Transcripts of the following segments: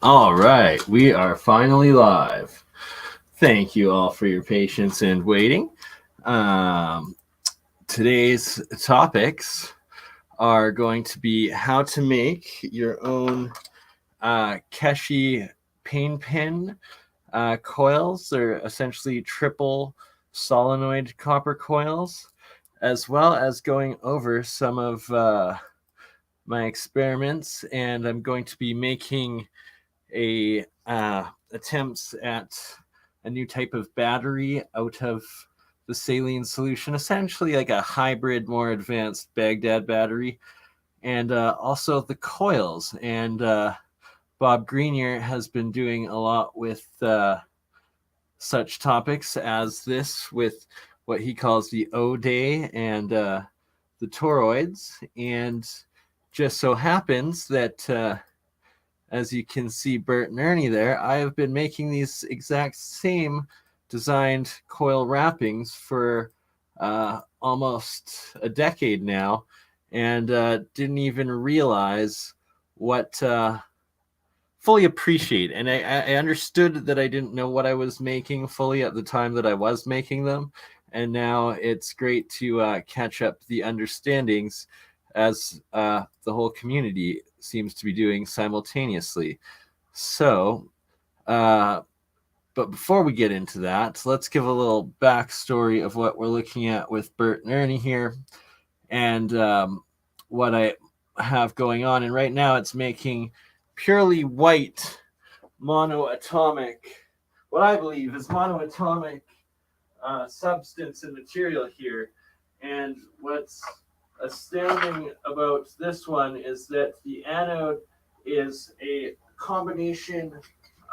All right, we are finally live. Thank you all for your patience and waiting. Today's topics are going to be how to make your own Keshe pain pin coils. They're essentially triple solenoid copper coils, as well as going over some of my experiments, and I'm going to be making attempts at a new type of battery out of the saline solution, essentially like a hybrid, more advanced Baghdad battery, and also the coils. And Bob Greenyer has been doing a lot with such topics as this, with what he calls the O-Day and the toroids. And just so happens that as you can see Bert and Ernie there, I have been making these exact same designed coil wrappings for almost a decade now, and didn't even realize what fully appreciate. And I understood that I didn't know what I was making fully at the time that I was making them, and now it's great to catch up the understandings as the whole community seems to be doing simultaneously. So, but before we get into that, let's give a little backstory of what we're looking at with Bert and Ernie here, and what I have going on. And right now it's making purely white monoatomic, what I believe is monoatomic substance and material here. And what's astounding about this one is that the anode is a combination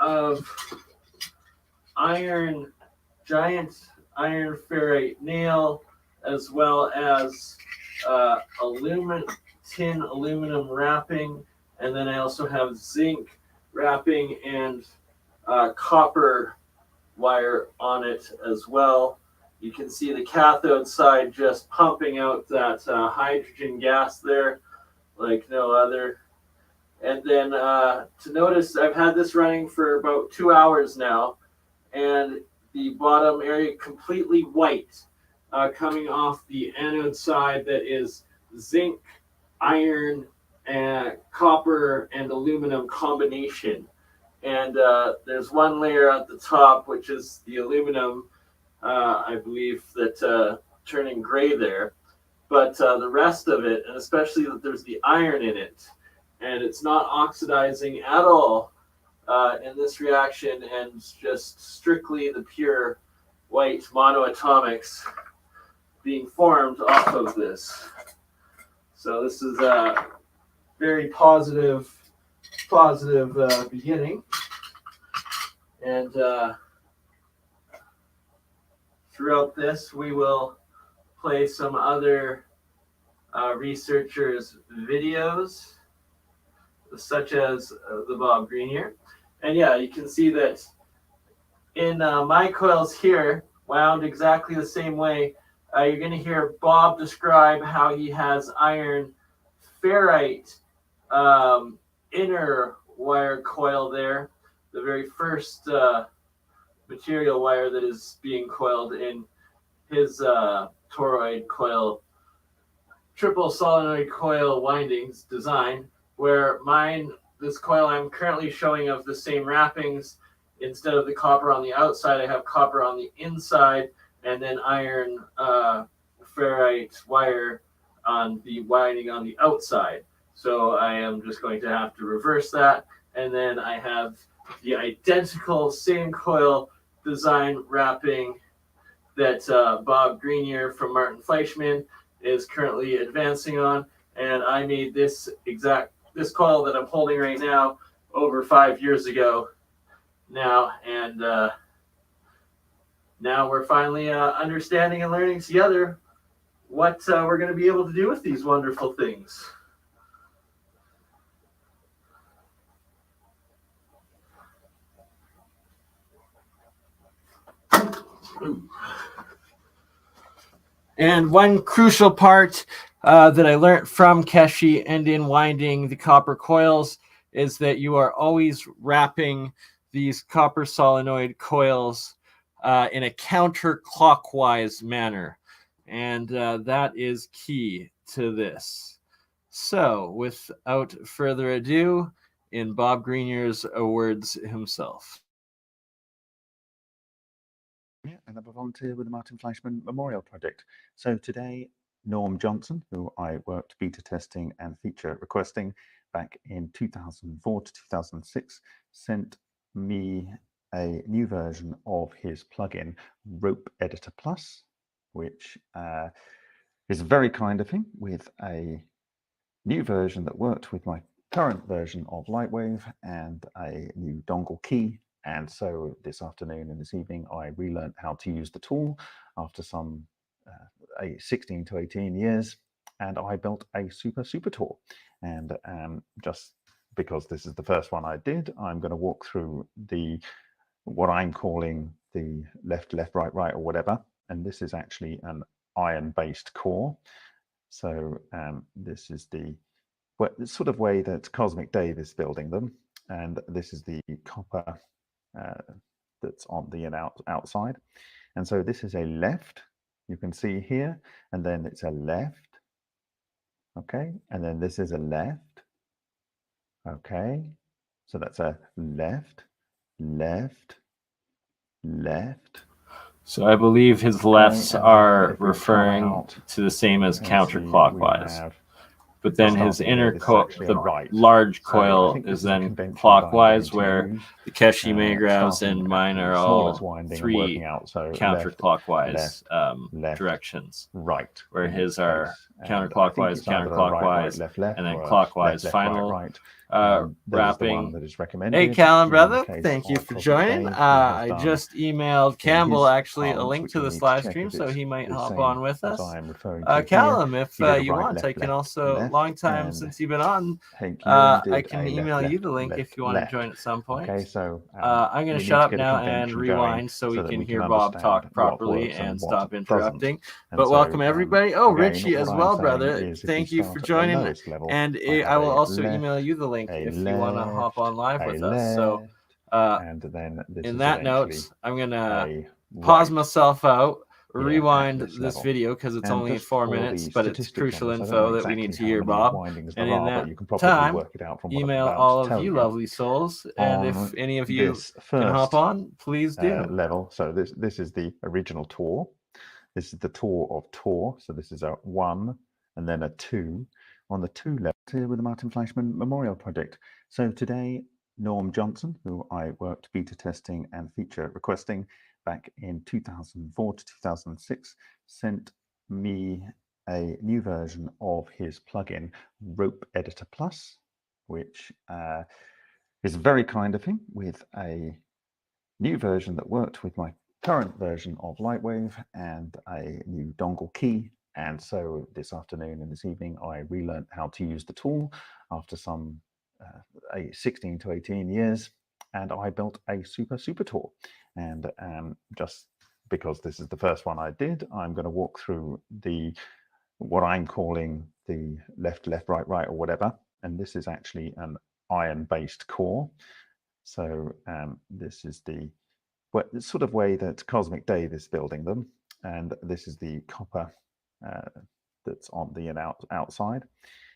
of giant iron ferrite nail, as well as tin aluminum wrapping, and then I also have zinc wrapping and copper wire on it as well. You can see the cathode side just pumping out that hydrogen gas there like no other. And then to notice, I've had this running for about 2 hours now, and the bottom area completely white, coming off the anode side that is zinc, iron, and copper and aluminum combination. And there's one layer at the top, which is the aluminum, I believe, that turning gray there. But the rest of it, and especially that there's the iron in it, and it's not oxidizing at all in this reaction, and just strictly the pure white monoatomics being formed off of this. So this is a very positive beginning. And throughout this, we will play some other researchers' videos, such as the Bob Greenyer. And yeah, you can see that in my coils here, wound exactly the same way. You're going to hear Bob describe how he has iron ferrite inner wire coil there, the very first material wire that is being coiled in his toroid coil, triple solenoid coil windings design, where this coil I'm currently showing of the same wrappings. Instead of the copper on the outside, I have copper on the inside, and then iron ferrite wire on the winding on the outside. So I am just going to have to reverse that, and then I have the identical same coil design wrapping that Bob Greenyer from Martin Fleischman is currently advancing on. And I made this coil that I'm holding right now over 5 years ago now, and now we're finally understanding and learning together what we're going to be able to do with these wonderful things. And one crucial part that I learned from Keshe and in winding the copper coils is that you are always wrapping these copper solenoid coils in a counterclockwise manner. And that is key to this. So, without further ado, in Bob Greenyer's words himself. Yeah, and I'm a volunteer with the Martin Fleischman Memorial Project. So today, Norm Johnson, who I worked beta testing and feature requesting back in 2004 to 2006, sent me a new version of his plugin, Rope Editor Plus, which is very kind of him, with a new version that worked with my current version of Lightwave and a new dongle key. And so this afternoon and this evening, I relearned how to use the tool after some 16 to 18 years, and I built a super tool. And just because this is the first one I did, I'm going to walk through what I'm calling the left, right, or whatever. And this is actually an iron-based core. So this is the sort of way that Cosmic Dave is building them. And this is the copper that's on the outside. And so this is a left, you can see here, and then it's a left, okay? And then this is a left, okay? So that's a left, left, left. So I believe his lefts are referring to the same as counterclockwise. But then his the large coil is then clockwise, where the Keshe magravs and mine are all 3 counterclockwise directions. Right. Where his are counterclockwise, and then clockwise. Final wrapping. Hey, Callum, brother, thank you for joining. I just emailed Campbell actually a link to this live stream, so he might hop on with us. Callum, if you want, I can also, long time since you've been on, I can email you the link if you want to join at some point. Okay, so I'm going to shut up now and rewind so we can hear Bob talk properly and stop interrupting. But welcome everybody. Oh, Richie as well, brother. Thank you for joining. And I will also email you the link if you want to hop on live with us. So in that note, I'm going to pause myself out, rewind this video because it's only 4 minutes, but it's crucial info that we need to hear, Bob. And in that time, email all of you lovely souls. And if any of you can hop on, please do. Level. So this is the original Tor. This is the Tor of Tor. So this is a 1 and then a 2. On the 2 level here with the Martin Fleischman Memorial Project. So today, Norm Johnson, who I worked beta testing and feature requesting back in 2004 to 2006, sent me a new version of his plugin, Rope Editor Plus, which is very kind of him, with a new version that worked with my current version of Lightwave and a new dongle key. And so this afternoon and this evening, I relearned how to use the tool after some 16 to 18 years, and I built a super tool. And just because this is the first one I did, I'm going to walk through what I'm calling the left, right, or whatever. And this is actually an iron-based core. So this is the sort of way that Cosmic Dave is building them. And this is the copper that's on the outside.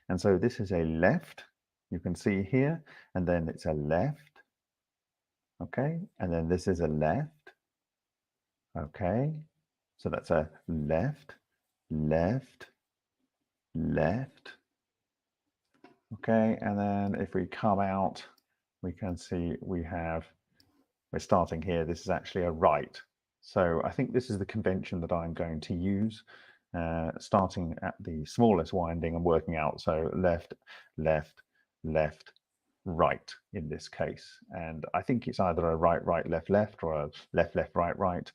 And so this is a left, you can see here, and then it's a left, okay? And then this is a left, okay? So that's a left, left, left, okay? And then if we come out, we can see we're starting here. This is actually a right. So I think this is the convention that I'm going to use, starting at the smallest winding and working out. So left, left, left, right in this case. And I think it's either a right, right, left, left, or a left, left, right, right.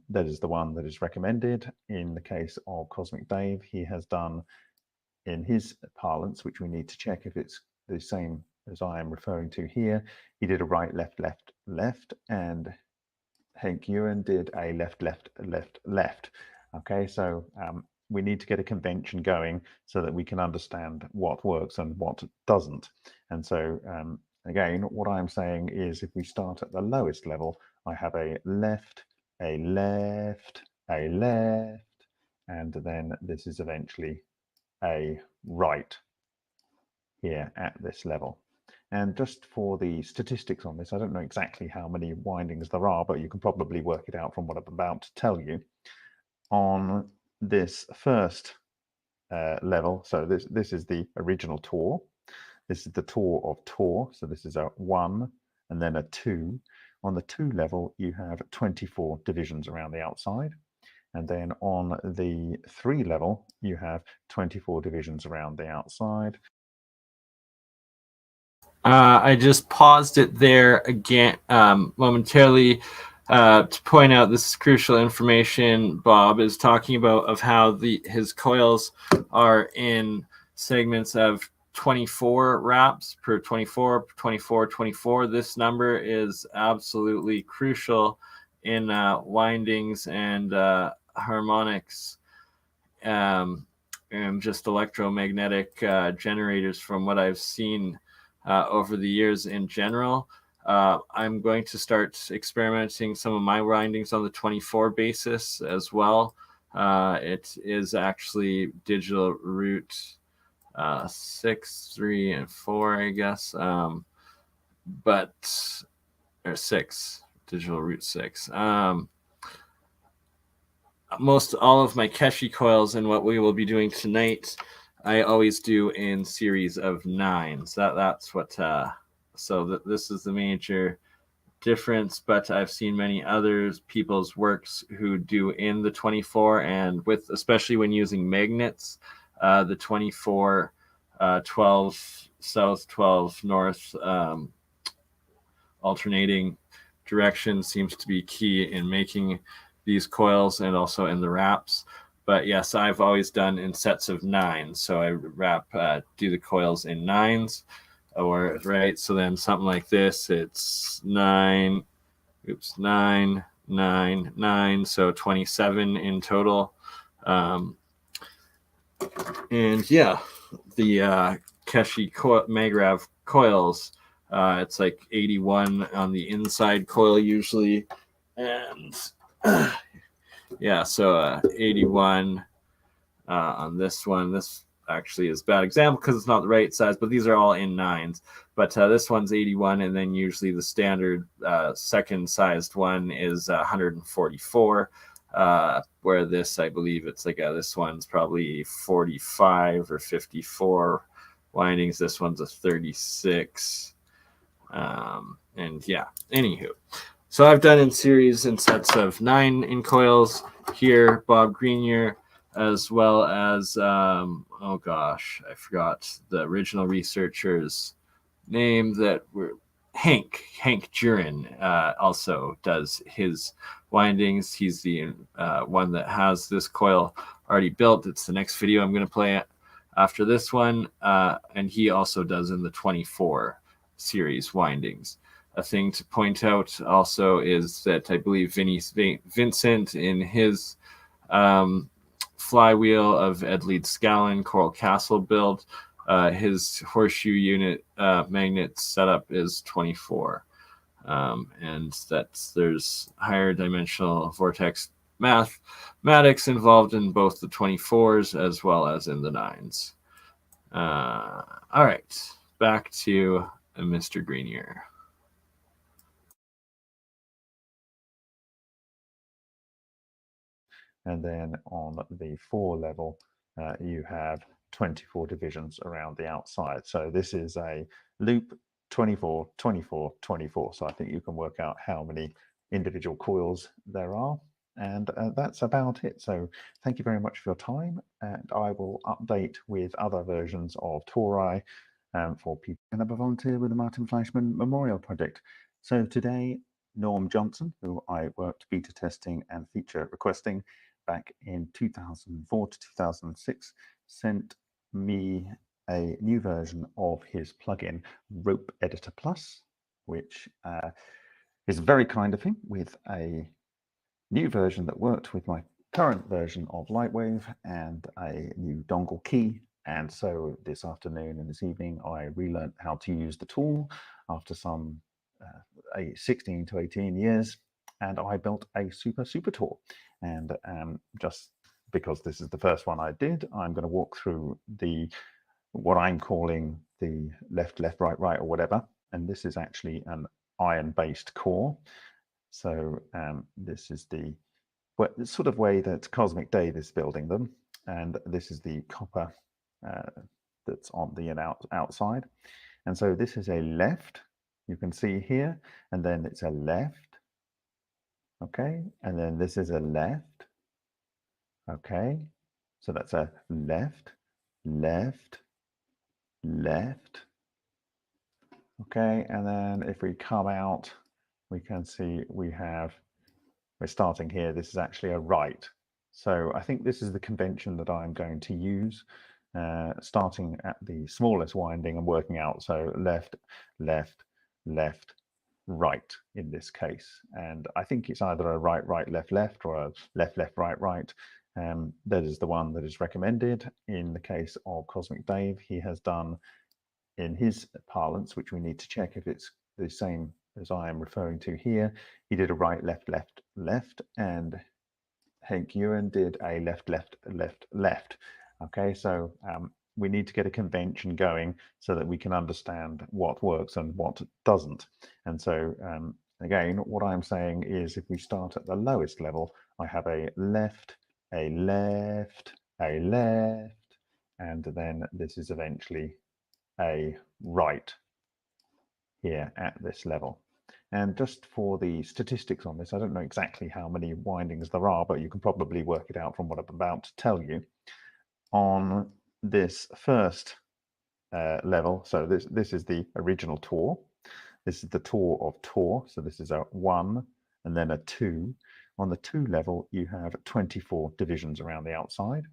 That is the one that is recommended. In the case of Cosmic Dave, he has done, in his parlance, which we need to check if it's the same as I am referring to here, he did a right, left, left, left, and Henk Ewan did a left, left, left, left. Okay, so we need to get a convention going so that we can understand what works and what doesn't. And so again, what I'm saying is if we start at the lowest level, I have a left, a left, a left, and then this is eventually a right here at this level. And just for the statistics on this, I don't know exactly how many windings there are, but you can probably work it out from what I'm about to tell you. On this first level, so this is the original Tor. This is the Tor of Tor. So this is a 1 and then a 2. On the 2 level, you have 24 divisions around the outside. And then on the 3 level, you have 24 divisions around the outside. I just paused it there again momentarily to point out this is crucial information. Bob is talking about of how his coils are in segments of 24 wraps per 24, 24, 24. This number is absolutely crucial in windings and harmonics and just electromagnetic generators from what I've seen over the years in general. I'm going to start experimenting some of my windings on the 24 basis as well. It is actually digital root 6, 3, and 4, I guess. Or 6, digital root 6. Most all of my Keshe coils and what we will be doing tonight, I always do in series of 9s. That's what. So this is the major difference. But I've seen many others people's works who do in the 24, and with especially when using magnets, the 24, 12 south, 12 north, alternating direction seems to be key in making these coils and also in the wraps. But yes, I've always done in sets of 9. So I do the coils in 9s, or right. So then something like this, it's 9, 9, 9, 9. So 27 in total. And yeah, the Keshe magrav coils, it's like 81 on the inside coil usually. And yeah, so 81 on this one. This actually is a bad example because it's not the right size, but these are all in 9s. But this one's 81, and then usually the standard second sized one is 144. Where this, I believe it's like this one's probably 45 or 54 windings. This one's a 36. And yeah, anywho. So I've done in series and sets of 9 in coils here, Bob Greenyer, as well as, oh gosh, I forgot the original researcher's name that were Hank Jurin also does his windings. He's the one that has this coil already built. It's the next video I'm going to play after this one. And he also does in the 24 series windings. A thing to point out also is that I believe Vincent in his flywheel of Ed Lead Scallon Coral Castle build, his horseshoe unit magnet setup is 24. And there's higher dimensional vortex mathematics involved in both the 24s as well as in the 9s. All right, back to Mr. Greenyer. And then on the 4 level, you have 24 divisions around the outside. So this is a loop 24, 24, 24. So I think you can work out how many individual coils there are. And that's about it. So thank you very much for your time. And I will update with other versions of toroid for people. And I'm a volunteer with the Martin Fleischman Memorial Project. So today, Norm Johnson, who I worked beta testing and feature requesting back in 2004 to 2006, sent me a new version of his plugin Rope Editor Plus, which is very kind of him, with a new version that worked with my current version of Lightwave and a new dongle key. And so this afternoon and this evening, I relearned how to use the tool after some 16 to 18 years, and I built a super tool. And just because this is the first one I did, I'm going to walk through what I'm calling the left, right, or whatever. And this is actually an iron-based core. So this is the sort of way that Cosmic Dave is building them. And this is the copper that's on the outside. And so this is a left, you can see here, and then it's a left. Okay, and then this is a left. Okay, so that's a left, left, left. Okay, and then if we come out, we can see we're starting here. This is actually a right. So I think this is the convention that I'm going to use, starting at the smallest winding and working out. So left, left, left, right in this case. And I think it's either a right, right, left, left, or a left, left, right, right. That is the one that is recommended. In the case of Cosmic Dave, he has done, in his parlance, which we need to check if it's the same as I am referring to here, he did a right, left, left, left, and Hank Ewan did a left, left, left, left. Okay, so we need to get a convention going so that we can understand what works and what doesn't. And so again, what I'm saying is, if we start at the lowest level, I have a left, a left, a left, and then this is eventually a right here at this level. And just for the statistics on this, I don't know exactly how many windings there are, but you can probably work it out from what I'm about to tell you. On this first level, so this is the original Tor. This is the Tor of Tor. So this is a 1 and then a 2. On the 2 level, you have 24 divisions around the outside.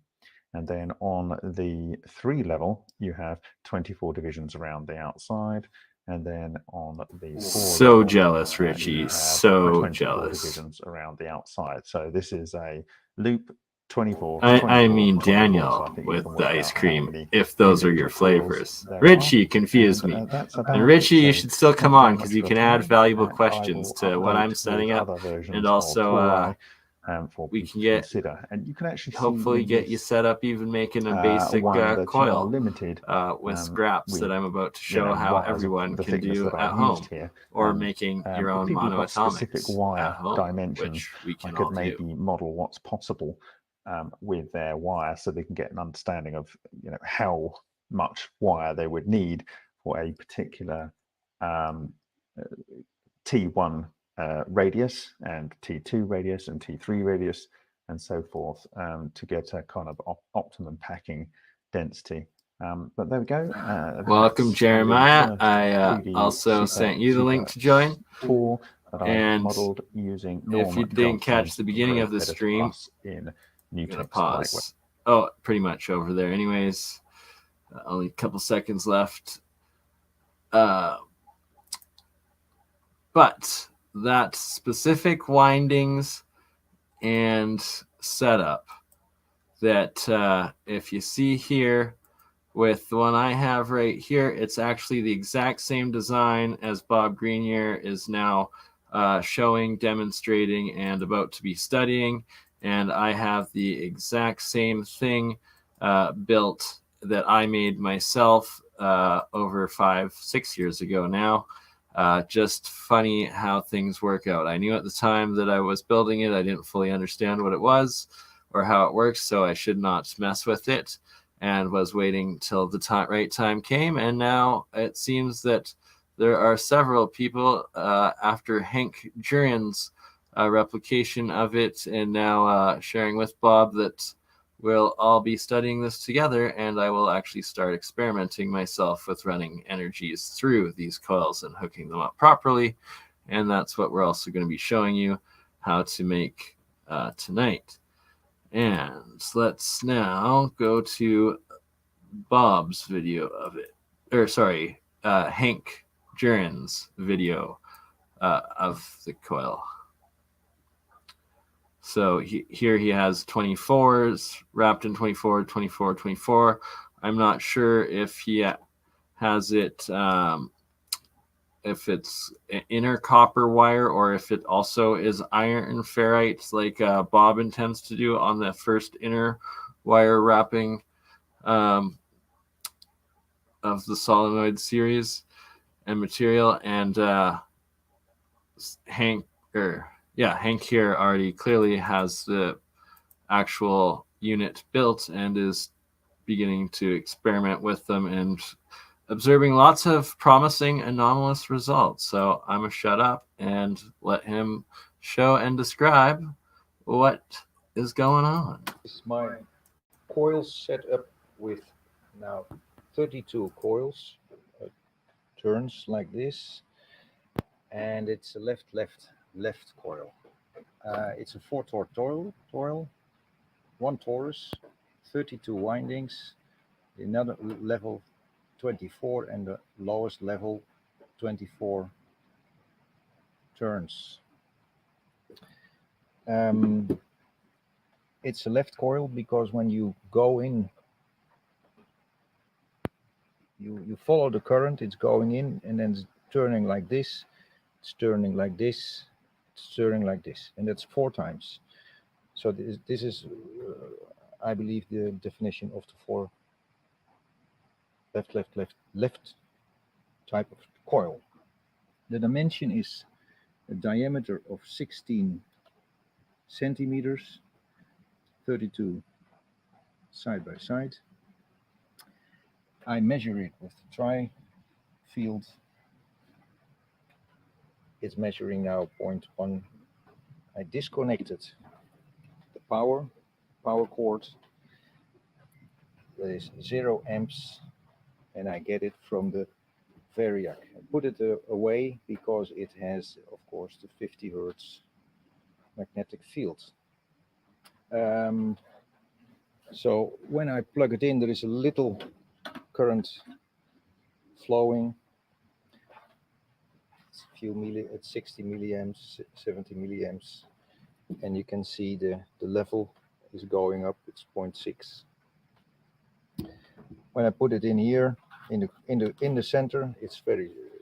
And then on the 3 level, you have 24 divisions around the outside. And then on the 4 so level, jealous, Richie. So 24 jealous. divisions around the outside. So this is a loop 24. I mean 24, Daniel so with the ice cream, if those are your flavors. Richie are. confused And, me. that's about And Richie, you So should still come thank you on very because much you for can your add time, valuable and I questions will to what update I'm with setting up. other versions And of also, BurnEye, for we people can to get consider. And you can actually hopefully see get you set up even making a basic one that you are coil limited with scraps that I'm about to show how wires of everyone the can thickness do that at I've used home, here. or And making your own if people have got specific monoatomics wire at home, dimensions, which we I can could all maybe do. model what's possible with their wire, so they can get an understanding of how much wire they would need for a particular T1 radius and T2 radius and T3 radius and so forth, to get a kind of optimum packing density. But there we go. Welcome, Jeremiah. I 3D also sent you the link to join. Tool that I And modeled using if you didn't catch the beginning of the stream, in I'm gonna Mutex pause. Lightwave. Oh, pretty much over there. Anyways, only a couple seconds left. But that specific windings and setup that if you see here with the one I have right here, it's actually the exact same design as Bob Greenyer is now showing, demonstrating, and about to be studying. And I have the exact same thing built that I made myself over 5-6 years ago now. Just funny how things work out. I knew at the time that I was building it, I didn't fully understand what it was or how it works, so I should not mess with it, and was waiting till the right time came. And now it seems that there are several people after Hank Jurin's replication of it, and now sharing with Bob that we'll all be studying this together, and I will actually start experimenting myself with running energies through these coils and hooking them up properly. And that's what we're also going to be showing you how to make tonight. And let's now go to Bob's video of it, or sorry, Hank Jurin's video of the coil. So here he has 24s wrapped in 24, 24, 24. I'm not sure if he has it, if it's inner copper wire or if it also is iron ferrite like Bob intends to do on the first inner wire wrapping of the solenoid series and material. And Hank here already clearly has the actual unit built and is beginning to experiment with them and observing lots of promising anomalous results. So I'm going to shut up and let him show and describe what is going on. This is my coil set up with now 32 coils, turns like this, and it's a left coil. It's a 4-tor toil, 1 torus, 32 windings, another level 24, and the lowest level 24 turns. It's a left coil because when you go in, you follow the current, it's going in and then it's turning like this, it's turning like this, it's turning like this, and that's 4 times. So this is, I believe, the definition of the 4 left type of coil. The dimension is a diameter of 16 centimeters, 32 side by side. I measure it with the tri-field. It's measuring now 0.1. I disconnected the power cord. That is 0 amps, and I get it from the Variac. I put it away because it has, of course, the 50 hertz magnetic field. So when I plug it in, there is a little current flowing. It's 60 milliamps, 70 milliamps, and you can see the level is going up. It's 0.6. When I put it in here, in the center, it's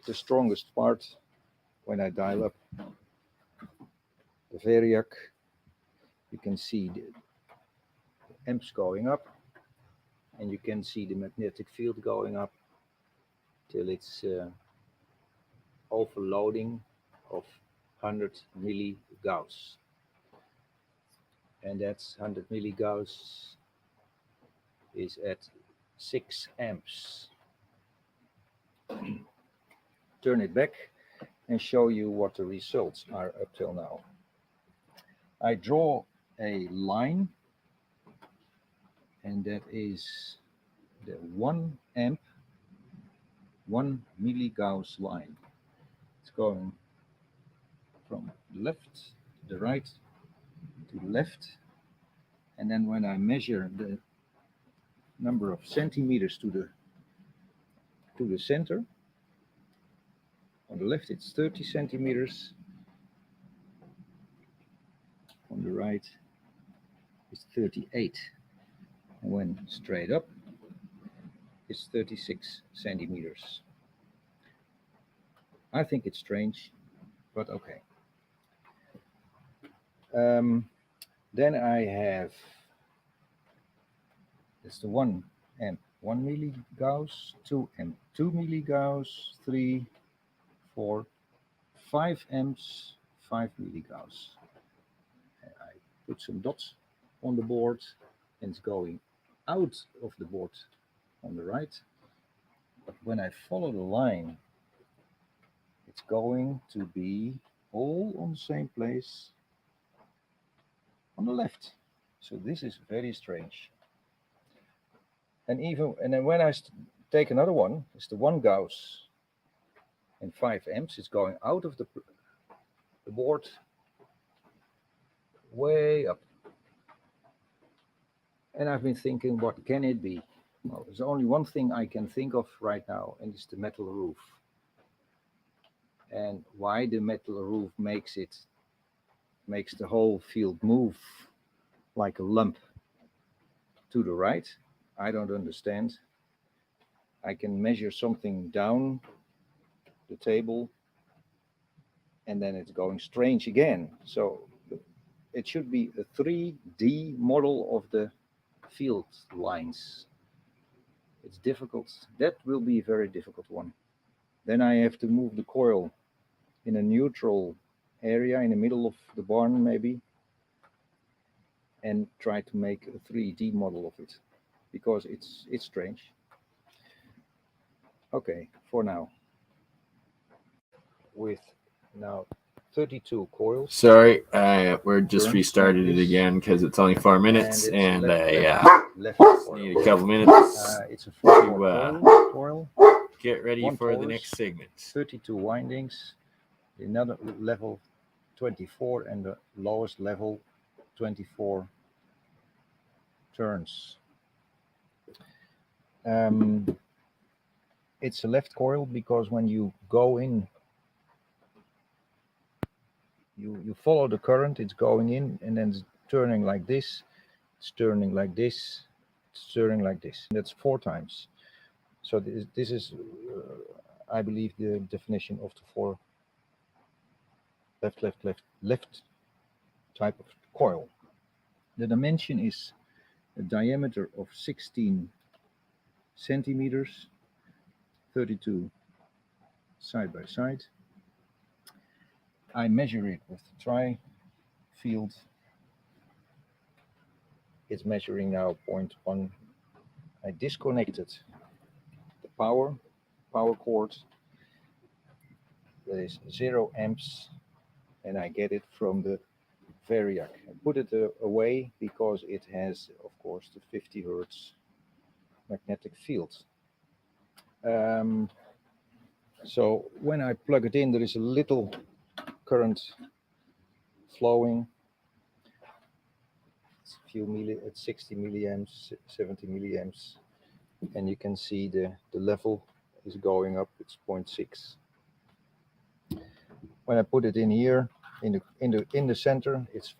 the strongest part. When I dial up the Variac, you can see the amps going up, and you can see the magnetic field going up till it's overloading of 100 milligauss, and that's 100 milligauss is at 6 amps. Turn it back and show you what the results are up till now. I draw a line, and that is the 1 amp, 1 milligauss line. It's going from the left to the right to the left, and then when I measure the number of centimeters to the center, on the left it's 30 centimeters, on the right it's 38, and when straight up it's 36 centimeters. I think it's strange, but okay. Then I have, it's the 1 amp 1 milligauss, 2 amp 2 milligauss, 3, 4, 5 amps 5 milligauss. And I put some dots on the board, and it's going out of the board on the right. But when I follow the line, it's going to be all on the same place on the left. So this is very strange. And then when I take another one, it's the 1 Gauss and 5 amps. It's going out of the board way up. And I've been thinking, what can it be? Well, there's only one thing I can think of right now, and it's the metal roof. And why the metal roof makes the whole field move like a lump to the right, I don't understand. I can measure something down the table, and then it's going strange again. So it should be a 3D model of the field lines. It's difficult. That will be a very difficult one. Then I have to move the coil in a neutral area in the middle of the barn maybe, and try to make a 3D model of it, because it's strange. Okay, for now, with now 32 coils. Sorry, we're just Burn restarted like it this. again because it's only 4 minutes, And it's and left coil. need a couple minutes It's a 4 to coil, get ready one for the torus, next segment. 32 windings, another level 24, and the lowest level 24 turns. It's a left coil because when you go in, you follow the current, it's going in and then it's turning like this, it's turning like this, it's turning like this. That's 4 times. So this is, I believe, the definition of the 4 left type of coil. The dimension is a diameter of 16 centimeters, 32 side by side. I measure it with the tri-field. It's measuring now 0.1. I disconnected the power cord. That is 0 amps, and I get it from the Variac. I put it away because it has, of course, the 50 hertz magnetic field. So when I plug it in, there is a little current flowing. It's a few it's 60 milliamps, 70 milliamps, and you can see the level is going up. It's 0.6. When I put it in here, in the center, it's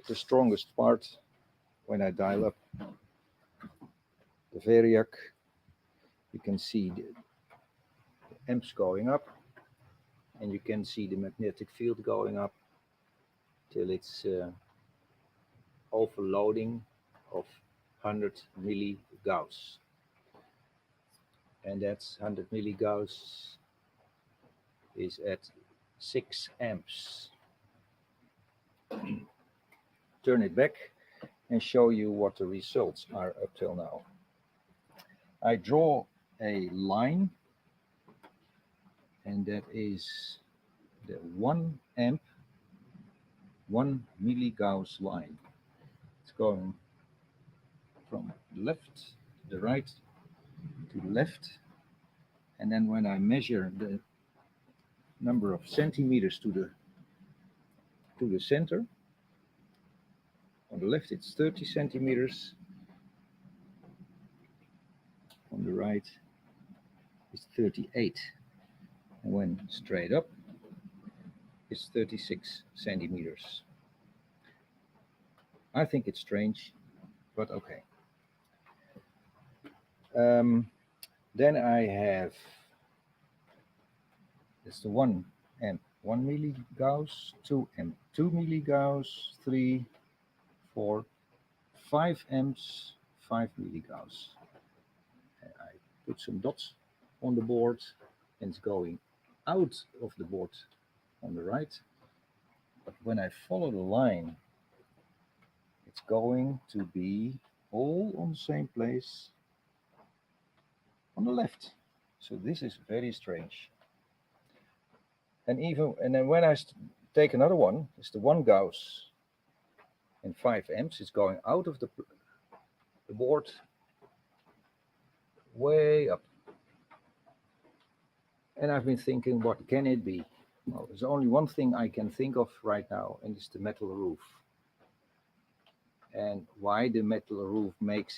the strongest part. When I dial up the Variac, you can see the amps going up, and you can see the magnetic field going up till it's overloading of 100 milligauss. And that's 100 milligauss is at 6 amps. Turn it back and show you what the results are up till now. I draw a line, and that is the 1 amp, 1 milligauss line. It's going from left to the right to the left, and then when I measure the number of centimeters to the center, on the left it's 30 centimeters, on the right it's 38, and when straight up it's 36 centimeters. I think it's strange, but okay. Then I have, it's the 1 amp, 1 milligauss, 2 amp, 2 milligauss, 3, 4, 5 amps, 5 milligauss. And I put some dots on the board, and it's going out of the board on the right. But when I follow the line, it's going to be all on the same place on the left. So this is very strange. And then when I take another one, it's the 1 Gauss and 5 amps is going out of the board way up. And I've been thinking, what can it be? Well, there's only one thing I can think of right now, and it's the metal roof. And why the metal roof makes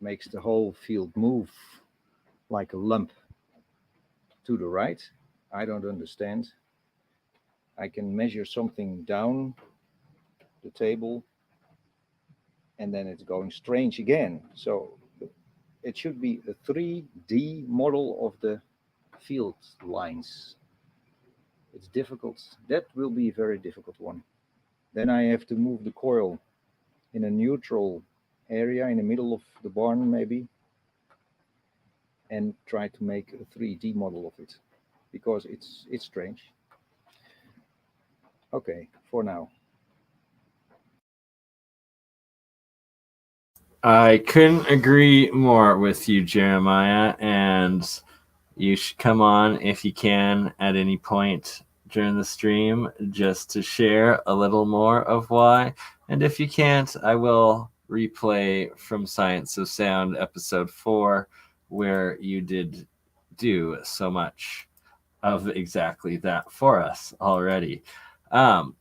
the whole field move like a lump to the right, I don't understand. I can measure something down the table, and then it's going strange again. So it should be a 3D model of the field lines. It's difficult. That will be a very difficult one. Then I have to move the coil in a neutral area in the middle of the barn maybe, and try to make a 3D model of it, because it's strange. Okay, for now. I couldn't agree more with you, Jeremiah, and you should come on if you can at any point during the stream just to share a little more of why. And if you can't, I will replay from Science of Sound episode 4, where you did do so much of exactly that for us already. And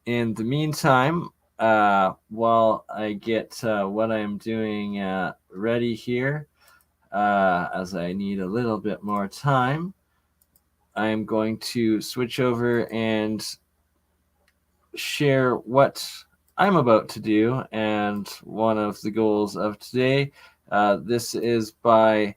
in the meantime, while I get what I'm doing ready here, as I need a little bit more time, I'm going to switch over and share what I'm about to do. And one of the goals of today, this is by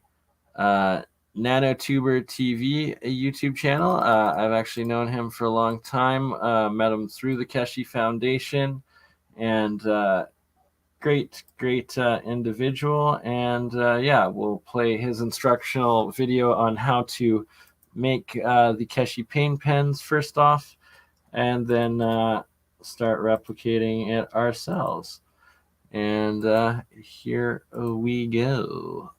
Nanotuber TV, a YouTube channel. I've actually known him for a long time, met him through the Keshe Foundation, and great individual. And yeah, we'll play his instructional video on how to make the Keshe pain pens first off, and then start replicating it ourselves. And here we go.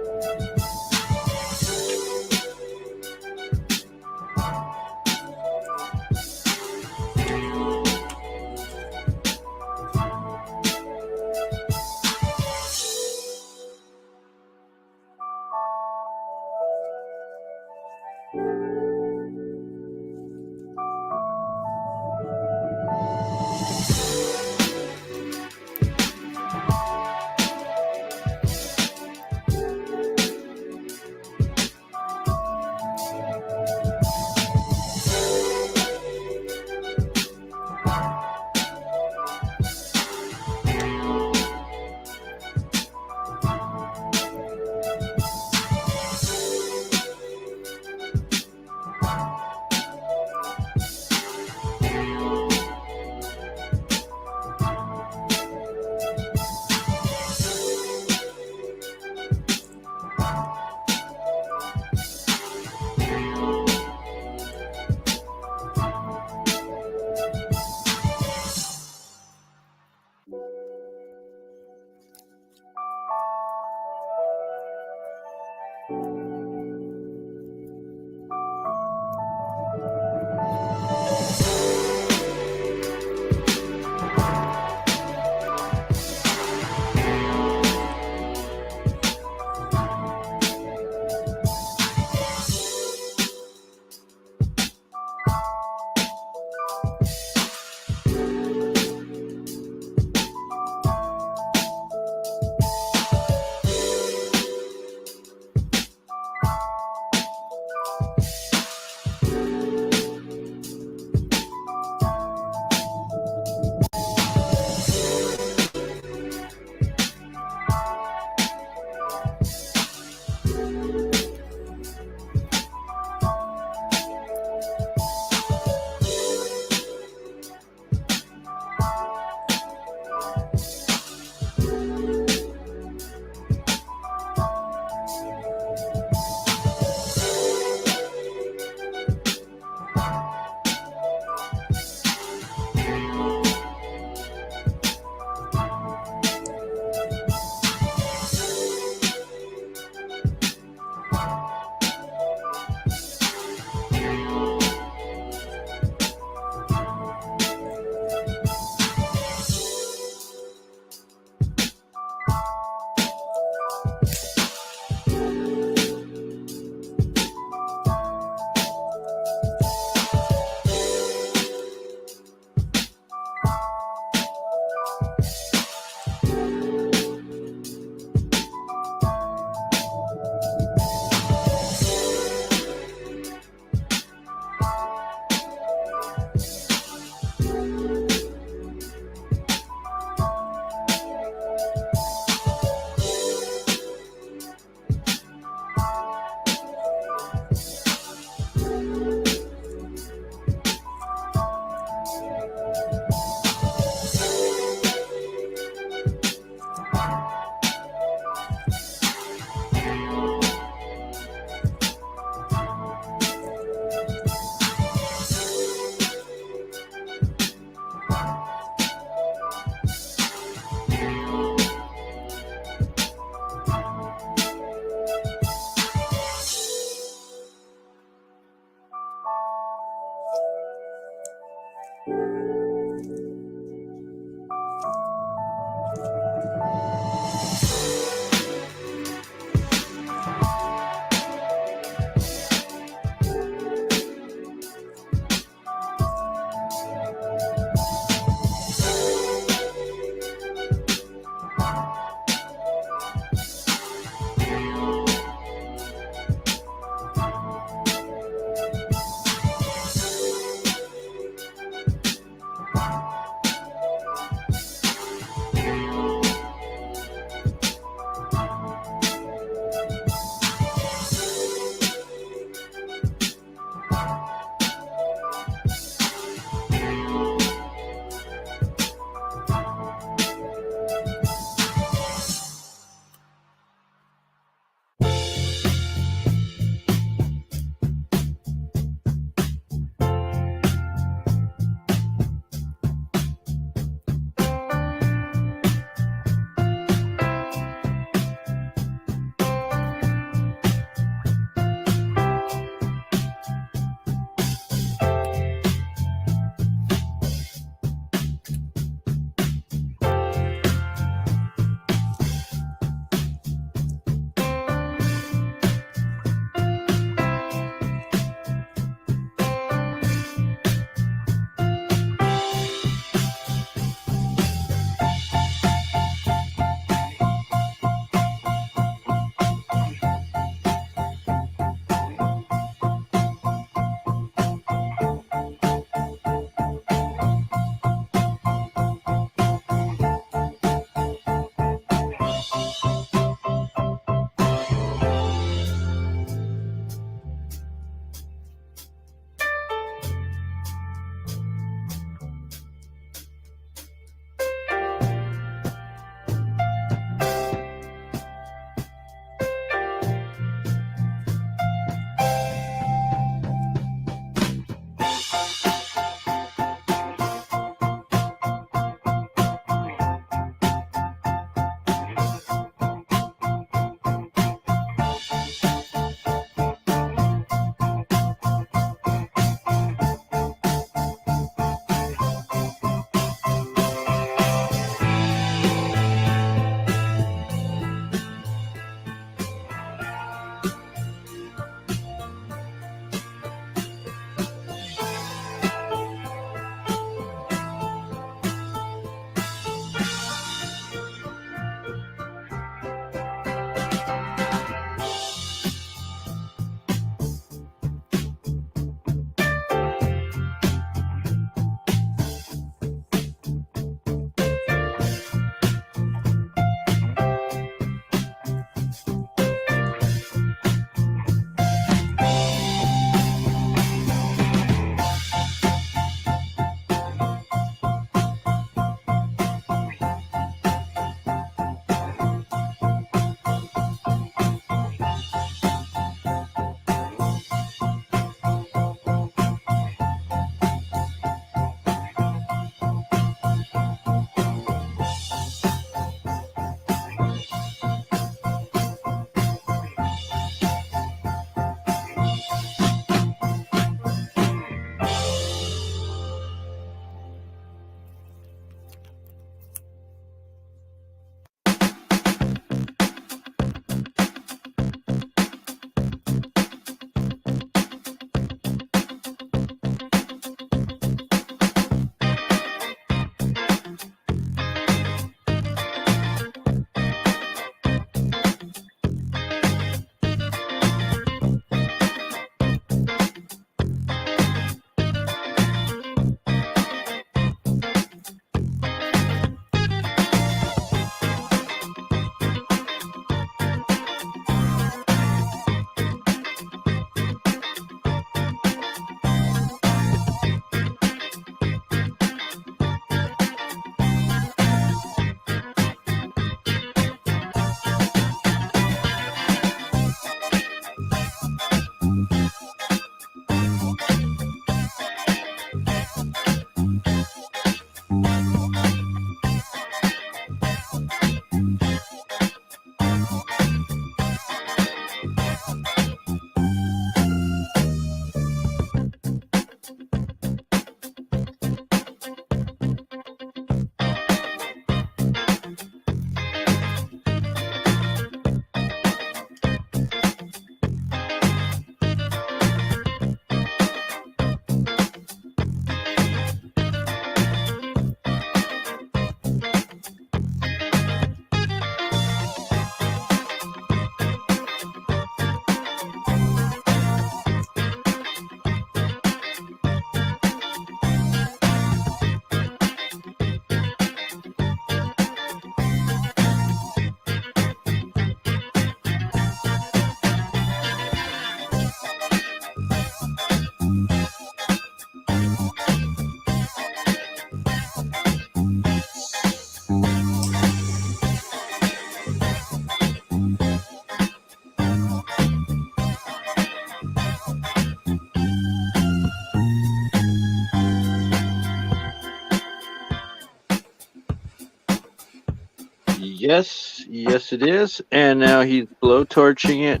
Yes, it is. And now he's blowtorching it,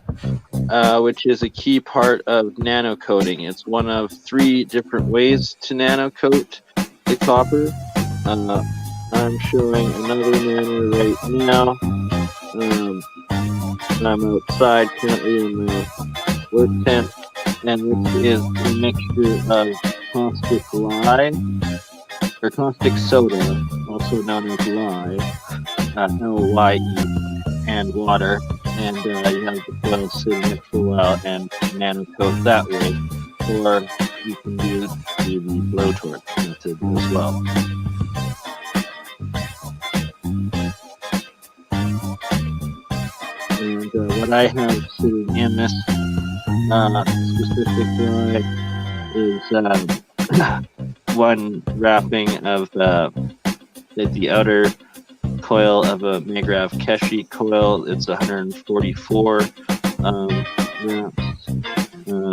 which is a key part of nano coating. It's one of 3 different ways to nano coat the copper. I'm showing another nano right now. I'm outside currently in the work tent, and this is a mixture of caustic lye, or caustic soda, also known as lye, LYE, and water, and you have the coil sitting it for a while and nano coat that way, or you can use the blowtorch method as well. And what I have sitting in this specific dry is one wrapping of the outer coil of a magrav Keshe coil. It's 144 wraps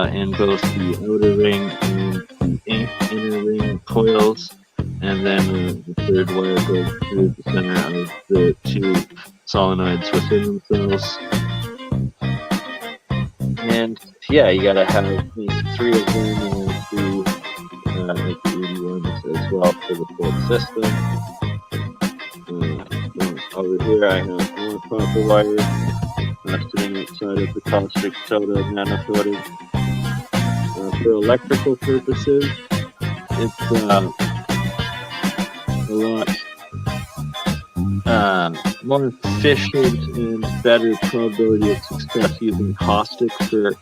in both the outer ring and the inner ring coils, and then the third wire goes through the center of the 2 solenoids within themselves. And yeah, you gotta have 3 of them and 3 81s as well for the full system. Over here I have more copper wire sitting outside of the caustic soda nano coating. For electrical purposes, it's a lot more efficient and better probability of success using caustic for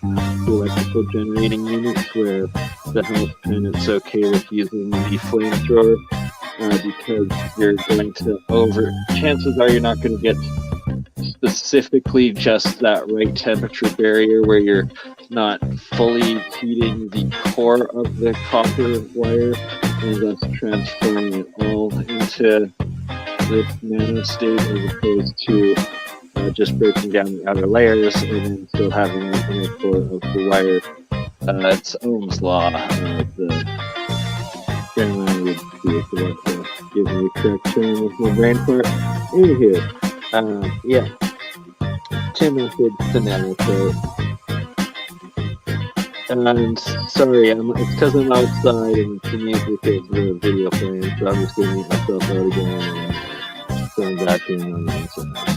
electrical generating units, where the health planet's okay with using the flamethrower, because you're going to chances are you're not going to get specifically just that right temperature barrier where you're not fully heating the core of the copper wire and thus transforming it all into this nano state, as opposed to just breaking down the outer layers and then still having the inner core of the wire. It's Ohm's law. The grammar I would do if you want to give me the correct term with my brain part. Anywho, yeah. 2 methods to nano coat. And sorry, it's because I'm outside and the music is the video playing, so I'm just gonna meet myself out again and going back in on the inside.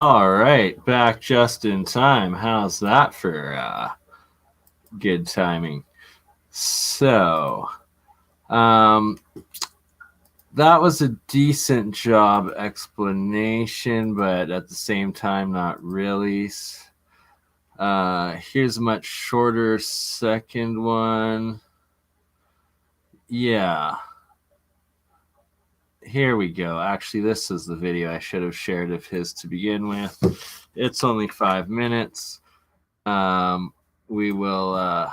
All right, back just in time. How's that for good timing? So, that was a decent job explanation, but at the same time, not really. Here's a much shorter second one. Yeah. Here we go. Actually, this is the video I should have shared of his to begin with. It's only 5 minutes. We will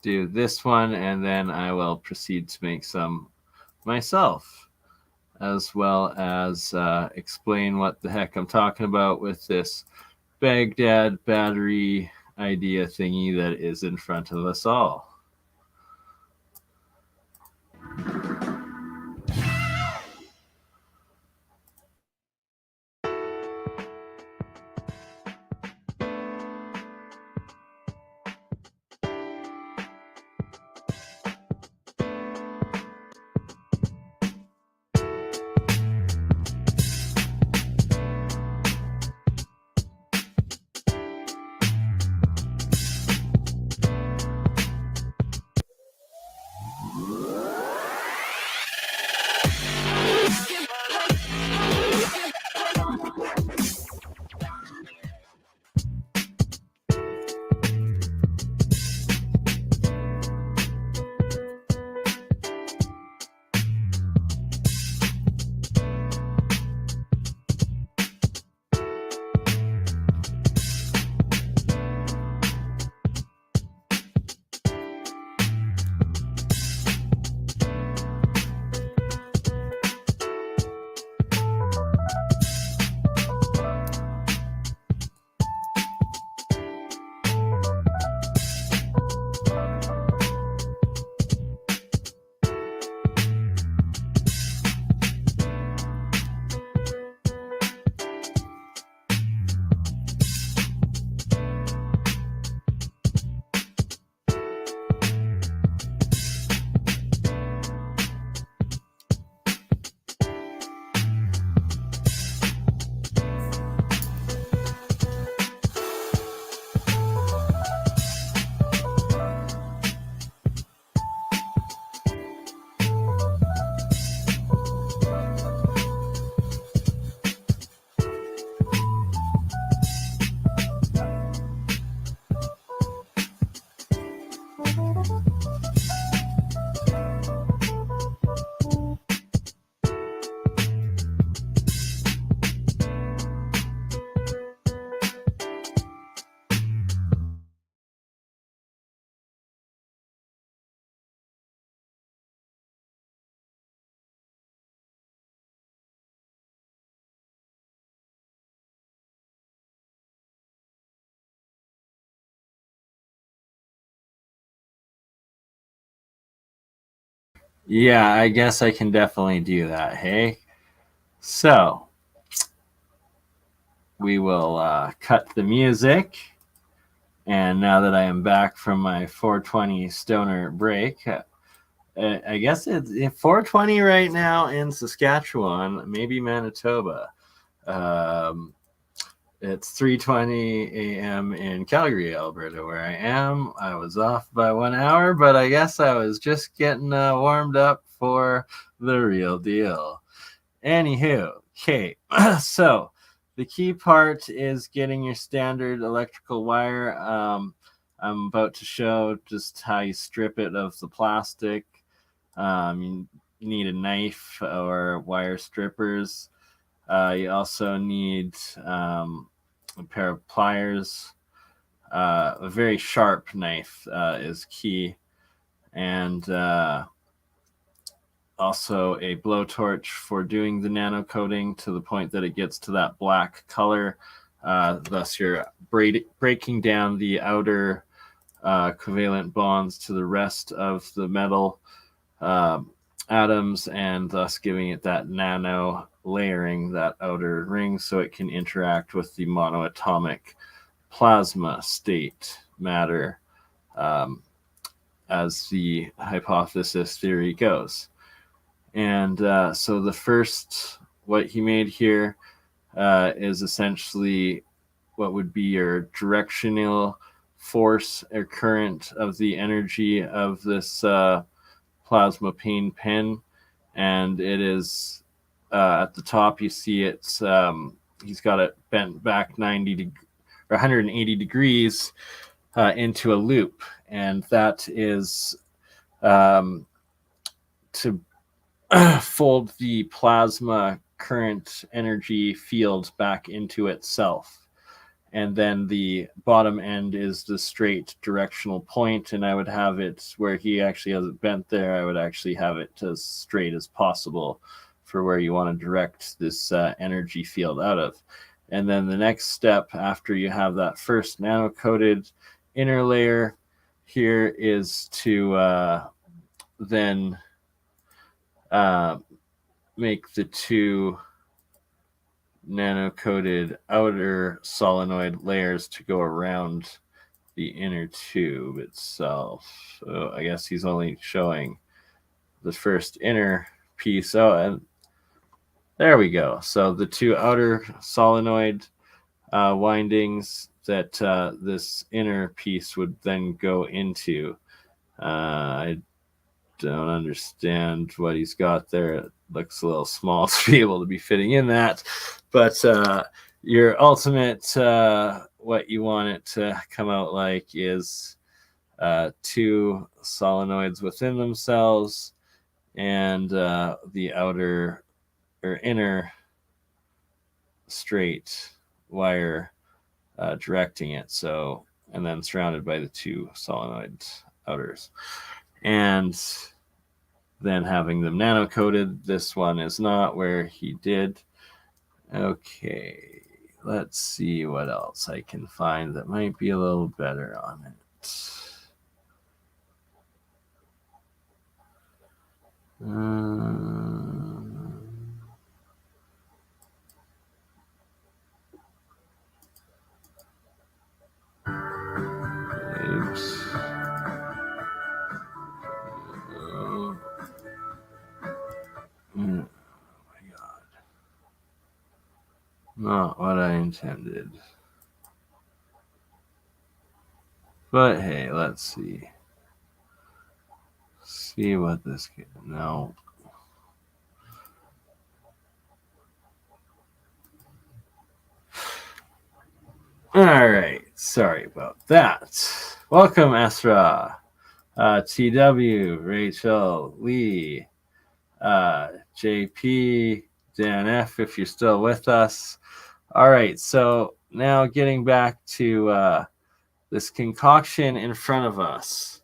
do this one, and then I will proceed to make some myself, as well as explain what the heck I'm talking about with this Baghdad battery idea thingy that is in front of us all. Yeah, I guess I can definitely do that, hey? So, we will cut the music. And now that I am back from my 420 stoner break, I guess it's 420 right now in Saskatchewan, maybe Manitoba. It's 3:20 a.m. in Calgary, Alberta, where I am. I was off by 1 hour, but I guess I was just getting warmed up for the real deal. Anywho, okay, so the key part is getting your standard electrical wire. I'm about to show just how you strip it of the plastic. You need a knife or wire strippers. You also need a pair of pliers. A very sharp knife is key. And also a blowtorch for doing the nano coating to the point that it gets to that black color. Thus, you're breaking down the outer covalent bonds to the rest of the metal atoms, and thus giving it that nano layering, that outer ring, so it can interact with the monoatomic plasma state matter, as the hypothesis theory goes. And so the first, what he made here is essentially what would be your directional force or current of the energy of this plasma pane pen. And it is at the top, you see it's he's got it bent back 180 degrees into a loop, and that is to fold the plasma current energy field back into itself. And then the bottom end is the straight directional point, and I would have it where he actually has it bent there. I would actually have it as straight as possible for where you want to direct this energy field out of. And then the next step after you have that first nano-coated inner layer here is to then make the two nano-coated outer solenoid layers to go around the inner tube itself. So I guess he's only showing the first inner piece. Oh, and there we go. So the two outer solenoid windings that this inner piece would then go into. I don't understand what he's got there. It looks a little small to be able to be fitting in that, but your ultimate what you want it to come out like is two solenoids within themselves and the outer or inner straight wire directing it. So, and then surrounded by the two solenoid outers. And then having them nano coated. This one is not where he did. Okay, let's see what else I can find that might be a little better on it. Oops. Oh my God. Not what I intended. But hey, let's see. See what this can. No. All right. Sorry about that. Welcome, Astra. TW, Rachel, Lee, JP, Dan F, if you're still with us. All right, so now getting back to this concoction in front of us.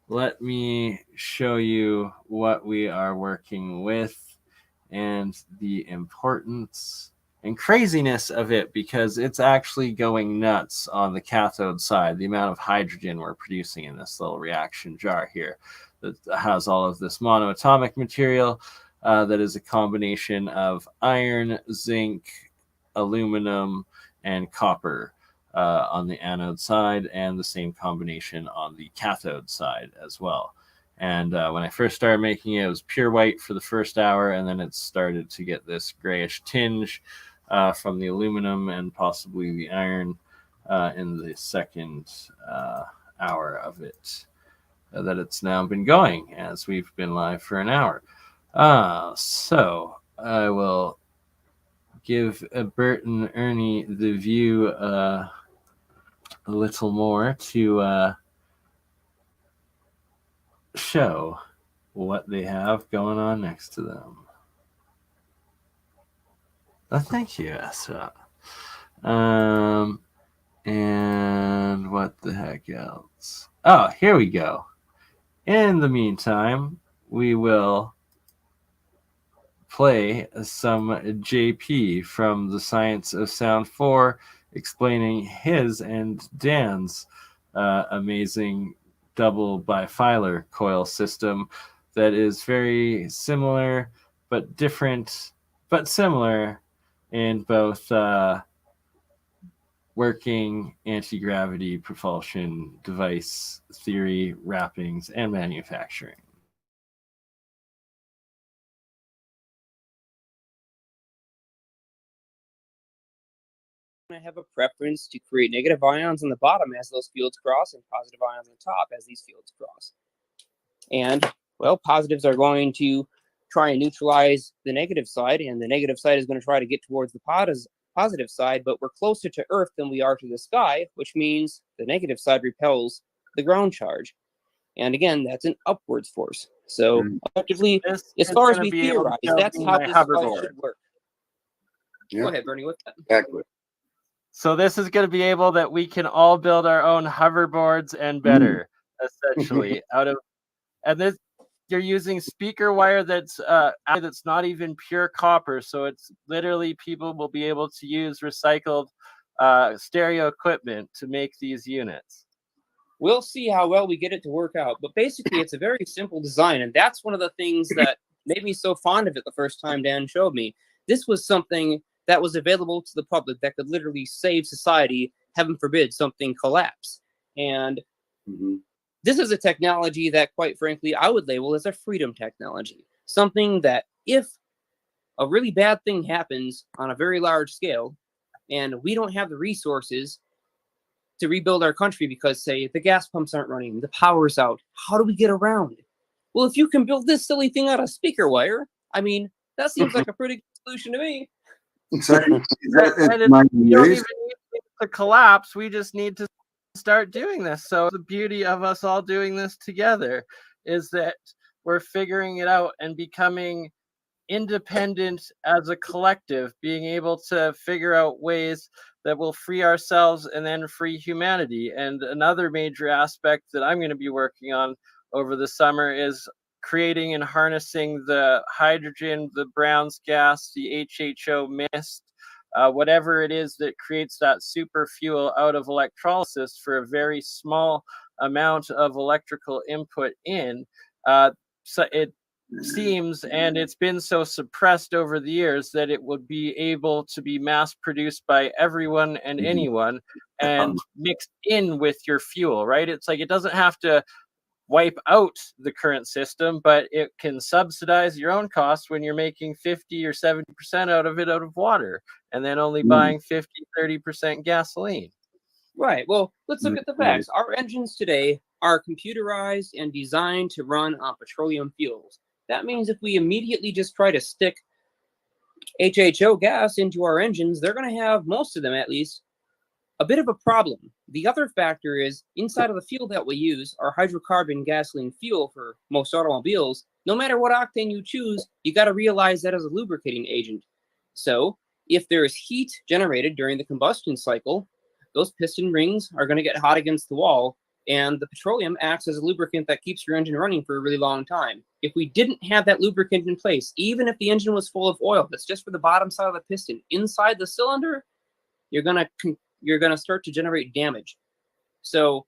Let me show you what we are working with and the importance and craziness of it, because it's actually going nuts on the cathode side. The amount of hydrogen we're producing in this little reaction jar here that has all of this monoatomic material that is a combination of iron, zinc, aluminum, and copper on the anode side, and the same combination on the cathode side as well. And when I first started making it, it was pure white for the first hour, and then it started to get this grayish tinge from the aluminum and possibly the iron in the second hour of it that it's now been going, as we've been live for an hour. So I will give Bert and Ernie the view a little more to show what they have going on next to them. Oh, thank you, Asa. And what the heck else? Oh, here we go. In the meantime, we will play some JP from the Science of Sound 4 explaining his and Dan's amazing double bifilar coil system that is very similar but different, but similar in both working anti-gravity propulsion device theory, wrappings, and manufacturing. to have a preference to create negative ions on the bottom as those fields cross and positive ions on the top as these fields cross. And, well, positives are going to try and neutralize the negative side, and the negative side is going to try to get towards the positive side, but we're closer to Earth than we are to the sky, which means the negative side repels the ground charge. And again, that's an upwards force. So effectively, as far as we theorize, that's how this device should work. Go ahead, Bernie, what's that? Exactly. So this is going to be able that we can all build our own hoverboards and better, essentially, out of, and this, you're using speaker wire that's not even pure copper, so it's literally people will be able to use recycled stereo equipment to make these units. We'll see how well we get it to work out, but basically it's a very simple design, and that's one of the things that made me so fond of it the first time Dan showed me. This was something that was available to the public that could literally save society, heaven forbid something collapse. And this is a technology that, quite frankly, I would label as a freedom technology. Something that if a really bad thing happens on a very large scale, and we don't have the resources to rebuild our country because, say, the gas pumps aren't running, the power's out, how do we get around? Well, if you can build this silly thing out of speaker wire, I mean, that seems like a pretty good solution to me. Exactly. We don't even need to collapse. We just need to start doing this. So the beauty of us all doing this together is that we're figuring it out and becoming independent as a collective, being able to figure out ways that will free ourselves and then free humanity. And another major aspect that I'm going to be working on over the summer is creating and harnessing the hydrogen, the Brown's gas, the HHO mist, whatever it is that creates that super fuel out of electrolysis for a very small amount of electrical input in. So it seems, and it's been so suppressed over the years, that it would be able to be mass produced by everyone and anyone and mixed in with your fuel, right? It's like it doesn't have to wipe out the current system, but it can subsidize your own costs when you're making 50 or 70% out of it out of water and then only buying 50-30% gasoline. Right. Well, let's look at the facts. Our engines today are computerized and designed to run on petroleum fuels. That means if we immediately just try to stick HHO gas into our engines, they're going to have, most of them at least, a bit of a problem. The other factor is inside of the fuel that we use, our hydrocarbon gasoline fuel for most automobiles, no matter what octane you choose, you got to realize that as a lubricating agent. So if there is heat generated during the combustion cycle, those piston rings are going to get hot against the wall, and the petroleum acts as a lubricant that keeps your engine running for a really long time. If we didn't have that lubricant in place, even if the engine was full of oil that's just for the bottom side of the piston, inside the cylinder, you're going to start to generate damage. So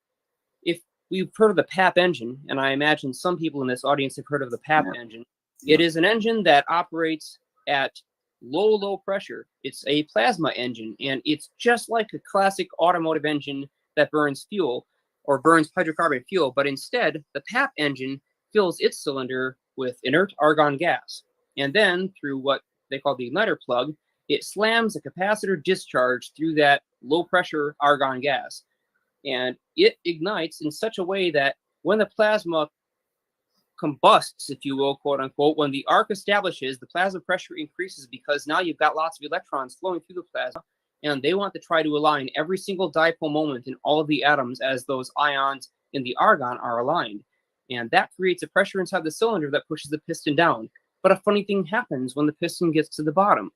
if we've heard of the PAP engine, and I imagine some people in this audience have heard of the PAP engine, it is an engine that operates at low pressure. It's a plasma engine, and it's just like a classic automotive engine that burns fuel or burns hydrocarbon fuel, but instead the PAP engine fills its cylinder with inert argon gas. And then through what they call the igniter plug, it slams a capacitor discharge through that low pressure argon gas. And it ignites in such a way that when the plasma combusts, if you will, quote unquote, when the arc establishes, the plasma pressure increases because now you've got lots of electrons flowing through the plasma, and they want to try to align every single dipole moment in all of the atoms as those ions in the argon are aligned. And that creates a pressure inside the cylinder that pushes the piston down. But a funny thing happens when the piston gets to the bottom.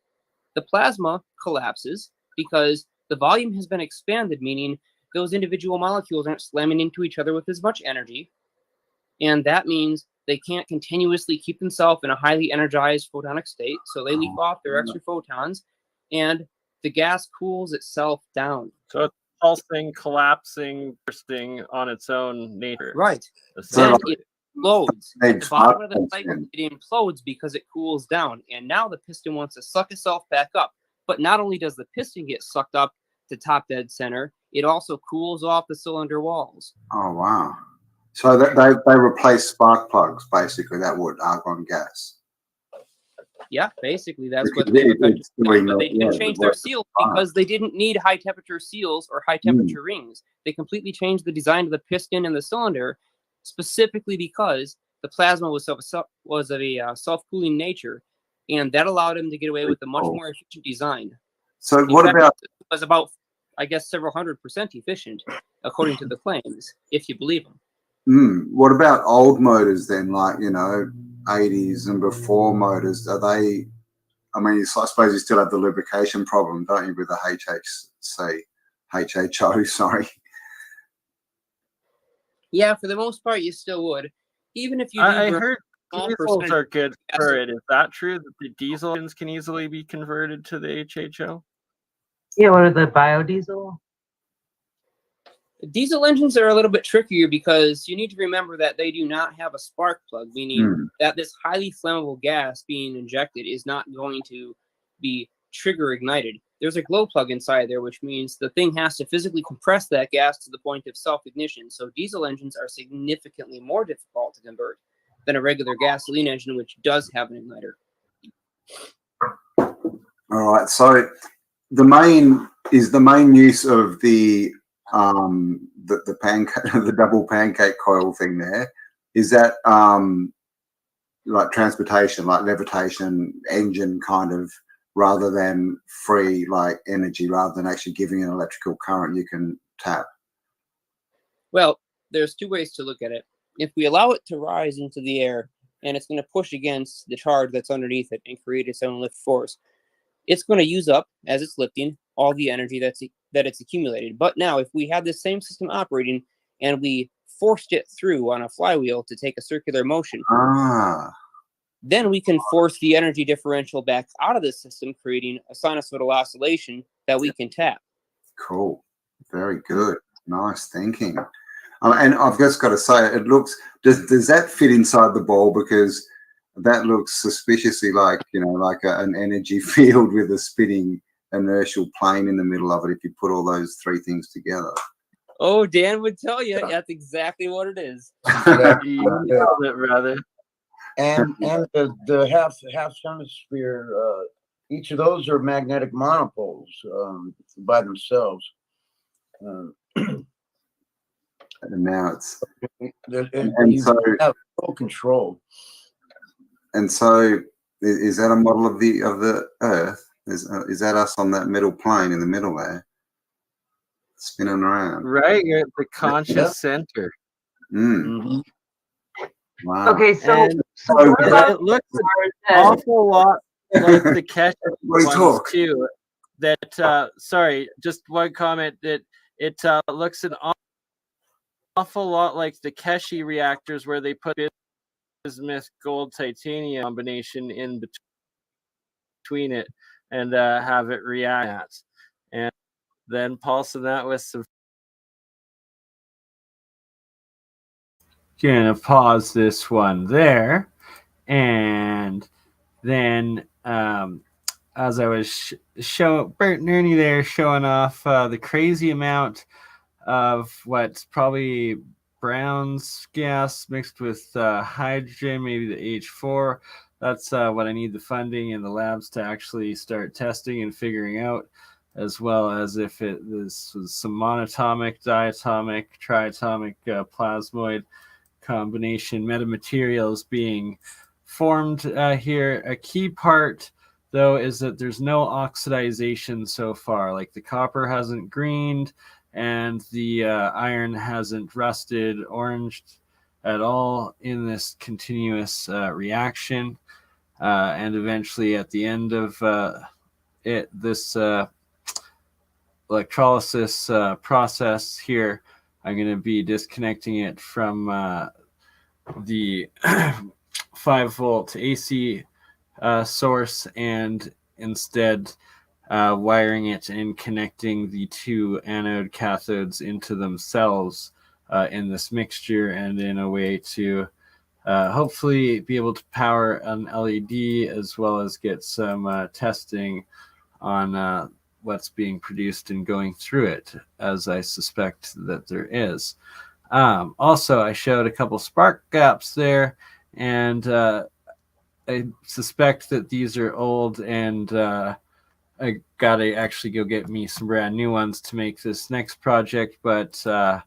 The plasma collapses because the volume has been expanded, meaning those individual molecules aren't slamming into each other with as much energy. And that means they can't continuously keep themselves in a highly energized photonic state, so they leak off their extra photons, and the gas cools itself down. So it's pulsing, collapsing, bursting on its own nature. Right. Then it implodes. At the bottom of the cycle, Yeah. it implodes because it cools down, and now the piston wants to suck itself back up. But not only does the piston get sucked up to top dead center, it also cools off the cylinder walls. Oh, wow. So that they replace spark plugs, basically, that would argon gas. Yeah, basically that's what Because they've it's effectively doing done. But they the- didn't yeah, change the their work seals of because they didn't need high temperature seals or high temperature rings. They completely changed the design of the piston and the cylinder specifically because the plasma was of a self-cooling nature, and that allowed them to get away with a much more efficient design. So In what fact, about it was about, I guess, several 100% efficient, according to the claims, if you believe them. what about old motors then, like 80s and before motors? Are they? I mean, I suppose you still have the lubrication problem, don't you, with the HHO? Sorry. Yeah, for the most part, you still would, even if you do. I burn heard small diesels percentage are good gas. for it. Is that true that the diesel engines can easily be converted to the HHO? Yeah, what are the biodiesel? Diesel engines are a little bit trickier because you need to remember that they do not have a spark plug, meaning that this highly flammable gas being injected is not going to be trigger ignited. There's a glow plug inside there, which means the thing has to physically compress that gas to the point of self-ignition. So diesel engines are significantly more difficult to convert than a regular gasoline engine, which does have an igniter. All right. So the main use of the pancake, the double pancake coil thing there, is that like transportation, like levitation engine kind of, rather than free like energy, rather than actually giving an electrical current you can tap? Well, there's two ways to look at it. If we allow it to rise into the air and it's going to push against the charge that's underneath it and create its own lift force, it's going to use up, as it's lifting, all the energy that it's accumulated. But now, if we had this same system operating and we forced it through on a flywheel to take a circular motion, then we can force the energy differential back out of the system, creating a sinusoidal oscillation that we can tap. Cool. Very good. Nice thinking. And I've just got to say, it looks, does that fit inside the ball? Because that looks suspiciously like, like an energy field with a spinning inertial plane in the middle of it, if you put all those three things together. Oh, Dan would tell you that's exactly what it is. You nailed it, brother. And the half hemisphere, each of those are magnetic monopoles by themselves. And now it's you so have full control. And so, is that a model of the Earth? Is that us on that middle plane in the middle there, spinning around? Right, you're at the conscious center. Wow. Okay, so And what about it looks an awful lot like the Keshe ones too. That sorry, just one comment, that it looks an awful lot like the Keshe reactors, where they put bismuth gold titanium combination in between it and have it react, and then pulsing that with some. Gonna pause this one there, and then as I was showing Bert and Ernie there, showing off the crazy amount of what's probably Brown's gas mixed with hydrogen, maybe the H4. That's what I need the funding in the labs to actually start testing and figuring out, as well as if this was some monatomic, diatomic, triatomic plasmoid combination metamaterials being formed here. A key part, though, is that there's no oxidization so far. Like the copper hasn't greened, and the iron hasn't rusted, oranged at all in this continuous reaction. And eventually, at the end of this electrolysis process here, I'm going to be disconnecting it from the 5-volt AC source, and instead wiring it and connecting the two anode cathodes into themselves in this mixture, and in a way to hopefully be able to power an LED, as well as get some testing on what's being produced and going through it, as I suspect that there is. Also, I showed a couple spark gaps there, and I suspect that these are old, and I gotta actually go get me some brand new ones to make this next project. But I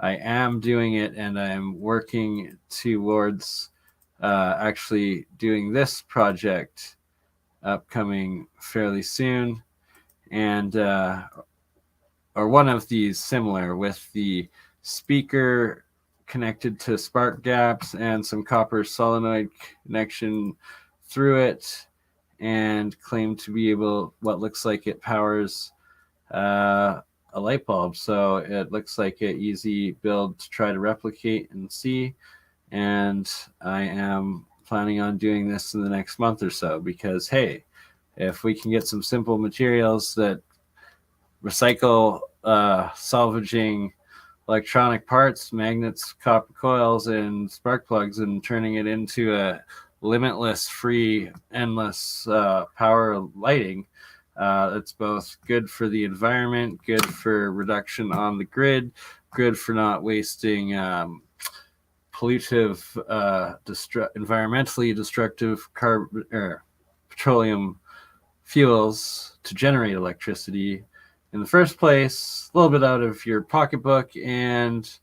am doing it, and I'm working towards actually doing this project upcoming fairly soon, and or one of these similar with the speaker connected to spark gaps and some copper solenoid connection through it, and claim to be able, what looks like it powers a light bulb. So it looks like an easy build to try to replicate and see. And I am planning on doing this in the next month or so, because hey, if we can get some simple materials that recycle salvaging electronic parts, magnets, copper coils, and spark plugs, and turning it into a limitless, free, endless power lighting, it's both good for the environment, good for reduction on the grid, good for not wasting pollutive, environmentally destructive petroleum fuels to generate electricity in the first place, a little bit out of your pocketbook, and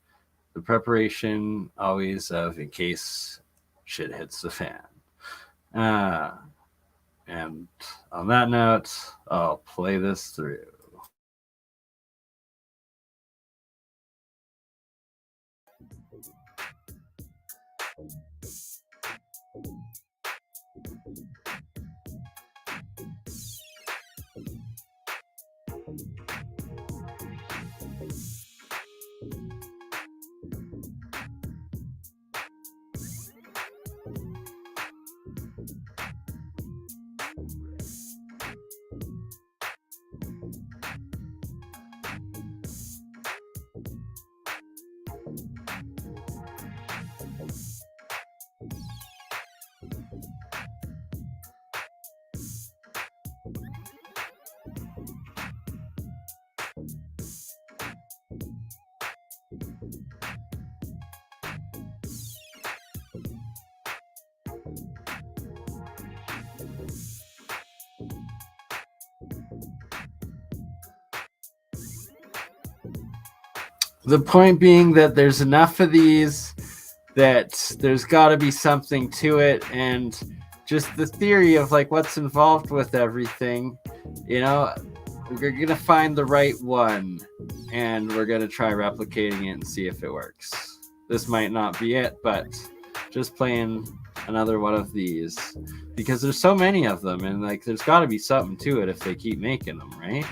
the preparation always of in case shit hits the fan. And on that note, I'll play this through. The point being that there's enough of these that there's got to be something to it, and just the theory of like what's involved with everything, you know, we're gonna find the right one, and we're gonna try replicating it and see if it works. This might not be it, but just playing another one of these, because there's so many of them, and like there's got to be something to it if they keep making them, right?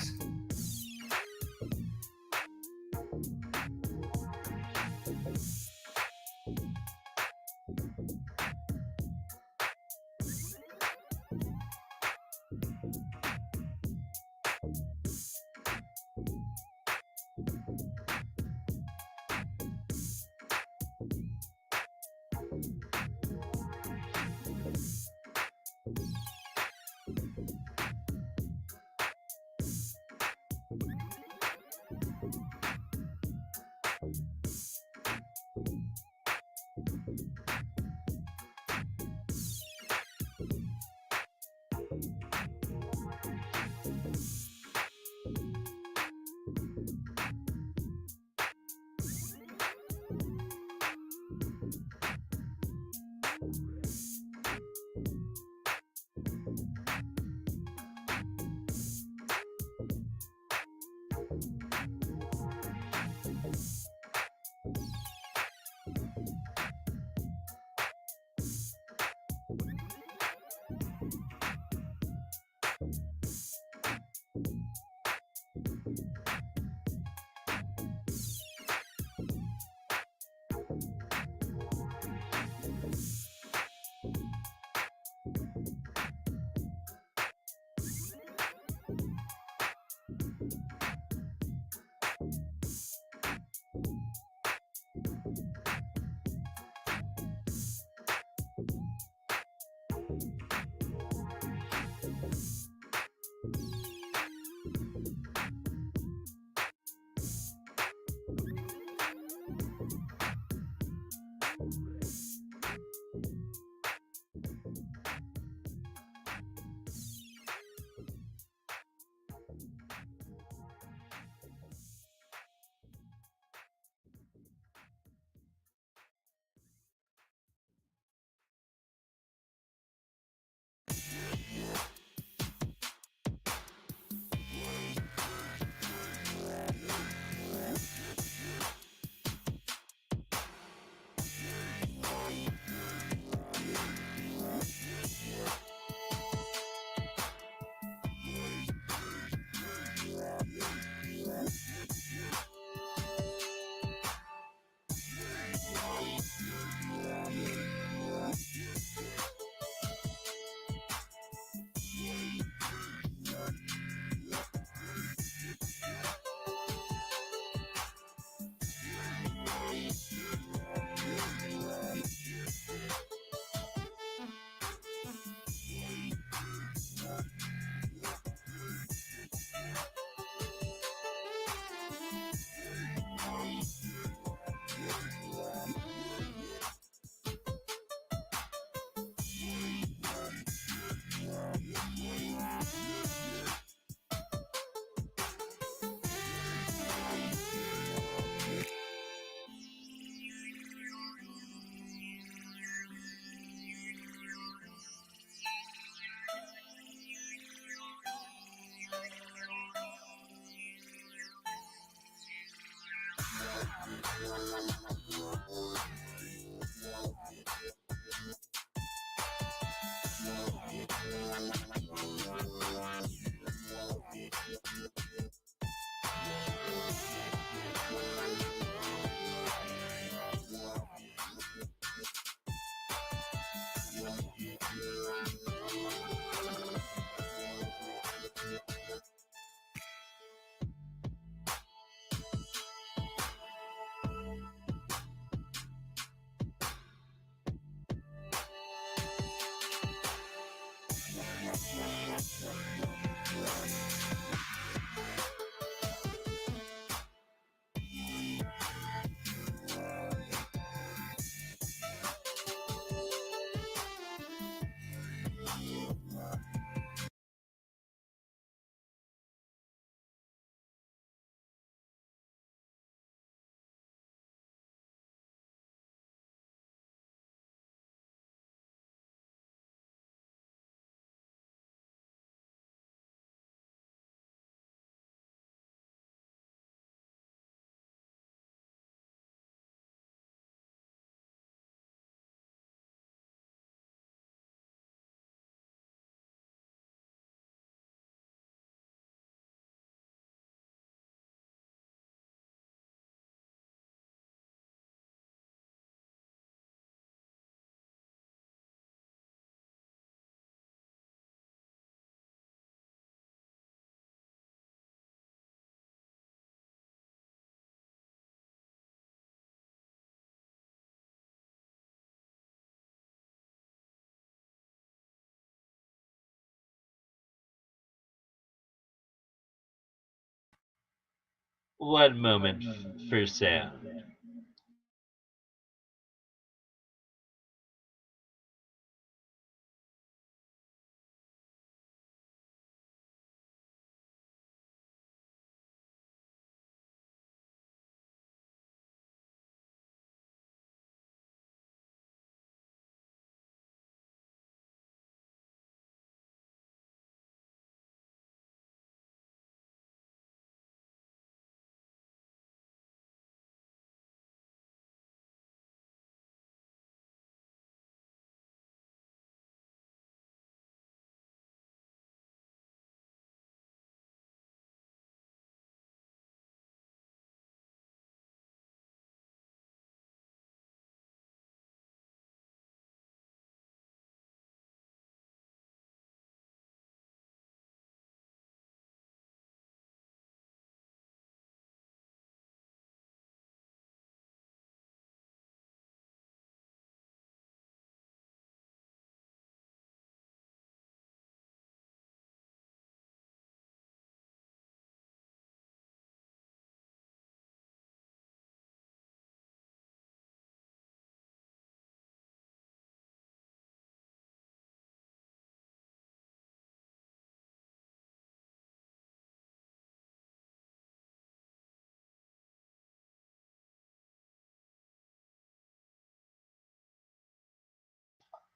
One moment for sound.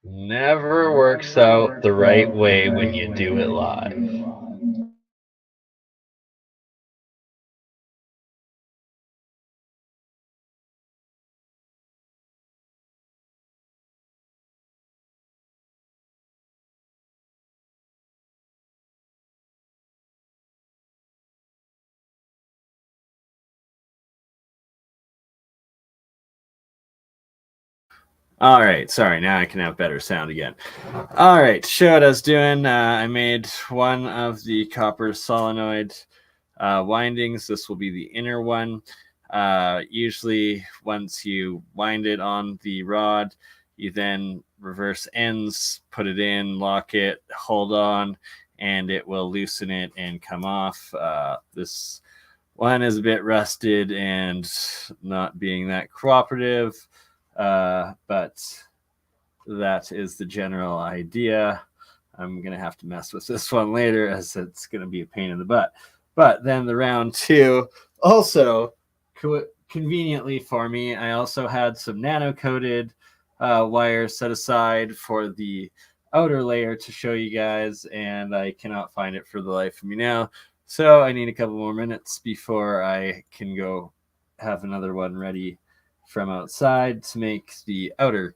Never works out the right way when you do it live. All right, sorry, now I can have better sound again. All right, show what I was doing. I made one of the copper solenoid windings. This will be the inner one. Usually, once you wind it on the rod, you then reverse ends, put it in, lock it, hold on, and it will loosen it and come off. This one is a bit rusted and not being that cooperative. But that is the general idea. I'm going to have to mess with this one later as it's going to be a pain in the butt. But then the round two, also conveniently for me, I also had some nano-coated wire set aside for the outer layer to show you guys, and I cannot find it for the life of me now. So I need a couple more minutes before I can go have another one ready from outside to make the outer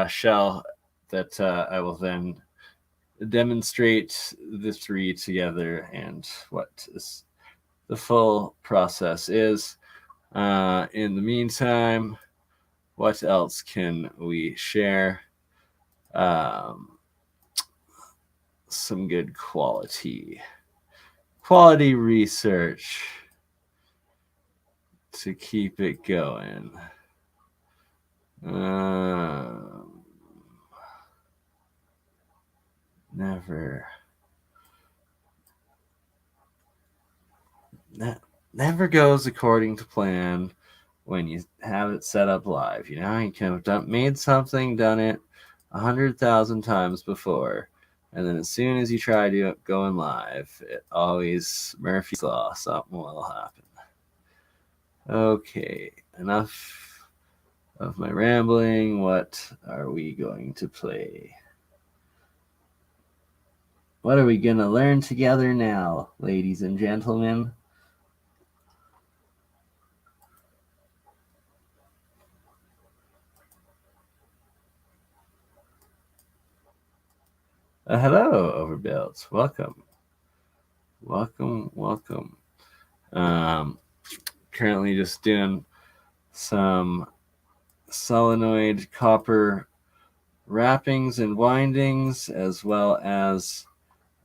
shell that I will then demonstrate the three together and what the full process is. In the meantime, what else can we share? Some good quality research to keep it going. Never goes according to plan when you have it set up live. You know, you can have made something, done it 100,000 times before, and then as soon as you try to going live, it always Murphy's Law, something will happen. Okay, enough of my rambling. What are we going to play? What are we going to learn together now, ladies and gentlemen? Hello, Overbuilt. Welcome. Currently just doing some solenoid copper wrappings and windings, as well as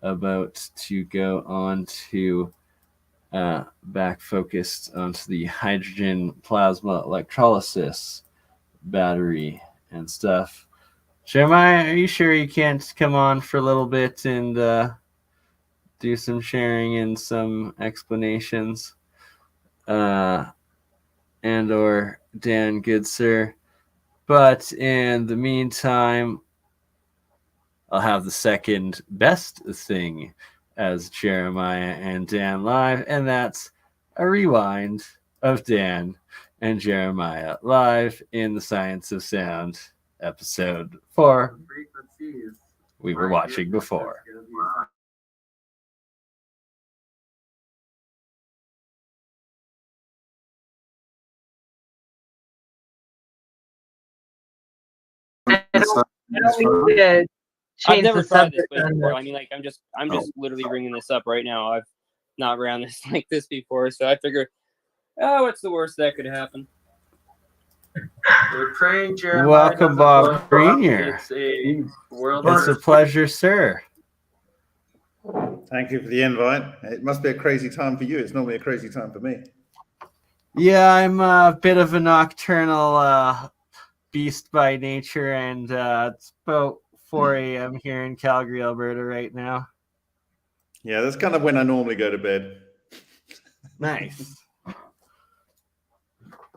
about to go on to back focused onto the hydrogen plasma electrolysis battery and stuff. Jeremiah, are you sure you can't come on for a little bit and do some sharing and some explanations? and or Dan Goodsir. But in the meantime, I'll have the second best thing as Jeremiah and Dan live, and that's a rewind of Dan and Jeremiah live in the Science of Sound episode 4 we were watching before. I don't need to I've change never the tried this subject place on before. this. I mean, like, I'm just literally ringing this up right now. I've not ran this like this before, so I figure, oh, what's the worst that could happen? We're praying, Jeremiah. Welcome, Bob Greenyer. It's It's a pleasure, sir. Thank you for the invite. It must be a crazy time for you. It's normally a crazy time for me. Yeah, I'm a bit of a nocturnal beast by nature, and it's about 4 a.m. here in Calgary, Alberta right now. Yeah, that's kind of when I normally go to bed. Nice.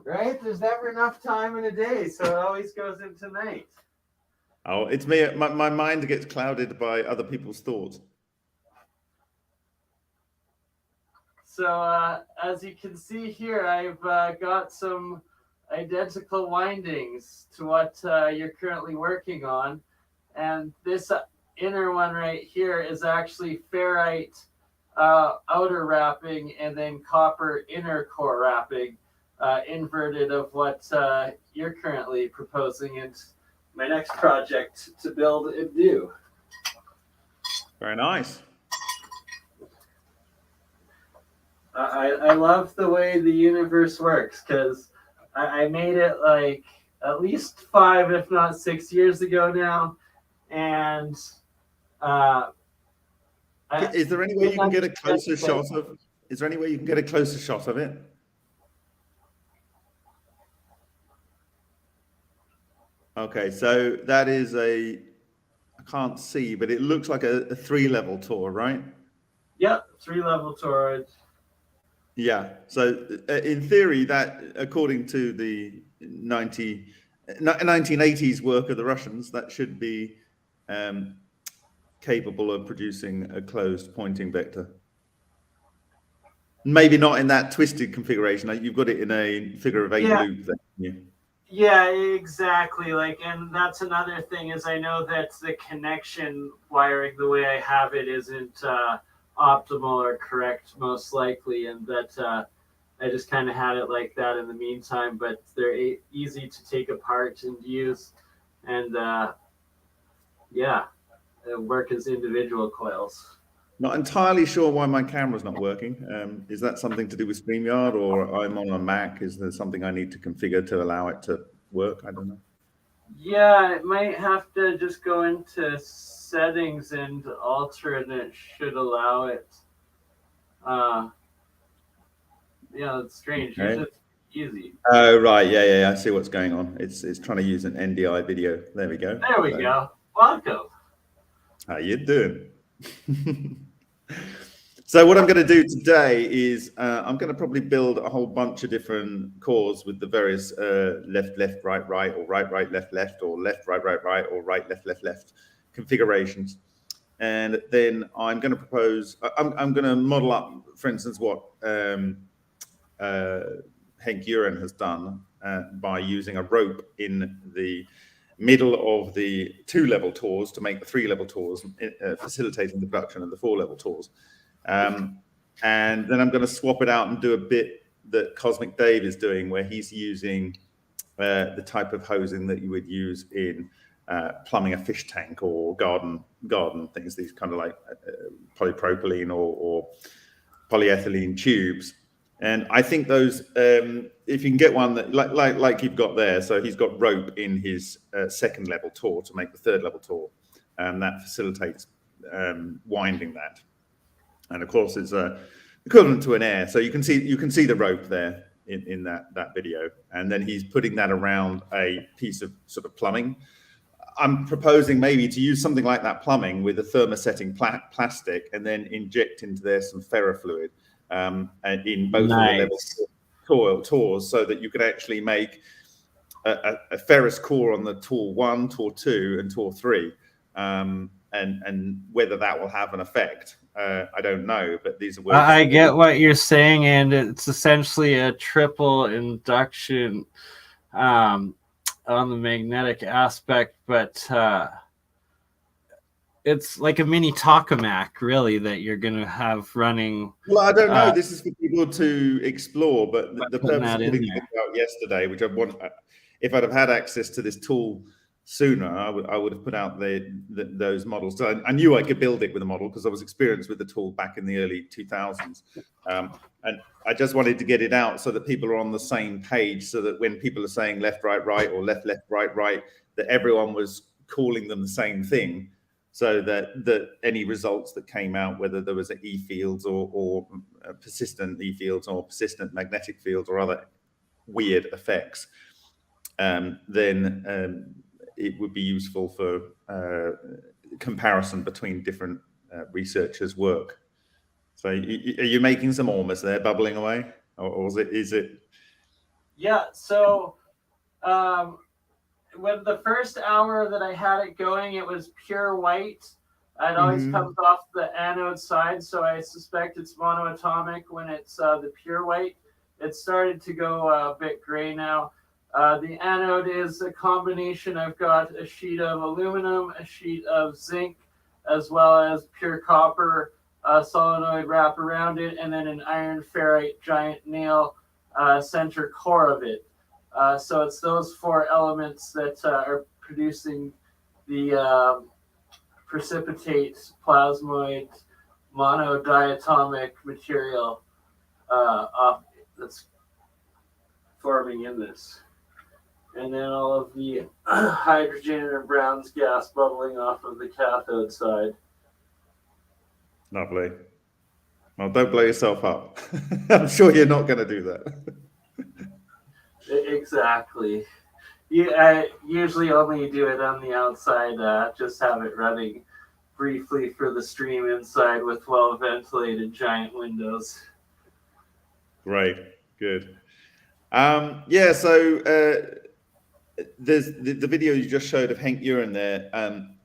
Right? There's never enough time in a day, so it always goes into night. Oh, it's me. My mind gets clouded by other people's thoughts. So as you can see here, I've got some identical windings to what you're currently working on. And this inner one right here is actually ferrite outer wrapping and then copper inner core wrapping, inverted of what you're currently proposing in my next project to build and do. Very nice. I love the way the universe works, because I made it like at least 5, if not 6 years ago now. And is there any way you can get a closer shot of? Is there any way you can get a closer shot of it? Okay, so that is I can't see, but it looks like a 3-level tour, right? Yep, 3-level toroid. Yeah. So in theory, that according to the 1980s work of the Russians, that should be capable of producing a closed Poynting vector. Maybe not in that twisted configuration. You've got it in a figure of 8 loop there. Yeah, exactly. Like, and that's another thing is I know that the connection wiring, the way I have it, isn't optimal or correct, most likely, and that I just kind of had it like that in the meantime. But they're easy to take apart and use, and yeah, work as individual coils. Not entirely sure why my camera's not working. Is that something to do with StreamYard, or I'm on a Mac? Is there something I need to configure to allow it to work? I don't know. Yeah, it might have to just go into settings and alter, and it should allow it. Yeah, it's strange. Okay. It's easy. Oh, right. Yeah. I see what's going on. It's trying to use an NDI video. There we go. There we go. Welcome. How you doing? So what I'm going to do today is I'm going to probably build a whole bunch of different cores with the various left, right, or right, left, or left, right, or right, left configurations. And then I'm going to propose, I'm going to model up, for instance, what Henk Uren has done by using a rope in the middle of the 2-level tours to make the 3-level tours, facilitating the production of the 4-level tours. And then I'm going to swap it out and do a bit that Cosmic Dave is doing, where he's using the type of hosing that you would use in plumbing a fish tank or garden things, these kind of like polypropylene or polyethylene tubes. And I think those, if you can get one that like you've got there, so he's got rope in his 2nd-level tour to make the 3rd-level tour, and that facilitates winding that. And of course, it's equivalent to an air, so you can see the rope there in that video, and then he's putting that around a piece of sort of plumbing. I'm proposing maybe to use something like that plumbing with a thermosetting plastic, and then inject into there some ferrofluid. And in both of the levels, tores, so that you could actually make a ferrous core on the Tor 1, Tor 2, and Tor 3. And whether that will have an effect, I don't know. But these are I get what you're saying, and it's essentially a triple induction on the magnetic aspect, but it's like a mini tokamak, really, that you're going to have running. Well, I don't know. This is for people to explore, but the purpose of putting it out yesterday, which I want, if I'd have had access to this tool sooner, I would have put out those models. So I knew I could build it with a model because I was experienced with the tool back in the early 2000s. And I just wanted to get it out so that people are on the same page, so that when people are saying left, right, right, or left, left, right, right, that everyone was calling them the same thing, so that any results that came out, whether there was an E fields or persistent E fields or persistent magnetic fields or other weird effects, then it would be useful for comparison between different researchers' work. So are you making some almost there, bubbling away? Or is it? Yeah, so when the first hour that I had it going, it was pure white. It always comes off the anode side, so I suspect it's monoatomic when it's the pure white. It started to go a bit gray now. The anode is a combination. I've got a sheet of aluminum, a sheet of zinc, as well as pure copper solenoid wrap around it, and then an iron ferrite giant nail center core of it. So it's those four elements that are producing the precipitate plasmoid monodiatomic material that's forming in this. And then all of the hydrogen or Brown's gas bubbling off of the cathode side. Lovely. Well, don't blow yourself up. I'm sure you're not going to do that. Exactly. I usually only do it on the outside, just have it running briefly for the stream inside with well-ventilated giant windows. Great, good. Yeah, so there's the video you just showed of Henk Uren there.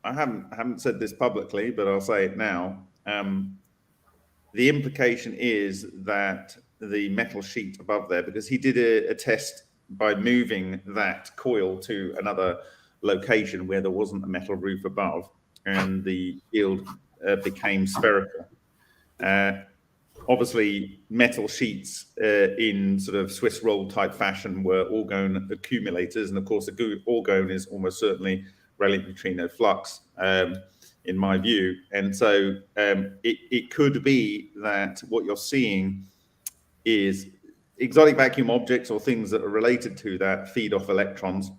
I haven't said this publicly, but I'll say it now. The implication is that the metal sheet above there, because he did a test by moving that coil to another location where there wasn't a metal roof above, and the field became spherical. Obviously, metal sheets in sort of Swiss roll type fashion were orgone accumulators, and of course, the orgone is almost certainly relic neutrino flux, in my view. And so it could be that what you're seeing is exotic vacuum objects or things that are related to that feed off electrons.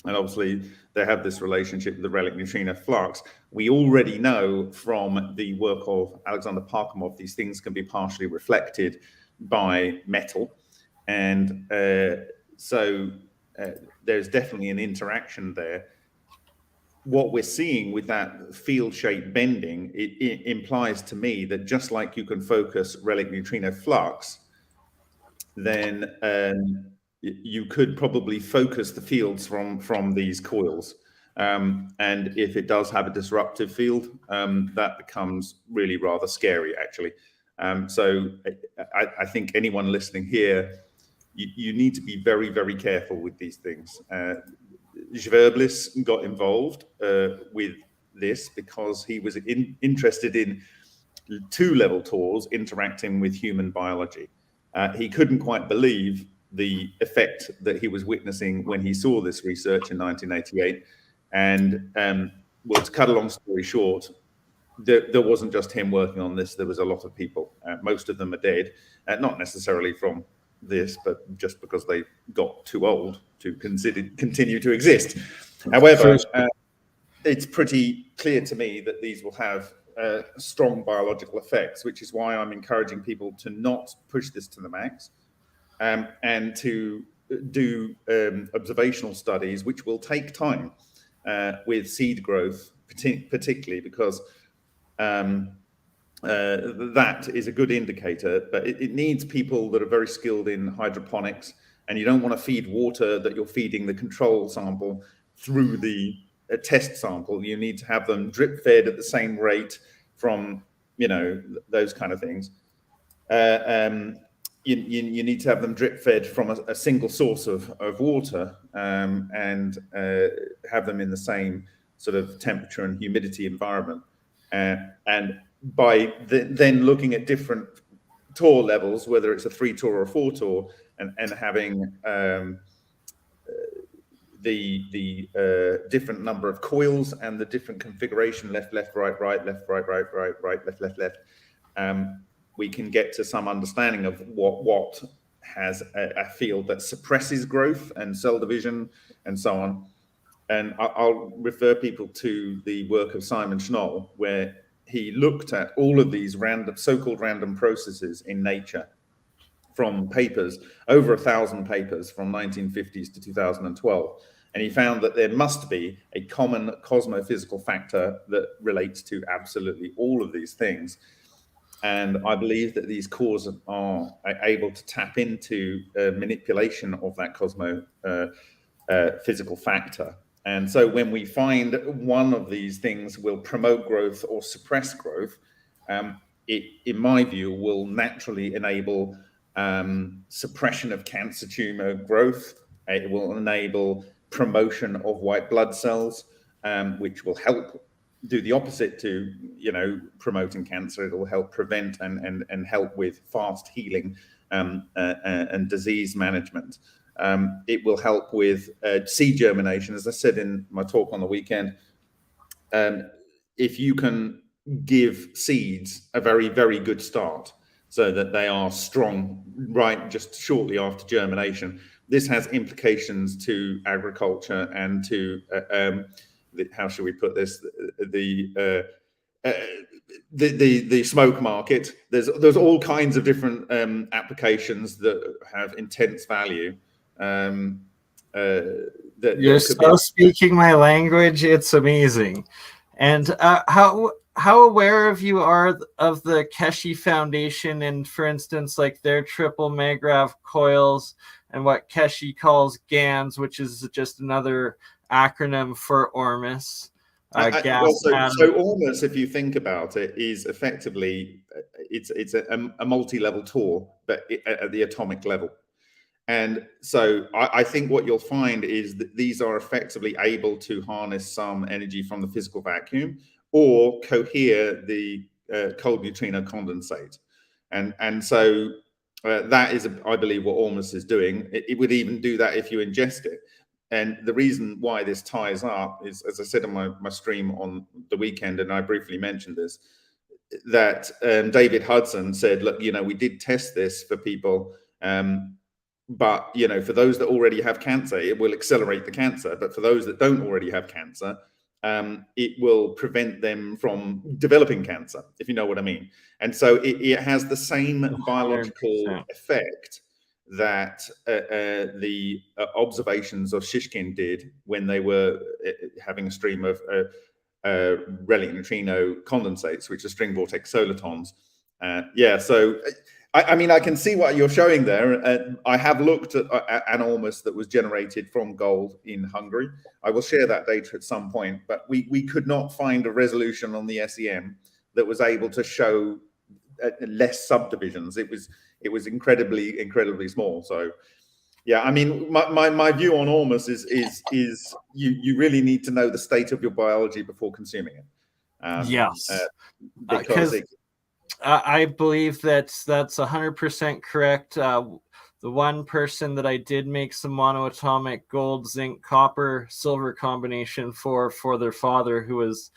And obviously, they have this relationship with the relic neutrino flux. We already know from the work of Alexander Parkhomov, these things can be partially reflected by metal. And so there's definitely an interaction there. What we're seeing with that field shape bending, it implies to me that just like you can focus relic neutrino flux, then you could probably focus the fields from these coils. And if it does have a disruptive field, that becomes really rather scary, actually. So I think anyone listening here, you need to be very, very careful with these things. Schwerblis got involved with this because he was interested in two-level tors interacting with human biology. He couldn't quite believe the effect that he was witnessing when he saw this research in 1988. And well, to cut a long story short, there wasn't just him working on this. There was a lot of people. Most of them are dead, not necessarily from this, but just because they got too old to continue to exist. However, it's pretty clear to me that these will have strong biological effects, which is why I'm encouraging people to not push this to the max, and to do observational studies, which will take time with seed growth, particularly because that is a good indicator, but it needs people that are very skilled in hydroponics, and you don't want to feed water that you're feeding the control sample through the test sample. You need to have them drip fed at the same rate from, those kind of things. You need to have them drip fed from a single source of water, and have them in the same sort of temperature and humidity environment. And by then looking at different torr levels, whether it's a 3 torr or a 4 torr, and having the different number of coils and the different configuration, left, right, left, right, left, we can get to some understanding of what has a field that suppresses growth and cell division and so on. And I'll refer people to the work of Simon Schnoll, where he looked at all of these so-called random processes in nature from papers, over 1,000 papers from 1950s to 2012. And he found that there must be a common cosmophysical factor that relates to absolutely all of these things. And I believe that these cores are able to tap into manipulation of that physical factor. And so when we find one of these things will promote growth or suppress growth, it, in my view, will naturally enable suppression of cancer tumor growth. It will enable promotion of white blood cells, which will help do the opposite to, promoting cancer. It will help prevent and help with fast healing and disease management. It will help with seed germination. As I said in my talk on the weekend, if you can give seeds a very, very good start so that they are strong right just shortly after germination, this has implications to agriculture and to, how should we put this, the smoke market. There's all kinds of different applications that have intense value. You're so speaking my language. It's amazing. And how aware of you are of the Keshe Foundation and, for instance, like their triple magrav coils and what Keshe calls GANs, which is just another acronym for ORMUS. So ORMUS, if you think about it, is effectively it's a multi-level torr, but at the atomic level. And so I think what you'll find is that these are effectively able to harness some energy from the physical vacuum or cohere the cold neutrino condensate. And so that is, I believe, what ORMUS is doing. It would even do that if you ingest it. And the reason why this ties up is, as I said on my stream on the weekend, and I briefly mentioned this, that David Hudson said, look, we did test this for people, but, for those that already have cancer, it will accelerate the cancer. But for those that don't already have cancer, it will prevent them from developing cancer, if you know what I mean. And so it has the same biological effect that the observations of Shishkin did when they were having a stream of relic neutrino condensates, which are string vortex solitons. So I mean, I can see what you're showing there. I have looked at an ORMUS that was generated from gold in Hungary. I will share that data at some point, but we could not find a resolution on the SEM that was able to show less subdivisions. It was incredibly small. So, yeah, I mean, my view on ORMUS is you really need to know the state of your biology before consuming it. Yes, because I believe that's 100% correct. The one person that I did make some monoatomic gold, zinc, copper, silver combination for their father who was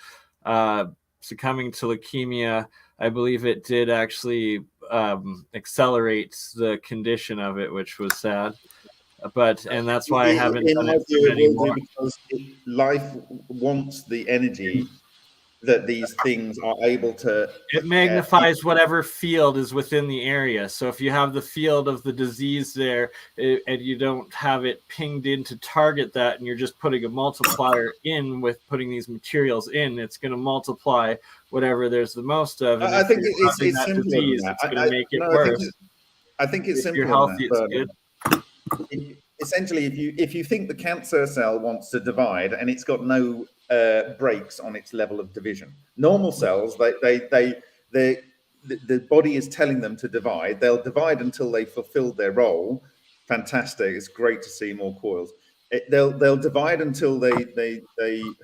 succumbing to leukemia, I believe it did actually accelerate the condition of it, which was sad. And that's why I haven't done it anymore. Because life wants the energy that these things are able to. It magnifies whatever field is within the area. So if you have the field of the disease there and you don't have it pinged in to target that, and you're just putting a multiplier in with putting these materials in, it's going to multiply whatever there's the most of. And I think it's simpler disease, than that. it's going to make it worse. I think it's if simpler you're healthy, than it's that. good. Essentially, if you think the cancer cell wants to divide and it's got no breaks on its level of division, normal cells, the body is telling them to divide. They'll divide until they fulfill their role. Fantastic! It's great to see more coils. They'll divide until they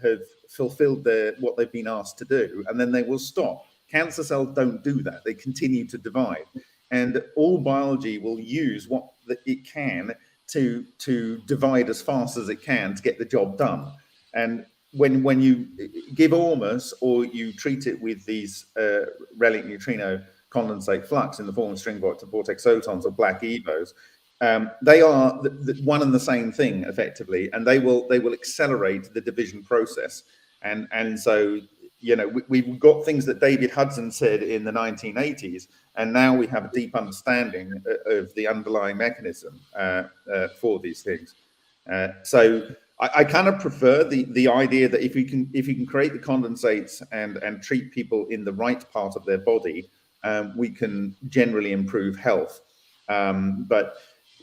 have fulfilled what they've been asked to do, and then they will stop. Cancer cells don't do that. They continue to divide, and all biology will use what it can to divide as fast as it can to get the job done. And when you give ormus or you treat it with these relic neutrino condensate flux in the form of string vortex photons or black evos, they are one and the same thing effectively, and they will accelerate the division process. And so, you know, we've got things that David Hudson said in the 1980s, and now we have a deep understanding of the underlying mechanism for these things. So I kind of prefer the idea that if you can create the condensates and treat people in the right part of their body, we can generally improve health. But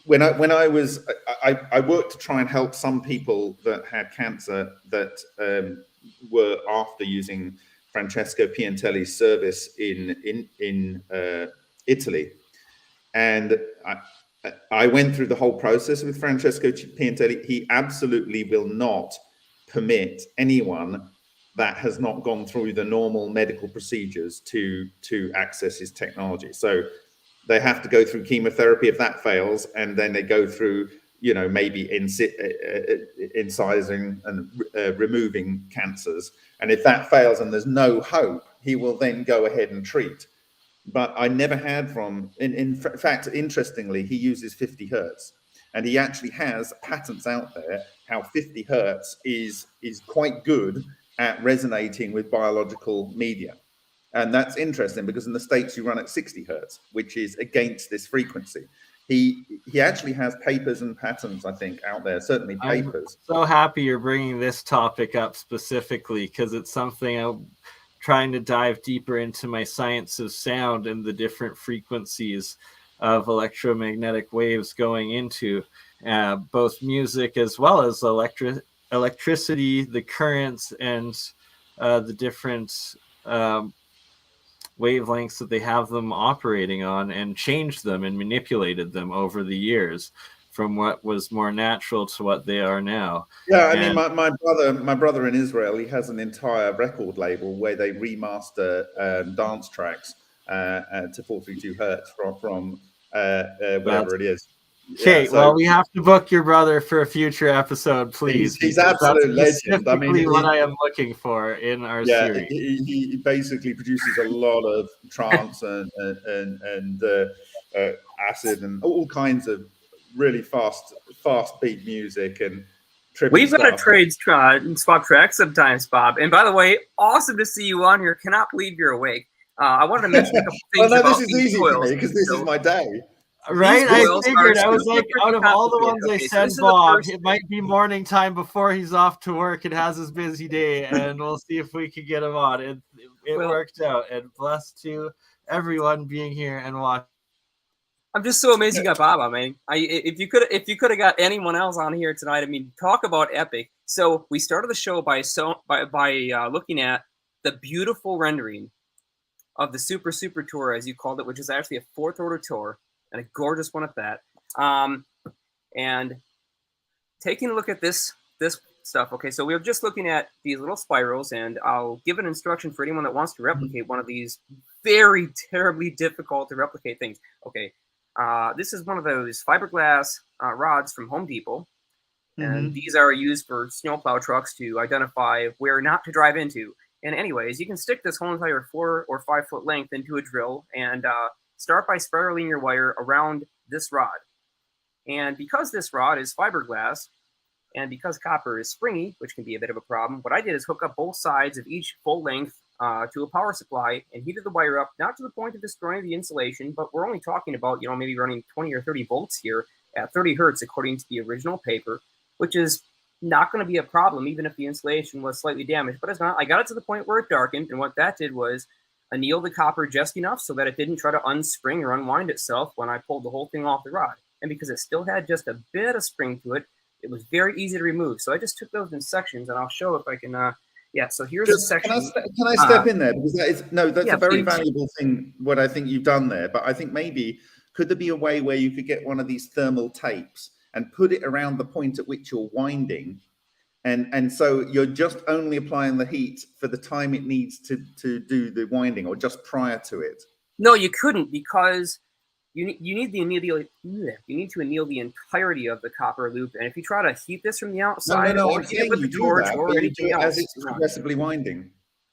when I worked to try and help some people that had cancer that were after using Francesco Piantelli's service in Italy, and I went through the whole process with Francesco Piantelli. He absolutely will not permit anyone that has not gone through the normal medical procedures to access his technology. So they have to go through chemotherapy if that fails, and then they go through, you know, maybe incising and removing cancers. And if that fails and there's no hope, he will then go ahead and treat. But I never had in fact, interestingly, he uses 50 hertz, and he actually has patents out there how 50 hertz is quite good at resonating with biological media. And that's interesting because in the States you run at 60 hertz, which is against this frequency. He actually has papers and patents, I think, out there, certainly papers. I'm so happy you're bringing this topic up specifically, because it's something I'm trying to dive deeper into my science of sound and the different frequencies of electromagnetic waves going into both music as well as electricity, the currents, and the different wavelengths that they have them operating on, and changed them and manipulated them over the years from what was more natural to what they are now. Yeah, I mean, my brother in Israel, he has an entire record label where they remaster dance tracks to 432 hertz from whatever it is. Okay, yeah, well, we have to book your brother for a future episode, please. He's absolute legend. I mean, what I am looking for in our series. He basically produces a lot of trance and acid and all kinds of really fast beat music and trippy We've got to stuff. trade and swap tracks sometimes, Bob. And by the way, awesome to see you on here. Cannot believe you're awake. I wanted to mention a couple things. Well, no, about this is easy for me because this is my day. Right, I coils figured. are I was like, out of all the ones I Okay, so sent this is the Bob, first it might be morning time before he's off to work and has his busy day, and we'll see if we can get him on. It worked out, and blessed to everyone being here and watching. I'm just so amazed you got Bob on, man. If you could have got anyone else on here tonight, I mean, talk about epic. So we started the show by looking at the beautiful rendering of the Super Tour, as you called it, which is actually a 4th order tour, and a gorgeous one at that. And taking a look at this stuff. Okay, so we were just looking at these little spirals, and I'll give an instruction for anyone that wants to replicate one of these very terribly difficult to replicate things. Okay, this is one of those fiberglass rods from Home Depot, and these are used for snowplow trucks to identify where not to drive into. And anyways, you can stick this whole entire 4 or 5 foot length into a drill and start by spiraling your wire around this rod. And because this rod is fiberglass, and because copper is springy, which can be a bit of a problem, what I did is hook up both sides of each full length to a power supply and heated the wire up, not to the point of destroying the insulation, but we're only talking about, maybe running 20 or 30 volts here at 30 hertz according to the original paper, which is not going to be a problem even if the insulation was slightly damaged. But it's not. I got it to the point where it darkened, and what that did was anneal the copper just enough so that it didn't try to unspring or unwind itself when I pulled the whole thing off the rod. And because it still had just a bit of spring to it, it was very easy to remove. So I just took those in sections, and I'll show if I can. So here's a section. Can I step in there? Because that's a very please. valuable thing, what I think you've done there. But I think maybe, could there be a way where you could get one of these thermal tapes and put it around the point at which you're winding? And so you're just only applying the heat for the time it needs to do the winding, or just prior to it? No, you couldn't, because you need to anneal the entirety of the copper loop. And if you try to heat this from the outside, No, or I'm heat it saying with you the do torch that, or but you anything do it else, as it's progressively winding.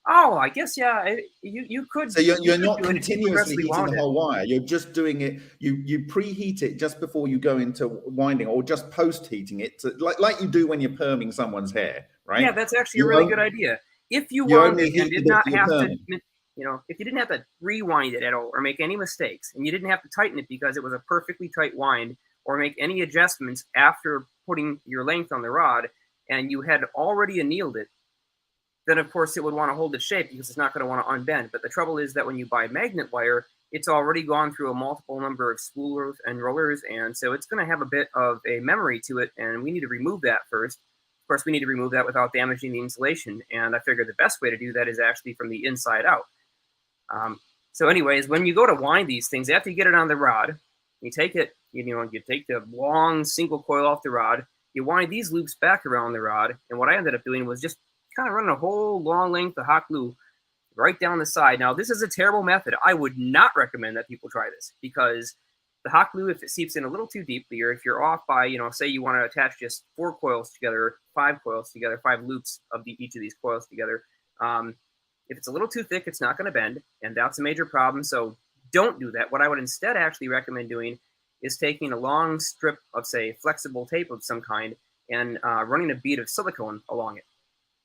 Oh, I guess, yeah, you could. So you're could not do it if you continuously progressively heating wound the it. whole wire. You're just doing it. You preheat it just before you go into winding, or just post heating it, like you do when you're perming someone's hair, right? Yeah, that's actually a really good idea. If you you wound only it and heat did it not if you're have to, perming. if you didn't have to rewind it at all or make any mistakes, and you didn't have to tighten it because it was a perfectly tight wind, or make any adjustments after putting your length on the rod, and you had already annealed it, then of course it would want to hold its shape because it's not going to want to unbend. But the trouble is that when you buy magnet wire, it's already gone through a multiple number of spoolers and rollers, and so it's going to have a bit of a memory to it, and we need to remove that first. Of course, we need to remove that without damaging the insulation, and I figured the best way to do that is actually from the inside out. So anyways, when you go to wind these things, after you get it on the rod, you take it, you take the long single coil off the rod, you wind these loops back around the rod, and what I ended up doing was just kind of running a whole long length of hot glue right down the side. Now, this is a terrible method. I would not recommend that people try this, because the hot glue, if it seeps in a little too deeply, or if you're off by, say you want to attach just 4 coils together, 5 coils together, 5 loops of each of these coils together, if it's a little too thick, it's not going to bend, and that's a major problem. So don't do that. What I would instead actually recommend doing is taking a long strip of, say, flexible tape of some kind and running a bead of silicone along it,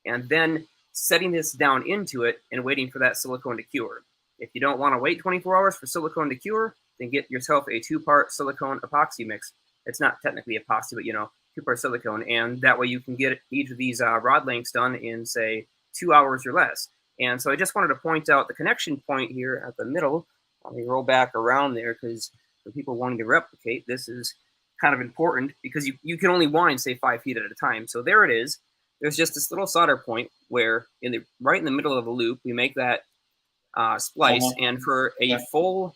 and then setting this down into it and waiting for that silicone to cure. If you don't want to wait 24 hours for silicone to cure, then get yourself a 2-part silicone epoxy mix. It's not technically epoxy, but 2-part silicone, and that way you can get each of these rod lengths done in, say, 2 hours or less. And so I just wanted to point out the connection point here at the middle. Let me roll back around there, because for people wanting to replicate, this is kind of important, because you can only wind, say, 5 feet at a time. So there it is. There's just this little solder point where right in the middle of the loop, we make that splice. And for a full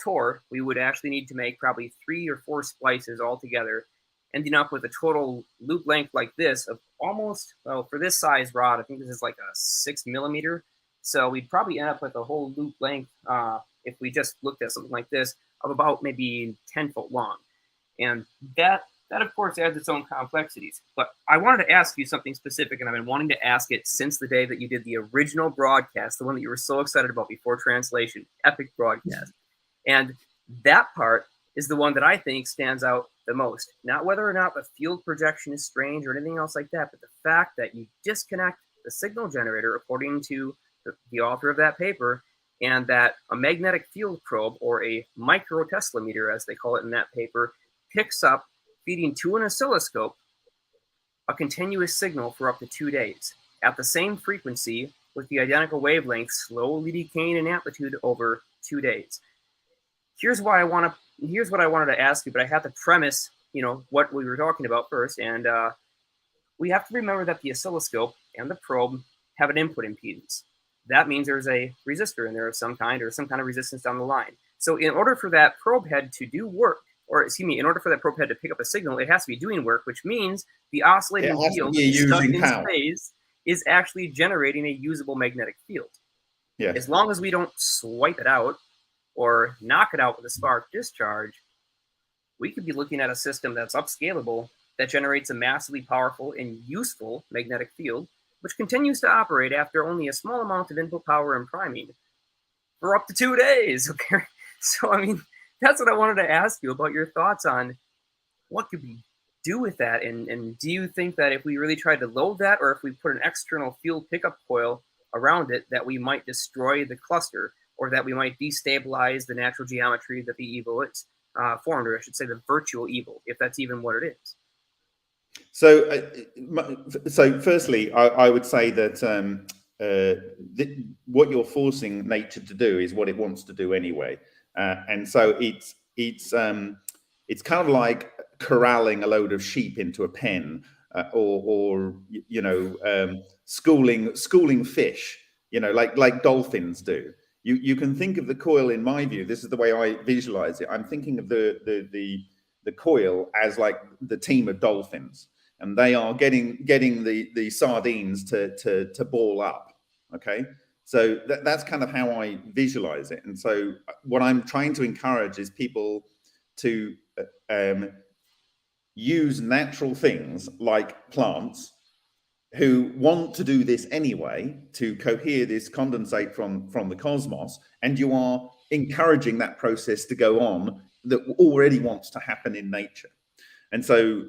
tor, we would actually need to make probably 3 or 4 splices all together, ending up with a total loop length like this of almost, well, for this size rod, I think this is like a 6 millimeter. So we'd probably end up with a whole loop length, if we just looked at something like this, of about maybe 10 foot long. And that of course adds its own complexities. But I wanted to ask you something specific, and I've been wanting to ask it since the day that you did the original broadcast, the one that you were so excited about before translation, epic broadcast. And that part is the one that I think stands out the most. Not whether or not the field projection is strange or anything else like that, but the fact that you disconnect the signal generator, according to the author of that paper, and that a magnetic field probe, or a microteslameter, as they call it in that paper, picks up, feeding to an oscilloscope, a continuous signal for up to 2 days at the same frequency with the identical wavelength, slowly decaying in amplitude over 2 days. Here's what I wanted to ask you, but I have to premise, what we were talking about first. And we have to remember that the oscilloscope and the probe have an input impedance. That means there's a resistor in there of some kind, or some kind of resistance down the line. So in order for that probe head to do work, in order for that probe head to pick up a signal, it has to be doing work, which means the oscillating field stuck in space is actually generating a usable magnetic field. Yeah. As long as we don't swipe it out or knock it out with a spark discharge, we could be looking at a system that's upscalable, that generates a massively powerful and useful magnetic field, which continues to operate after only a small amount of input power and priming for up to 2 days. Okay, so that's what I wanted to ask you about, your thoughts on what could we do with that, and do you think that if we really tried to load that, or if we put an external field pickup coil around it that we might destroy the cluster, or that we might destabilize the natural geometry that the evil is formed, or I should say the virtual evil, if that's even what it is. So, so firstly, I would say that what you're forcing nature to do is what it wants to do anyway, and so it's kind of like corralling a load of sheep into a pen, or you know, schooling fish, you know, like dolphins do. You can think of the coil, in my view, this is the way I visualize it. I'm thinking of the coil as like the team of dolphins, and they are getting the sardines to ball up. Okay, so that's kind of how I visualize it. And so what I'm trying to encourage is people to use natural things like plants, who want to do this anyway, to cohere this condensate from the cosmos, and you are encouraging that process to go on that already wants to happen in nature. And so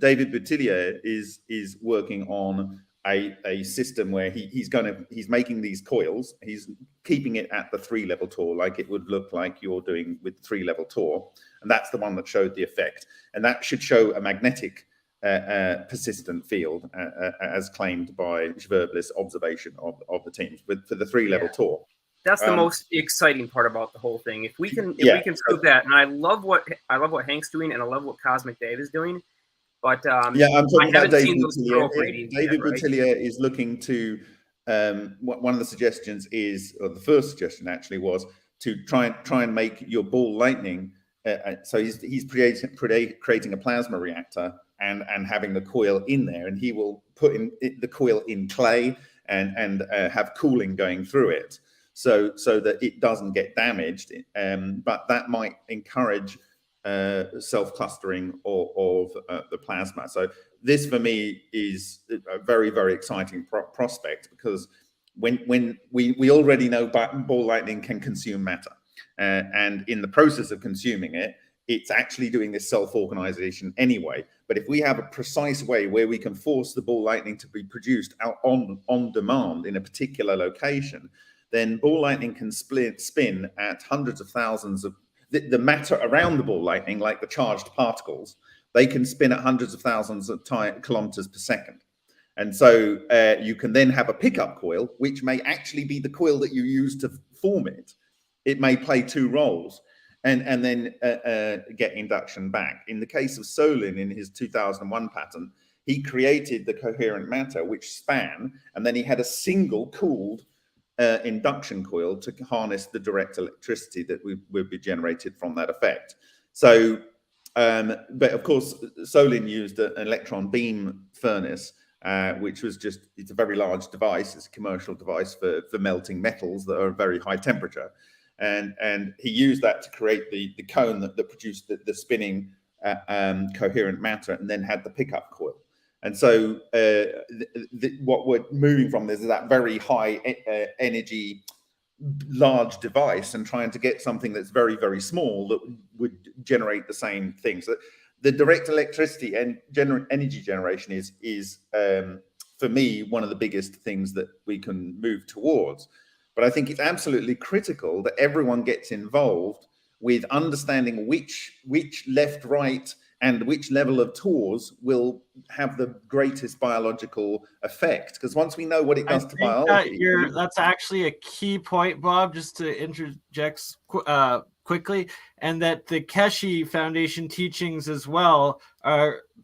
David Boutillier is working on a system where he's making these coils. He's keeping it at the 3-level Tor, like it would look like you're doing with 3-level Tor, and that's the one that showed the effect. And that should show a magnetic persistent field, as claimed by Schwerblis' observation of the teams for the 3-level Tor. That's the most exciting part about the whole thing. If we can prove that, and I love what Hank's doing, and I love what Cosmic Dave is doing. But I'm talking about David Boutillier. David right? Boutillier is looking to one of the suggestions is, or the first suggestion actually was, to try and make your ball lightning. So he's creating a plasma reactor and having the coil in there, and he will put the coil in clay and have cooling going through it, so that it doesn't get damaged. But that might encourage self-clustering of the plasma. So this for me is a very, very exciting prospect, because when we already know ball lightning can consume matter, and in the process of consuming it, it's actually doing this self-organization anyway. But if we have a precise way where we can force the ball lightning to be produced out on demand in a particular location, then ball lightning can spin at hundreds of thousands of the matter around the ball lightning, like the charged particles. They can spin at hundreds of thousands of kilometers per second. And so you can then have a pickup coil, which may actually be the coil that you use to form it. It may play 2 roles. And then get induction back. In the case of Solin, in his 2001 patent, he created the coherent matter, which span, and then he had a single cooled induction coil to harness the direct electricity that would be generated from that effect. So, but of course, Solin used an electron beam furnace, which was it's a very large device. It's a commercial device for melting metals that are very high temperature. And he used that to create the cone that produced the spinning coherent matter, and then had the pickup coil. And so what we're moving from is that very high energy large device, and trying to get something that's very, very small that would generate the same things. So the direct electricity and energy generation is for me one of the biggest things that we can move towards. But I think it's absolutely critical that everyone gets involved with understanding which left, right, and which level of Tors will have the greatest biological effect. Because once we know what it does to biology... That's actually a key point, Bob, just to interject quickly, and that the Keshe Foundation teachings as well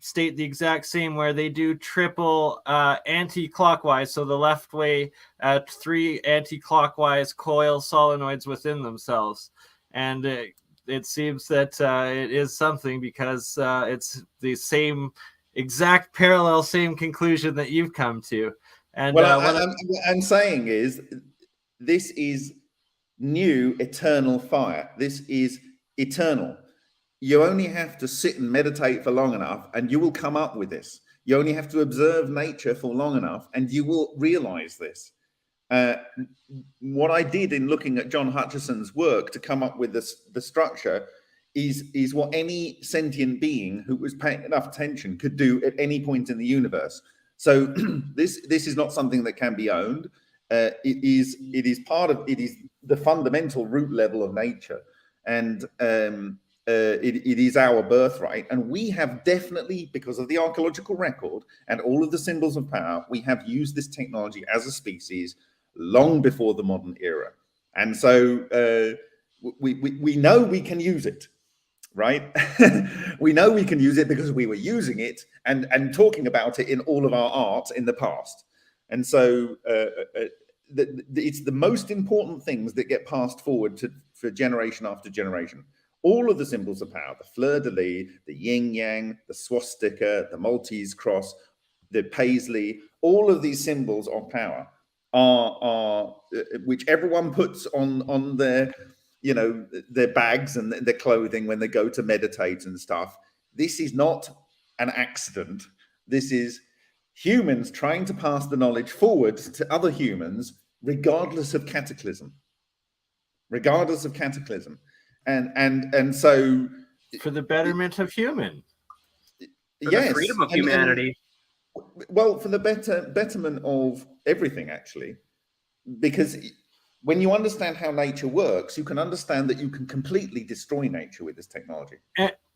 state the exact same, where they do triple anti-clockwise, so the left way at 3 anti-clockwise coil solenoids within themselves. And it seems that it is something, because it's the same exact parallel, same conclusion that you've come to. And what I'm saying is, this is new eternal fire. This is eternal. You only have to sit and meditate for long enough, and you will come up with this. You only have to observe nature for long enough, and you will realize this. What I did in looking at John Hutchison's work to come up with the structure is what any sentient being who was paying enough attention could do at any point in the universe. So this is not something that can be owned. it is part of, it is the fundamental root level of nature, and it is our birthright. And we have definitely, because of the archaeological record and all of the symbols of power, we have used this technology as a species long before the modern era. And so we know we can use it, right? We know we can use it because we were using it and talking about it in all of our art in the past. And so it's the most important things that get passed forward for generation after generation. All of the symbols of power, the fleur-de-lis, the yin-yang, the swastika, the Maltese cross, the paisley, all of these symbols of power are which everyone puts on their, you know, their bags and their clothing when they go to meditate and stuff. This is not an accident. This is humans trying to pass the knowledge forward to other humans, regardless of cataclysm. Regardless of cataclysm. And so for the betterment of human. For yes, the freedom of humanity. Well, for the betterment of everything, actually, because when you understand how nature works, you can understand that you can completely destroy nature with this technology.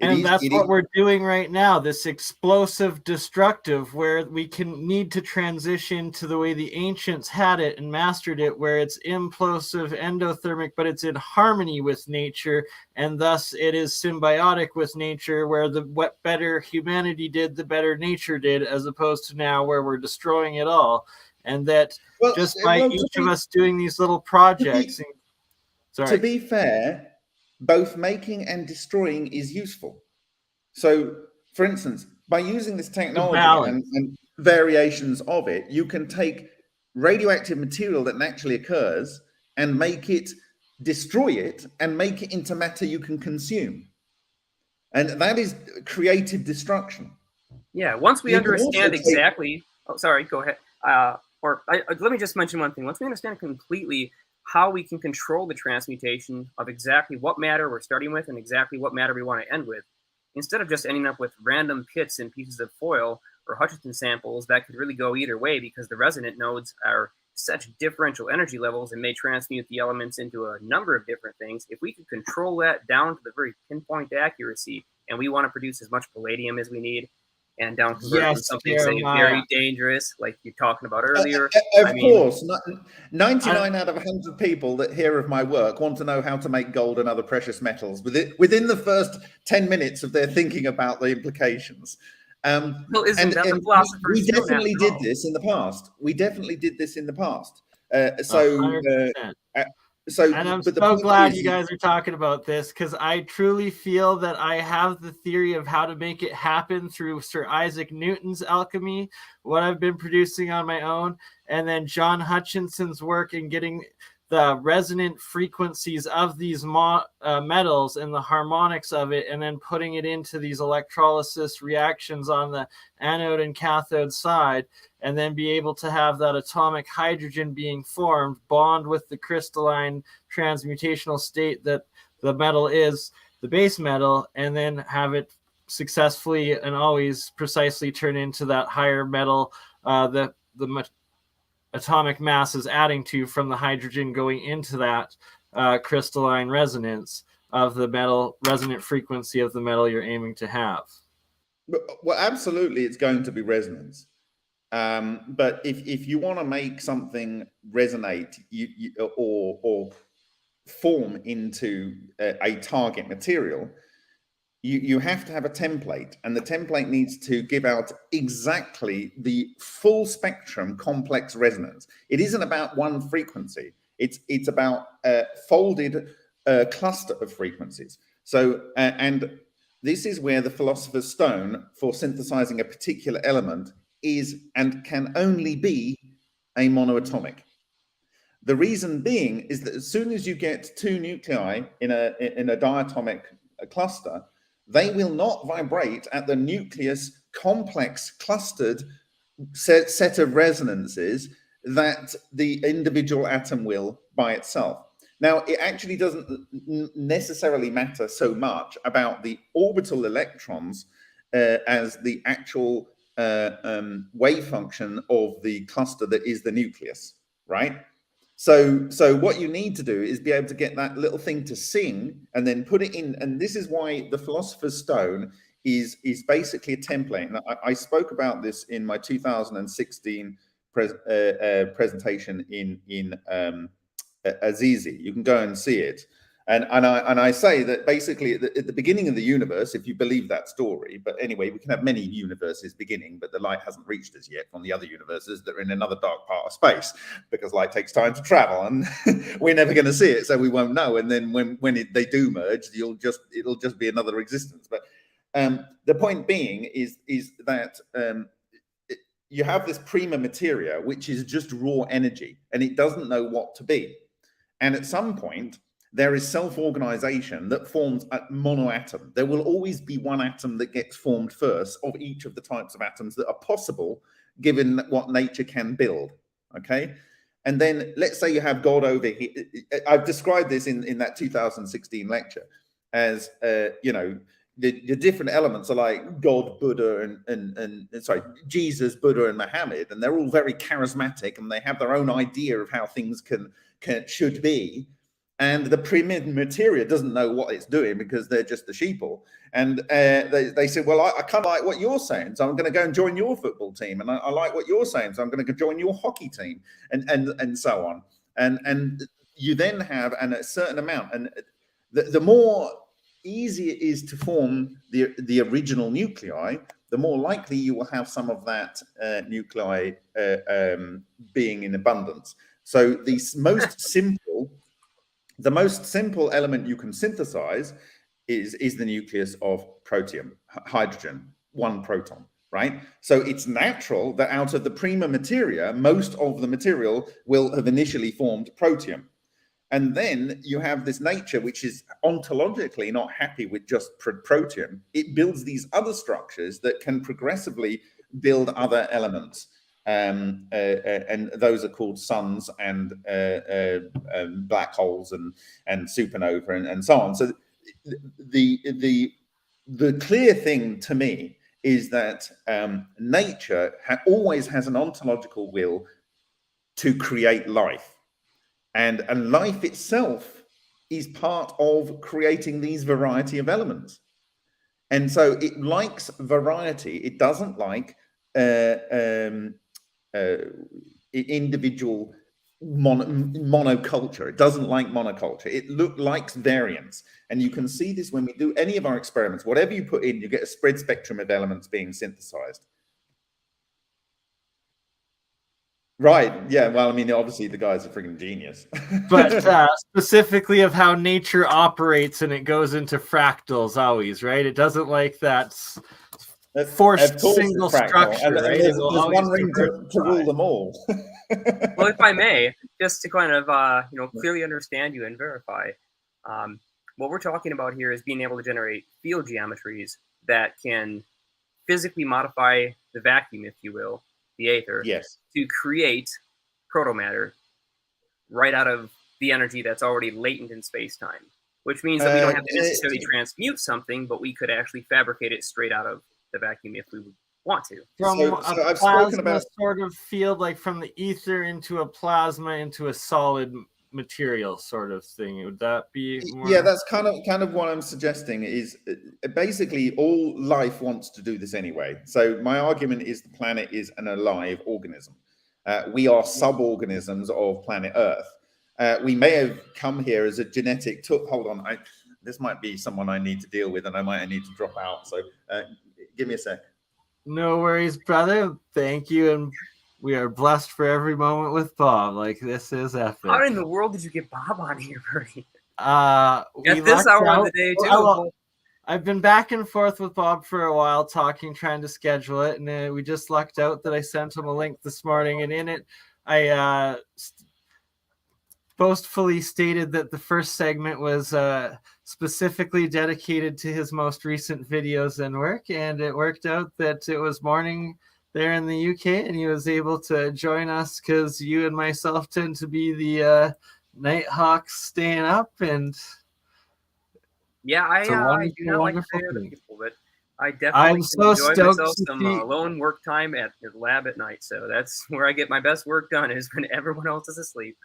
And that's what we're doing right now, this explosive destructive, where we can need to transition to the way the ancients had it and mastered it, where it's implosive, endothermic, but it's in harmony with nature, and thus it is symbiotic with nature, where what better humanity did, the better nature did, as opposed to now where we're destroying it all. And that just by each of us doing these little projects. To be fair, both making and destroying is useful. So, for instance, by using this technology and variations of it, you can take radioactive material that naturally occurs and make it, destroy it, and make it into matter you can consume. And that is creative destruction. Yeah, once we understand exactly... Oh, sorry, go ahead. Let me just mention one thing. Once we understand completely how we can control the transmutation of exactly what matter we're starting with and exactly what matter we want to end with, instead of just ending up with random pits and pieces of foil or Hutchinson samples that could really go either way, because the resonant nodes are such differential energy levels and may transmute the elements into a number of different things. If we could control that down to the very pinpoint accuracy, and we want to produce as much palladium as we need, and down convert something say very dangerous, like you're talking about earlier. Of course, 99 out of 100 people that hear of my work want to know how to make gold and other precious metals within the first 10 minutes of their thinking about the implications. Well, isn't that the philosophers? We definitely did this in the past. We definitely did this in the past. And I'm so glad you guys are talking about this, because I truly feel that I have the theory of how to make it happen through Sir Isaac Newton's alchemy, what I've been producing on my own, and then John Hutchinson's work in getting the resonant frequencies of these metals and the harmonics of it, and then putting it into these electrolysis reactions on the anode and cathode side, and then be able to have that atomic hydrogen being formed, bond with the crystalline transmutational state that the metal is, the base metal, and then have it successfully and always precisely turn into that higher metal the atomic mass is adding to from the hydrogen going into that crystalline resonance of the metal, resonant frequency of the metal you're aiming to have. Well, absolutely, it's going to be resonance. But if you want to make something resonate or form into a target material, you have to have a template, and the template needs to give out exactly the full spectrum complex resonance. It isn't about one frequency. It's about a folded cluster of frequencies. So, and this is where the philosopher's stone for synthesizing a particular element is and can only be a monoatomic. The reason being is that as soon as you get two nuclei in a diatomic cluster, they will not vibrate at the nucleus complex clustered set of resonances that the individual atom will by itself. Now, it actually doesn't necessarily matter so much about the orbital electrons as the actual wave function of the cluster that is the nucleus. right? So what you need to do is be able to get that little thing to sing and then put it in. And this is why the Philosopher's Stone is basically a template. And I spoke about this in my 2016 presentation in Azizi. You can go and see it. And I say that basically at the beginning of the universe, if you believe that story, but anyway, we can have many universes beginning, but the light hasn't reached us yet from the other universes that are in another dark part of space, because light takes time to travel, and we're never going to see it, so we won't know. And then when they do merge, it'll just be another existence. But the point being is that you have this prima materia, which is just raw energy, and it doesn't know what to be. And at some point, there is self-organization that forms a monoatom. There will always be one atom that gets formed first of each of the types of atoms that are possible, given what nature can build, okay? And then let's say you have God over here. I've described this in that 2016 lecture as, you know, the different elements are like God, Buddha, and sorry, Jesus, Buddha, and Muhammad, and they're all very charismatic, and they have their own idea of how things should be. And the prima materia doesn't know what it's doing because they're just the sheeple. And they say, well, I kind of like what you're saying, so I'm going to go and join your football team. And I like what you're saying, so I'm going to join your hockey team, and so on. And you then have a certain amount. And the more easy it is to form the original nuclei, the more likely you will have some of that nuclei being in abundance. So the most simple element you can synthesize is the nucleus of protium, hydrogen, one proton, right? So it's natural that out of the prima materia, most of the material will have initially formed protium. And then you have this nature which is ontologically not happy with just protium. It builds these other structures that can progressively build other elements. And those are called suns and black holes and supernova and so on. So the clear thing to me is that nature always has an ontological will to create life, and life itself is part of creating these variety of elements. And so it likes variety. It doesn't like individual monoculture. It doesn't like monoculture. It likes variance. And you can see this when we do any of our experiments. Whatever you put in, you get a spread spectrum of elements being synthesized. Right. Yeah. Well, I mean, obviously the guy's a freaking genius. But specifically of how nature operates, and it goes into fractals always, right? It doesn't like that forced single structure, and right? There's one ring to rule them all. Well, if I may, just to kind of clearly understand you and verify, what we're talking about here is being able to generate field geometries that can physically modify the vacuum, if you will, the aether, yes, to create protomatter right out of the energy that's already latent in space-time, which means that we don't have to necessarily transmute something, but we could actually fabricate it straight out of the vacuum if we want to. From so a I've plasma spoken about sort of field, like from the ether into a plasma into a solid material sort of thing. Would that be more... Yeah, that's kind of what I'm suggesting is basically all life wants to do this anyway. So my argument is the planet is an alive organism. We are sub-organisms of planet Earth. We may have come here as a genetic... Hold on, this might be someone I need to deal with, and I might need to drop out. So give me a sec. No worries, brother. Thank you, and we are blessed for every moment with Bob. Like, this is epic. How in the world did you get Bob on here, Bernie? At this hour of the day, too. I've been back and forth with Bob for a while, trying to schedule it, and we just lucked out that I sent him a link this morning, and in it, I boastfully stated that the first segment was specifically dedicated to his most recent videos and work, and it worked out that it was morning there in the UK, and he was able to join us because you and myself tend to be the night hawks staying up. And yeah, I do not like to say other people, but I I'm definitely so enjoy stoked myself to some see. alone work time at the lab at night. So that's where I get my best work done, is when everyone else is asleep.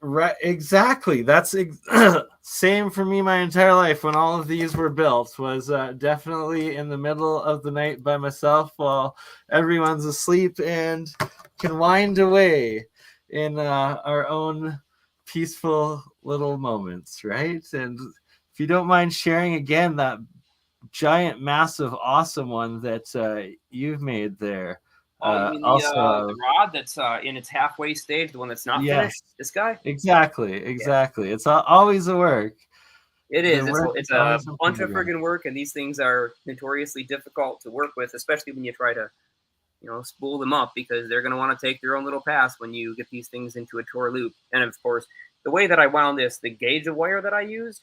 Right, exactly. That's same for me my entire life. When all of these were built, was definitely in the middle of the night by myself while everyone's asleep, and can wind away in our own peaceful little moments, right? And if you don't mind sharing again that giant, massive, awesome one that you've made there. Oh, you mean Also, the rod that's in its halfway stage, the one that's not yes, finished? This guy? exactly. It's always a work. It The is. work It's is a always something bunch of bigger. friggin' work, and these things are notoriously difficult to work with, especially when you try to, spool them up, because they're going to want to take their own little path when you get these things into a Tor loop. And of course, the way that I wound this, the gauge of wire that I used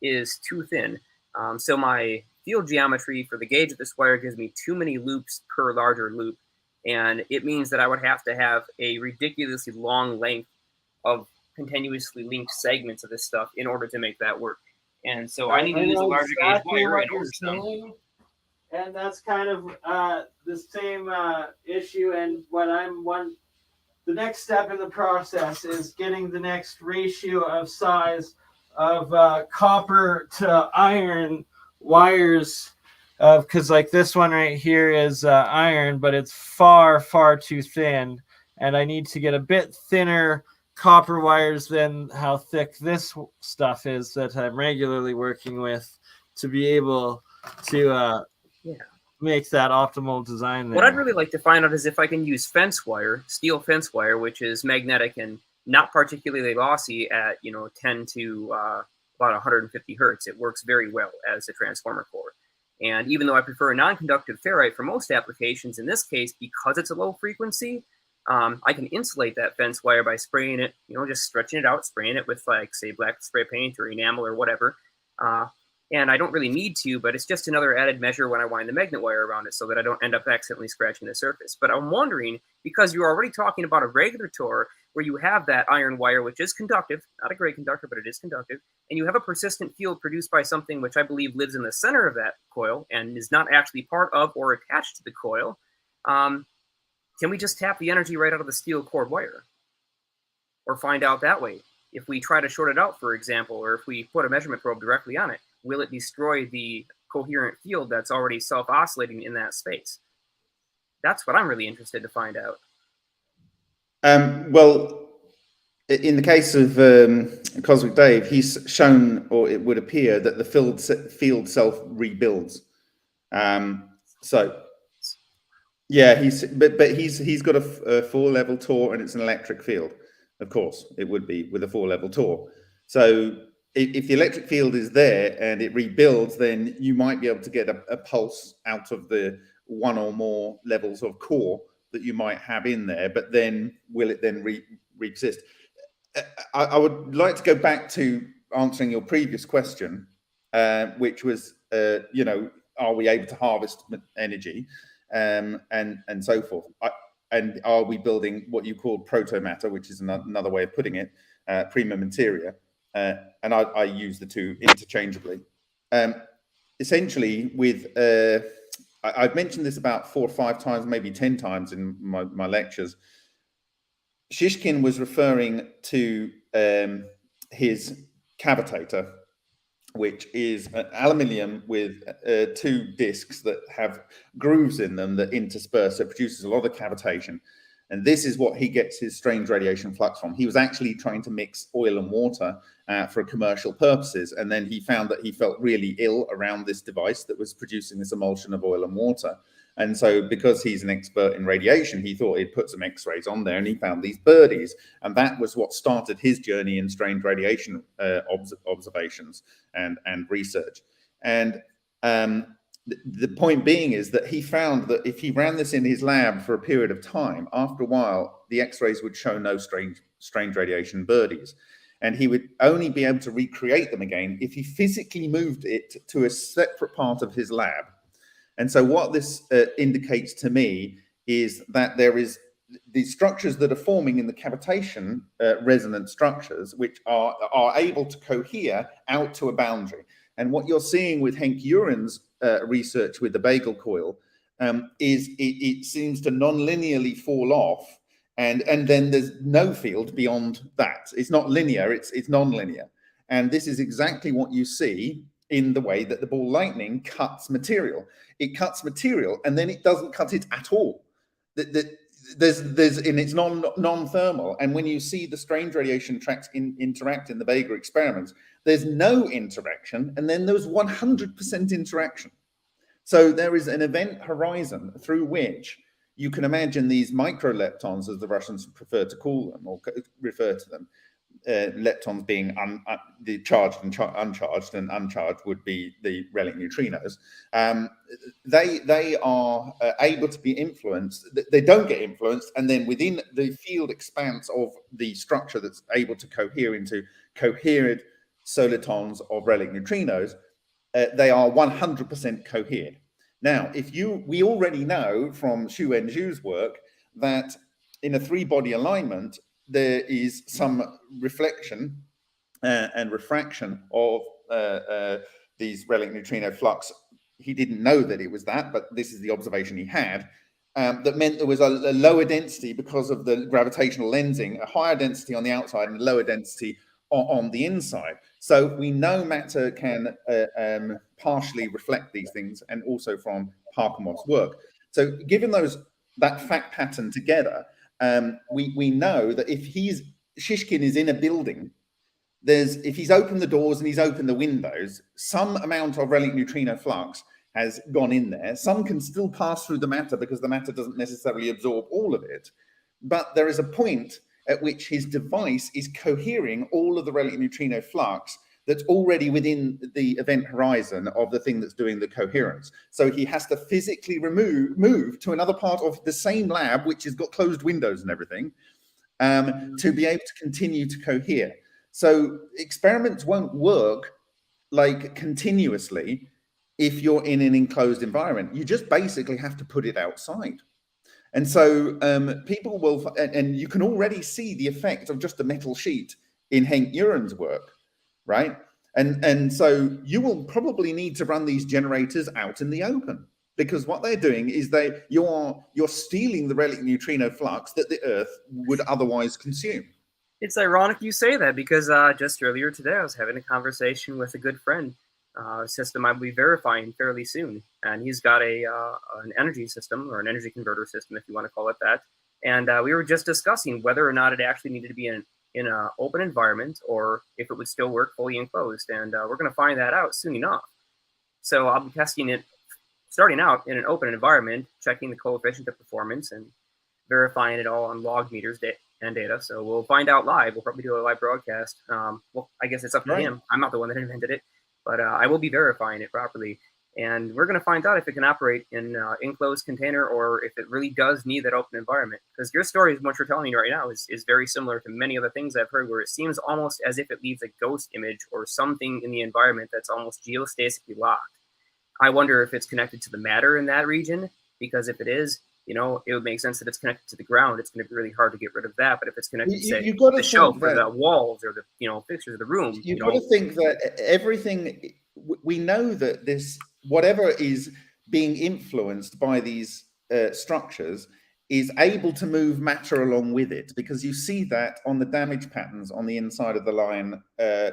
is too thin. So my field geometry for the gauge of this wire gives me too many loops per larger loop. And it means that I would have to have a ridiculously long length of continuously linked segments of this stuff in order to make that work. And so I need to use a larger gauge wire in order to. And that's kind of the same issue. And the next step in the process is getting the next ratio of size of copper to iron wires, because like this one right here is iron, but it's far too thin, and I need to get a bit thinner copper wires than how thick this stuff is that I'm regularly working with, to be able to make that optimal design there. What I'd really like to find out is if I can use fence wire, steel fence wire, which is magnetic and not particularly lossy at 10 to about 150 hertz. It works very well as a transformer core. And even though I prefer a non-conductive ferrite for most applications, in this case, because it's a low frequency, I can insulate that fence wire by spraying it, just stretching it out, spraying it with, like, say, black spray paint or enamel or whatever. And I don't really need to, but it's just another added measure when I wind the magnet wire around it so that I don't end up accidentally scratching the surface. But I'm wondering, because you're already talking about a regular Tor where you have that iron wire, which is conductive, not a great conductor, but it is conductive, and you have a persistent field produced by something which I believe lives in the center of that coil and is not actually part of or attached to the coil, can we just tap the energy right out of the steel cord wire? Or find out that way? If we try to short it out, for example, or if we put a measurement probe directly on it, will it destroy the coherent field that's already self-oscillating in that space? That's what I'm really interested to find out. Well, in the case of Cosmic Dave, he's shown, or it would appear, that the field self rebuilds. So, yeah, he's got a 4-level Tor, and it's an electric field. Of course, it would be with a 4-level Tor. So if the electric field is there and it rebuilds, then you might be able to get a pulse out of the one or more levels of core that you might have in there. But then will it then re-exist? I would like to go back to answering your previous question, which was, are we able to harvest energy, and so forth? And are we building what you call proto-matter, which is another way of putting it, prima materia? And I use the two interchangeably. Essentially, I've mentioned this about 4 or 5 times, maybe 10 times in my lectures. Shishkin was referring to his cavitator, which is an aluminium with 2 discs that have grooves in them that intersperse. So it produces a lot of cavitation. And this is what he gets his strange radiation flux from. He was actually trying to mix oil and water for commercial purposes. And then he found that he felt really ill around this device that was producing this emulsion of oil and water. And so because he's an expert in radiation, he thought he'd put some X-rays on there, and he found these birdies. And that was what started his journey in strange radiation observations and research. And the point being is that he found that if he ran this in his lab for a period of time, after a while, the X-rays would show no strange radiation birdies. And he would only be able to recreate them again if he physically moved it to a separate part of his lab. And so what this indicates to me is that there is the structures that are forming in the cavitation resonant structures, which are able to cohere out to a boundary. And what you're seeing with Henk Uren's research with the bagel coil is it seems to non-linearly fall off, and then there's no field beyond that. It's not linear, it's non-linear. And this is exactly what you see in the way that the ball lightning cuts material. It cuts material and then it doesn't cut it at all. There's and it's non-thermal. And when you see the strange radiation tracks interact in the Vega experiments, there's no interaction, and then there's 100% interaction. So there is an event horizon through which you can imagine these microleptons, as the Russians prefer to call them or refer to them, leptons being the charged and uncharged, and uncharged would be the relic neutrinos. They are able to be influenced. They don't get influenced, and then within the field expanse of the structure that's able to cohere into coherent solitons of relic neutrinos, they are 100% cohered. Now, we already know from Xu Wenzhu's work that in a three-body alignment, there is some reflection and refraction of these relic neutrino flux. He didn't know that it was that, but this is the observation he had. That meant there was a lower density because of the gravitational lensing, a higher density on the outside and a lower density on the inside. So we know matter can partially reflect these things, and also from Parkhomov's work. So given that fact pattern together, we know that if Shishkin is in a building, if he's opened the doors and he's opened the windows, some amount of relic neutrino flux has gone in there. Some can still pass through the matter because the matter doesn't necessarily absorb all of it. But there is a point at which his device is cohering all of the relic neutrino flux that's already within the event horizon of the thing that's doing the coherence. So he has to physically move to another part of the same lab, which has got closed windows and everything, to be able to continue to cohere. So experiments won't work like continuously if you're in an enclosed environment. You just basically have to put it outside. And so people will, and you can already see the effect of just a metal sheet in Henk Uren's work, right? And so you will probably need to run these generators out in the open, because what they're doing is you're stealing the relic neutrino flux that the Earth would otherwise consume. It's ironic you say that, because just earlier today I was having a conversation with a good friend, a system I will be verifying fairly soon, and he's got an energy system, or an energy converter system, if you want to call it that. And we were just discussing whether or not it actually needed to be in an open environment, or if it would still work fully enclosed. And we're going to find that out soon enough. So I'll be testing it, starting out in an open environment, checking the coefficient of performance and verifying it all on log meters and data. So we'll find out live. We'll probably do a live broadcast. Well, I guess it's up to him. I'm not the one that invented it, but I will be verifying it properly. And we're going to find out if it can operate in an enclosed container, or if it really does need that open environment. Because your story, what you're telling me right now, is very similar to many other things I've heard, where it seems almost as if it leaves a ghost image or something in the environment that's almost geostatically locked. I wonder if it's connected to the matter in that region, because if it is, it would make sense that it's connected to the ground. It's going to be really hard to get rid of that. But if it's connected to the shelf or the walls or the fixtures of the room, you've got to think that everything, we know that this, whatever is being influenced by these structures, is able to move matter along with it, because you see that on the damage patterns on the inside of the Lion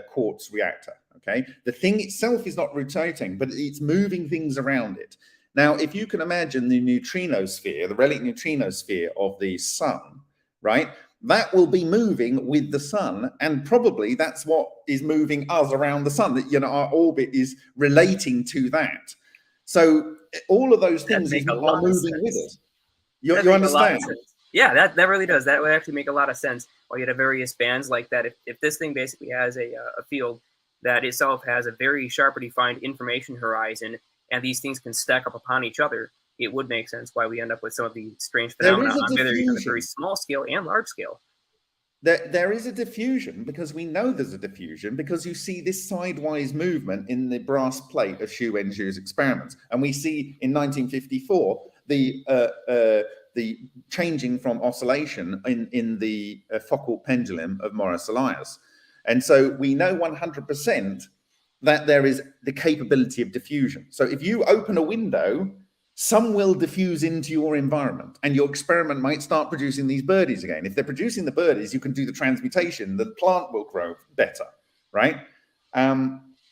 quartz reactor. Okay, the thing itself is not rotating, but it's moving things around it. Now, if you can imagine the neutrino sphere, the relic neutrino sphere of the sun, right? That will be moving with the sun, and probably that's what is moving us around the sun. That our orbit is relating to that. So all of those things are moving with it. You understand? Yeah, that really does. That would actually make a lot of sense. While you have various bands like that, if this thing basically has a field that itself has a very sharply defined information horizon, and these things can stack up upon each other, it would make sense why we end up with some of these strange phenomena on a very small scale and large scale. There is a diffusion, because we know there's a diffusion, because you see this sidewise movement in the brass plate of Xu Wenzhu's experiments. And we see in 1954 the changing from oscillation in the Foucault pendulum of Maurice Elias. And so we know 100% that there is the capability of diffusion. So if you open a window, some will diffuse into your environment, and your experiment might start producing these birdies again. If they're producing the birdies, you can do the transmutation. The plant will grow better, right?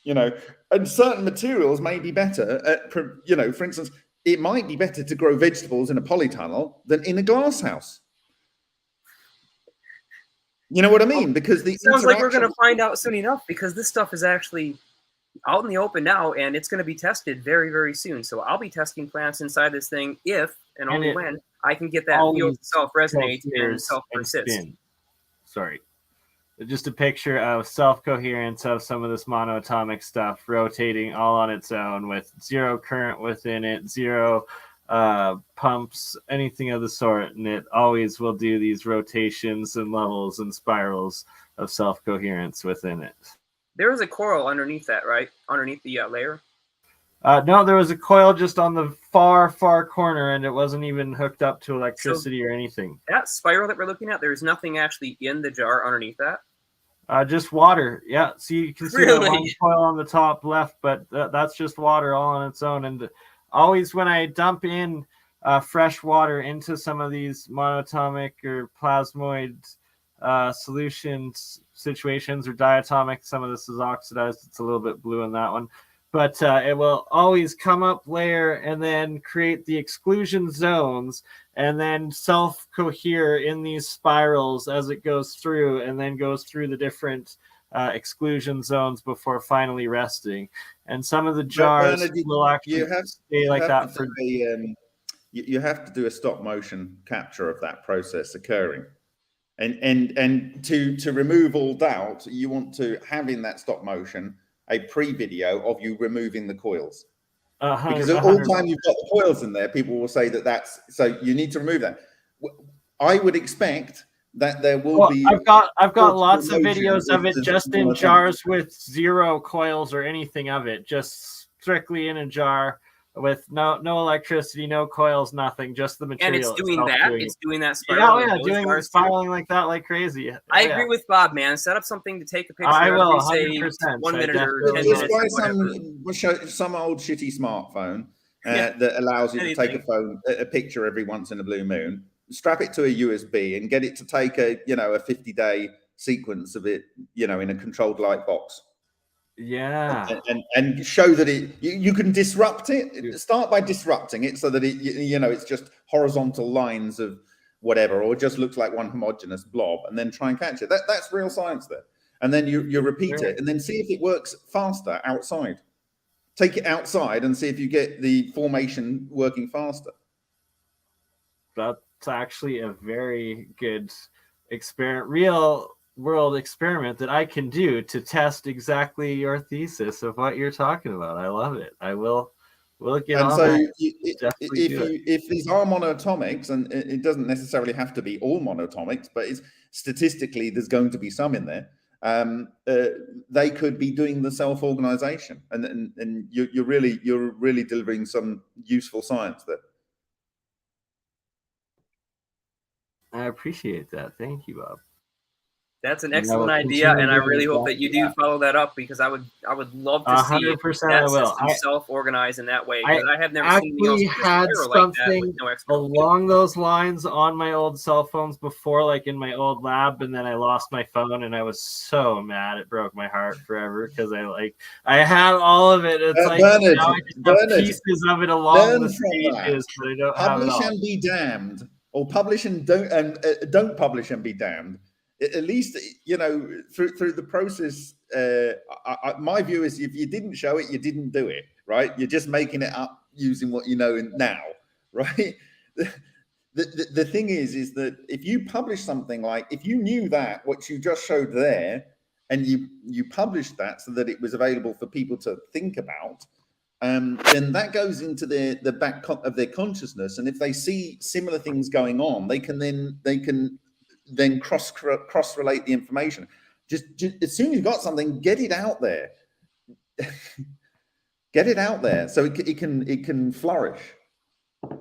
You know, and certain materials may be better at, you know, for instance, it might be better to grow vegetables in a polytunnel than in a glass house. You know what I mean? Because the sounds like we're going to find out soon enough, because this stuff is actually out in the open now, and it's going to be tested very, very soon. So I'll be testing plants inside this thing if and only when I can get that field to self-resonate and self-persist. Sorry. Just a picture of self-coherence of some of this monoatomic stuff rotating all on its own with zero current within it, zero pumps, anything of the sort, and it always will do these rotations and levels and spirals of self-coherence within it. There is a coil underneath that, right? Underneath the layer? No, there was a coil just on the far corner, and it wasn't even hooked up to electricity or anything. That spiral that we're looking at, there's nothing actually in the jar underneath that? Just water. Yeah, so you can see that one coil on the top left, but that's just water all on its own. And always when I dump in fresh water into some of these monatomic or plasmoid solutions situations or diatomic, some of this is oxidized. It's a little bit blue in that one. But it will always come up layer and then create the exclusion zones and then self-cohere in these spirals as it goes through, and then goes through the different exclusion zones before finally resting. And some of the jars will actually stay like that for... You have to do a stop motion capture of that process occurring. And to remove all doubt, you want to have in that stop motion a pre-video of you removing the coils. Because all the time you've got the coils in there, people will say that's so you need to remove that. I would expect that there will be. I've got lots of videos of it just in jars with zero coils or anything of it, just strictly in a jar with no electricity, no coils, nothing, just the material. And it's doing that. It's doing that spiral. Yeah, doing spiraling like that, like crazy. I agree with Bob, man. Set up something to take a picture. I will. Every, say 1 minute or 10 minutes. We'll show some old shitty smartphone that allows you to take a picture every once in a blue moon. Strap it to a USB and get it to take a 50-day sequence of it, in a controlled light box. Yeah, and show that you can disrupt it. Start by disrupting it so that it's just horizontal lines of whatever, or just looks like one homogeneous blob, and then try and catch it. That's real science there. And then you repeat it, and then see if it works faster outside. Take it outside and see if you get the formation working faster. That's actually a very good experiment, real world experiment that I can do to test exactly your thesis of what you're talking about. I love it. I will get on that. If these are monoatomics, and it doesn't necessarily have to be all monoatomics, but statistically there's going to be some in there, they could be doing the self-organization, and you're really delivering some useful science there. I appreciate that. Thank you, Bob. That's an excellent idea, and I really hope that you do follow that up, because I would love to see that system self-organize in that way. I have never seen anything else had something like that with no expert along those lines on my old cell phones before, like in my old lab, and then I lost my phone, and I was so mad. It broke my heart forever, because I had all of it. It's Bernard, now I just have pieces of it along the stages, but I don't have it all. Publish and be damned, or publish and don't publish and be damned. At least, through the process, my view is if you didn't show it, you didn't do it, right? You're just making it up using what you know now, right? The thing is that if you publish something like, if you knew that, what you just showed there, and you published that so that it was available for people to think about, then that goes into the back of their consciousness. And if they see similar things going on, they can then cross relate the information. Just as soon as you've got something, get it out there. Get it out there so it can flourish. And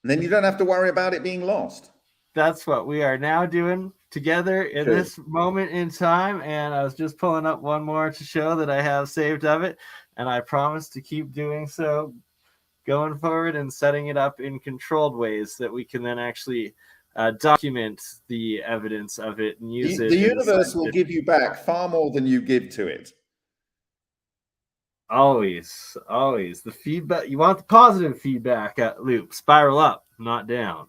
then you don't have to worry about it being lost. That's what we are now doing together in Sure. this moment in time, and I was just pulling up one more to show that I have saved of it, and I promise to keep doing so going forward and setting it up in controlled ways that we can then actually document the evidence of it and use it. The universe will give you back far more than you give to it. Always the feedback. You want the positive feedback loop, spiral up, not down.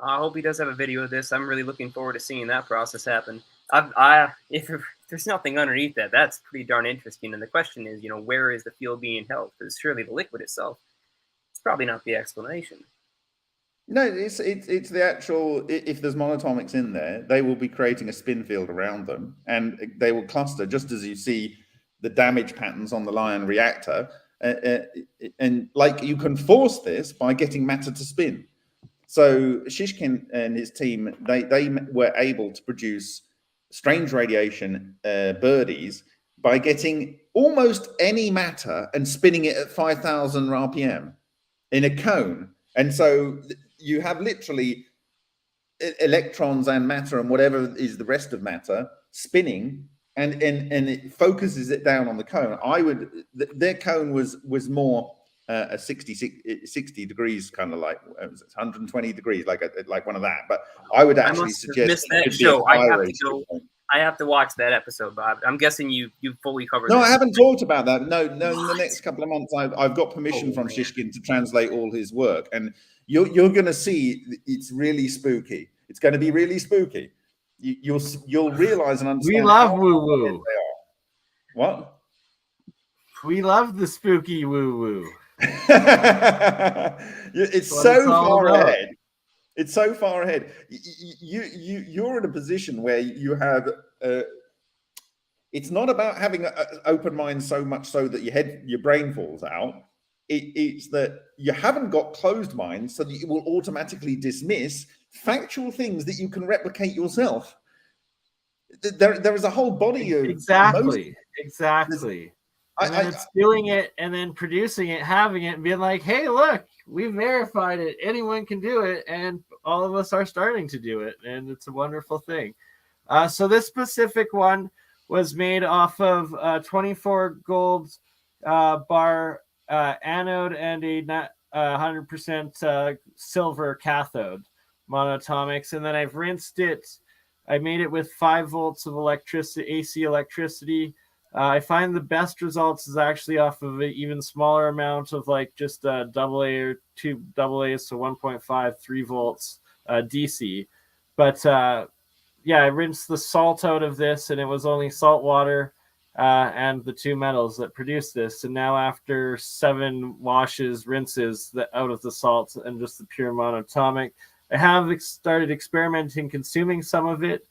I hope he does have a video of this. I'm really looking forward to seeing that process happen. If there's nothing underneath that, that's pretty darn interesting. And the question is, where is the fuel being held? Because surely the liquid itself, it's probably not the explanation. No, it's the actual. If there's monoatomics in there, they will be creating a spin field around them, and they will cluster just as you see the damage patterns on the Lion reactor. And like you can force this by getting matter to spin. So Shishkin and his team, they were able to produce strange radiation birdies by getting almost any matter and spinning it at 5,000 RPM in a cone. And so you have literally electrons and matter and whatever is the rest of matter spinning, and it focuses it down on the cone. Their cone was more a 60 degrees, kind of like 120 degrees, like one of that. But I would actually suggest that show. I have to watch that episode, Bob. I'm guessing you fully covered. No, this. I haven't talked about that. No. In the next couple of months, I've got permission from Shishkin to translate all his work, and you're going to see it's really spooky. It's going to be really spooky. You'll realize and understand. We love woo woo. What? We love the spooky woo woo. It's so far ahead. It's so far ahead. You're in a position where you have. It's not about having an open mind so much so that your brain falls out. It's that you haven't got closed minds, so that you will automatically dismiss factual things that you can replicate yourself. There is a whole body of exactly. And then it's doing it and then producing it, having it, and being like, hey, look, we've verified it. Anyone can do it. And all of us are starting to do it. And it's a wonderful thing. So this specific one was made off of 24 gold bar anode and a 100% silver cathode monoatomics. And then I've rinsed it. I made it with 5 volts of electricity, AC electricity. I find the best results is actually off of an even smaller amount of like just AA or 2 AAs, so 1.5, 3 volts DC. But yeah, I rinsed the salt out of this, and it was only salt water and the 2 metals that produced this. And now after 7 washes, rinses out of the salt and just the pure monoatomic, I have started experimenting consuming some of it.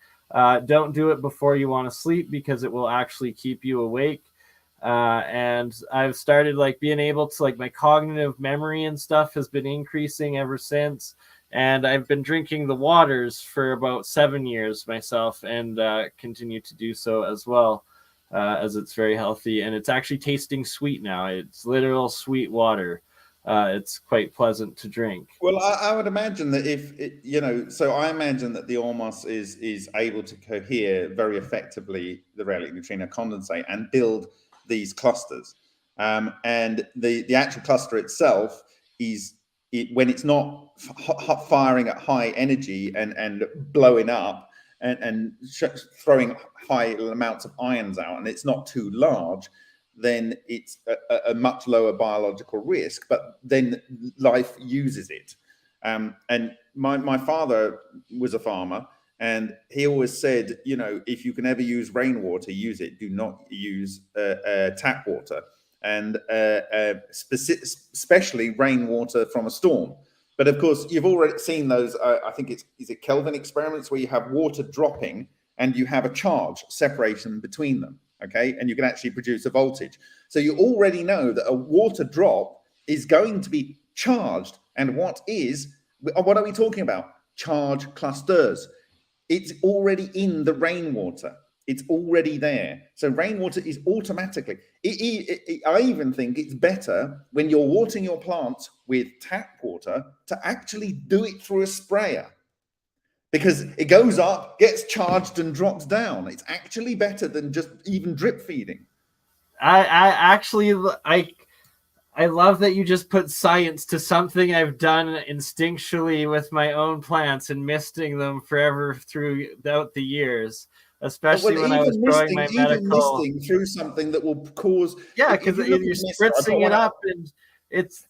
Don't do it before you want to sleep because it will actually keep you awake. And I've started like being able to like my cognitive memory and stuff has been increasing ever since. And I've been drinking the waters for about 7 years myself, and continue to do so as well, as it's very healthy. And it's actually tasting sweet now. It's literal sweet water. It's quite pleasant to drink. Well, I would imagine that I imagine that the Ormos is able to cohere very effectively the radial neutrino condensate and build these clusters. And the actual cluster itself when it's not firing at high energy and blowing up and throwing high amounts of ions out, and it's not too large, then it's a much lower biological risk, but then life uses it. And my father was a farmer, and he always said, if you can ever use rainwater, use it. Do not use tap water, and especially rainwater from a storm. But of course, you've already seen those, I think is it Kelvin experiments, where you have water dropping and you have a charge separation between them. Okay, and you can actually produce a voltage. So you already know that a water drop is going to be charged. And what are we talking about? Charge clusters. It's already in the rainwater. It's already there. So rainwater is automatically. I even think it's better when you're watering your plants with tap water to actually do it through a sprayer, because it goes up, gets charged, and drops down. It's actually better than just even drip feeding. I love that you just put science to something I've done instinctually with my own plants and misting them forever throughout the years, especially when I was growing my medical. Misting through something that will cause. Yeah, because you're spritzing it up, and it's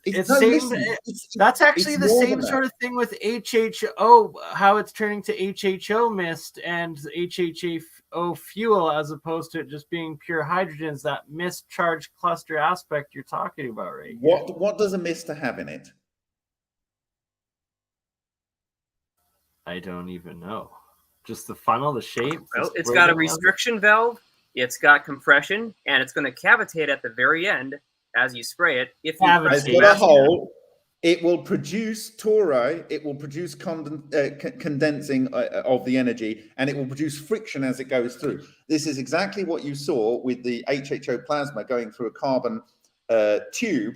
that's actually the same sort of thing with HHO, how it's turning to HHO mist and HHO fuel as opposed to it just being pure hydrogen. Is that mist charged cluster aspect you're talking about, right? What does a mister have in it? I don't even know. Just the funnel, the shape. Well, it's got a restriction valve, it's got compression, and it's going to cavitate at the very end as you spray it. If you it's got a hole, it will produce toroid, it will produce condensing of the energy, and it will produce friction as it goes through. This is exactly what you saw with the HHO plasma going through a carbon tube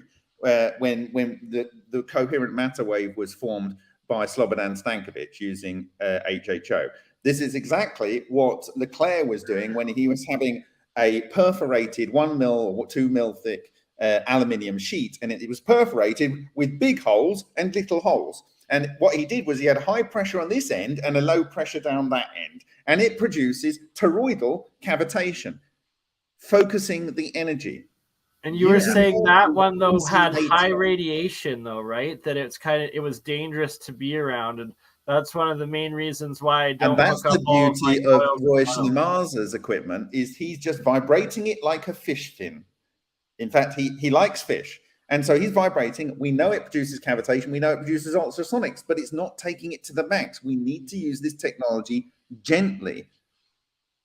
when the coherent matter wave was formed by Slobodan Stankovic using HHO. This is exactly what Leclerc was doing when he was having a perforated 1 mil or 2 mil thick aluminium sheet, and it was perforated with big holes and little holes. And what he did was he had high pressure on this end and a low pressure down that end, and it produces toroidal cavitation, focusing the energy. And you were saying that one though had high radiation though, right? That it was dangerous to be around, and that's one of the main reasons why I don't. And that's the beauty of Roy Schliemazer's equipment, is he's just vibrating it like a fish fin. In fact, he likes fish. And so he's vibrating. We know it produces cavitation. We know it produces ultrasonics, but it's not taking it to the max. We need to use this technology gently.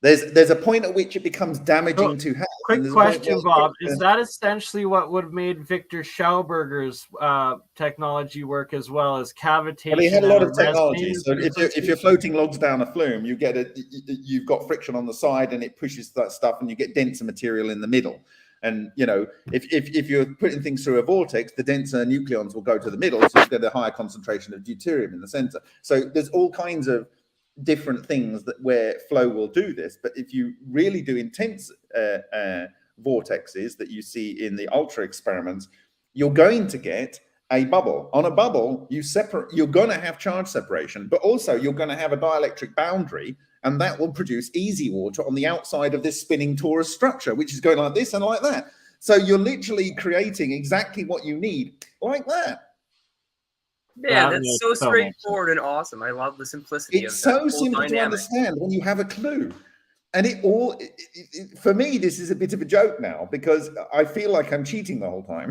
There's a point at which it becomes damaging to health. Quick question, Bob. Is that essentially what would have made Victor Schauberger's technology work as well, as cavitation? Well, he had a lot of technology. So if you're floating logs down a flume, you've got friction on the side and it pushes that stuff, and you get denser material in the middle. And, you know, if you're putting things through a vortex, the denser nucleons will go to the middle, so you get a higher concentration of deuterium in the center. So there's all kinds of different things where flow will do this. But if you really do intense vortexes that you see in the ultra experiments, you're going to get a bubble. On a bubble, you're going to have charge separation, but also you're going to have a dielectric boundary, and that will produce easy water on the outside of this spinning torus structure, which is going like this and like that. So you're literally creating exactly what you need, like that. Yeah, that's so straightforward and awesome. I love the simplicity. It's so simple to understand when you have a clue. And for me, this is a bit of a joke now, because I feel like I'm cheating the whole time.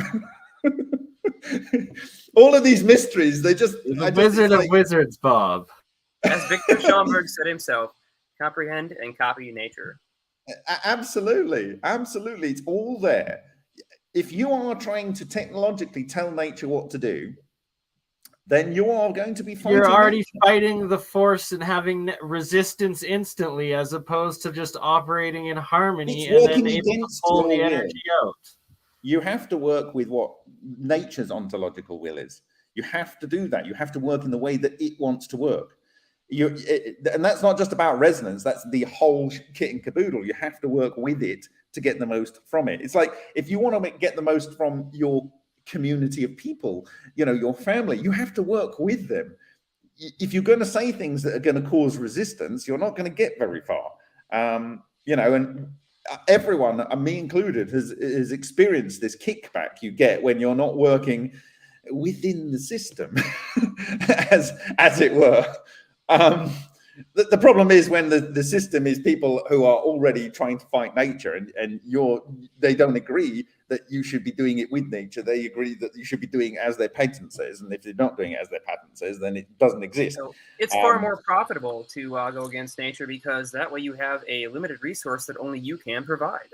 All of these mysteries, they're just... The wizard of wizards, Bob. As Victor Schauberger said himself, comprehend and copy nature. Absolutely. Absolutely. It's all there. If you are trying to technologically tell nature what to do, then you are going to be fighting. You're already fighting the force and having resistance instantly, as opposed to just operating in harmony and then able to pull the energy out. You have to work with what nature's ontological will is. You have to do that. You have to work in the way that it wants to work. And that's not just about resonance. That's the whole kit and caboodle. You have to work with it to get the most from it. It's like, if you want to get the most from your community of people, you know, your family, you have to work with them. If you're going to say things that are going to cause resistance, you're not going to get very far. You know, and everyone, me included, has experienced this kickback you get when you're not working within the system, as it were. The problem is when the system is people who are already trying to fight nature, and they don't agree that you should be doing it with nature. They agree that you should be doing it as their patent says, and if they're not doing it as their patent says, then it doesn't exist. So it's far more profitable to go against nature, because that way you have a limited resource that only you can provide.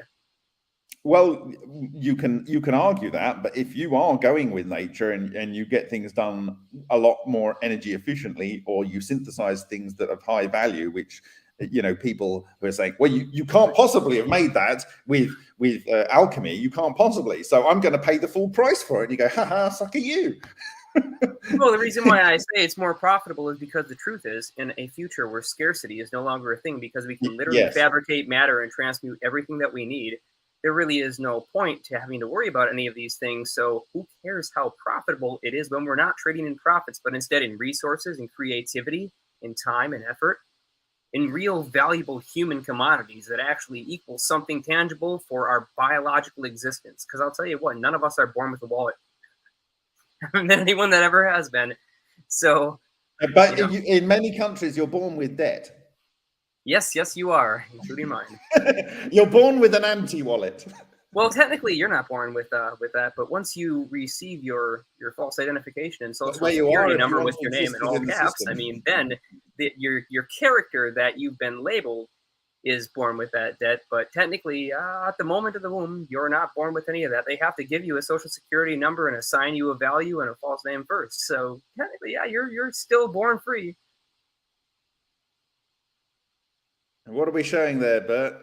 Well, you can argue that, but if you are going with nature and you get things done a lot more energy efficiently, or you synthesize things that have high value, which people who are saying, well, you can't possibly have made that with alchemy. You can't possibly. So I'm going to pay the full price for it. And you go, ha, suck at you. Well, the reason why I say it's more profitable is because the truth is, in a future where scarcity is no longer a thing, because we can literally fabricate matter and transmute everything that we need, there really is no point to having to worry about any of these things. So who cares how profitable it is when we're not trading in profits, but instead in resources and creativity, in time and effort, in real valuable human commodities that actually equal something tangible for our biological existence. Because I'll tell you what, none of us are born with a wallet. I haven't met anyone that ever has been. So, but in many countries, you're born with debt. Yes, you are, including mine. You're born with an anti-wallet. Well, technically, you're not born with that, but once you receive your false identification and social security number with your name in all caps, I mean, then your character that you've been labeled is born with that debt. But technically, at the moment of the womb, you're not born with any of that. They have to give you a social security number and assign you a value and a false name first. So technically, yeah, you're still born free. And what are we showing there, Bert?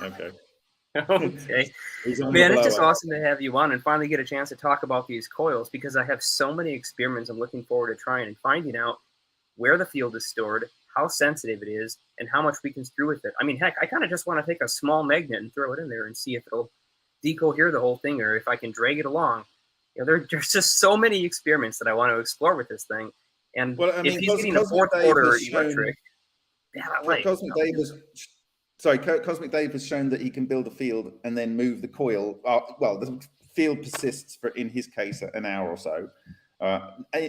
Okay. Okay. Man, it's just awesome to have you on and finally get a chance to talk about these coils, because I have so many experiments I'm looking forward to trying and finding out where the field is stored, how sensitive it is, and how much we can screw with it. I mean, heck, I kind of just want to take a small magnet and throw it in there and see if it'll decohere the whole thing or if I can drag it along. There's just so many experiments that I want to explore with this thing. And if he's getting a fourth order electric, Cosmic Dave has shown that he can build a field and then move the coil. The field persists for, in his case, an hour or so,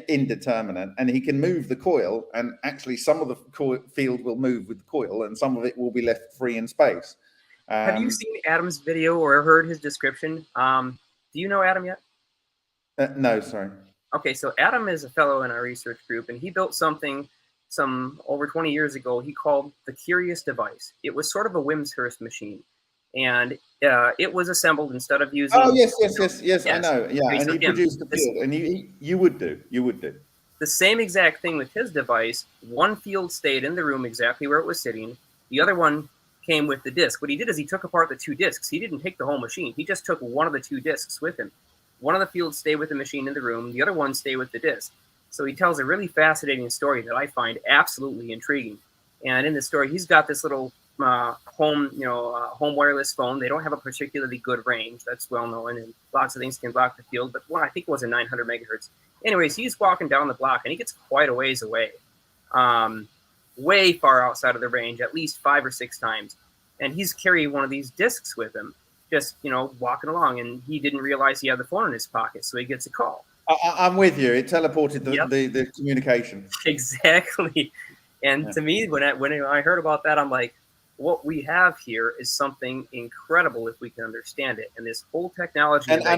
indeterminate, and he can move the coil. And actually, some of the field will move with the coil, and some of it will be left free in space. Have you seen Adam's video or heard his description? Do you know Adam yet? No, sorry. Okay, so Adam is a fellow in our research group, and he built something some over 20 years ago he called the Curious Device. It was sort of a Wimshurst machine, and it was assembled instead of using... Oh, yes, I know. Yeah, and he produced the field, and you would do. The same exact thing with his device. One field stayed in the room exactly where it was sitting. The other one came with the disc. What he did is he took apart the two discs. He didn't take the whole machine. He just took one of the two discs with him. One of the fields stayed with the machine in the room. The other one stayed with the disc. So he tells a really fascinating story that I find absolutely intriguing. And in the story, he's got this little home wireless phone. They don't have a particularly good range. That's well known, and lots of things can block the field. But one, I think it was a 900 megahertz. Anyways, he's walking down the block, and he gets quite a ways away, way far outside of the range, at least 5 or 6 times. And he's carrying one of these discs with him, just walking along, and he didn't realize he had the phone in his pocket, so he gets a call. I'm with you. It teleported the communication. Exactly. And to me, when I heard about that, I'm like, what we have here is something incredible if we can understand it. And this whole technology, and I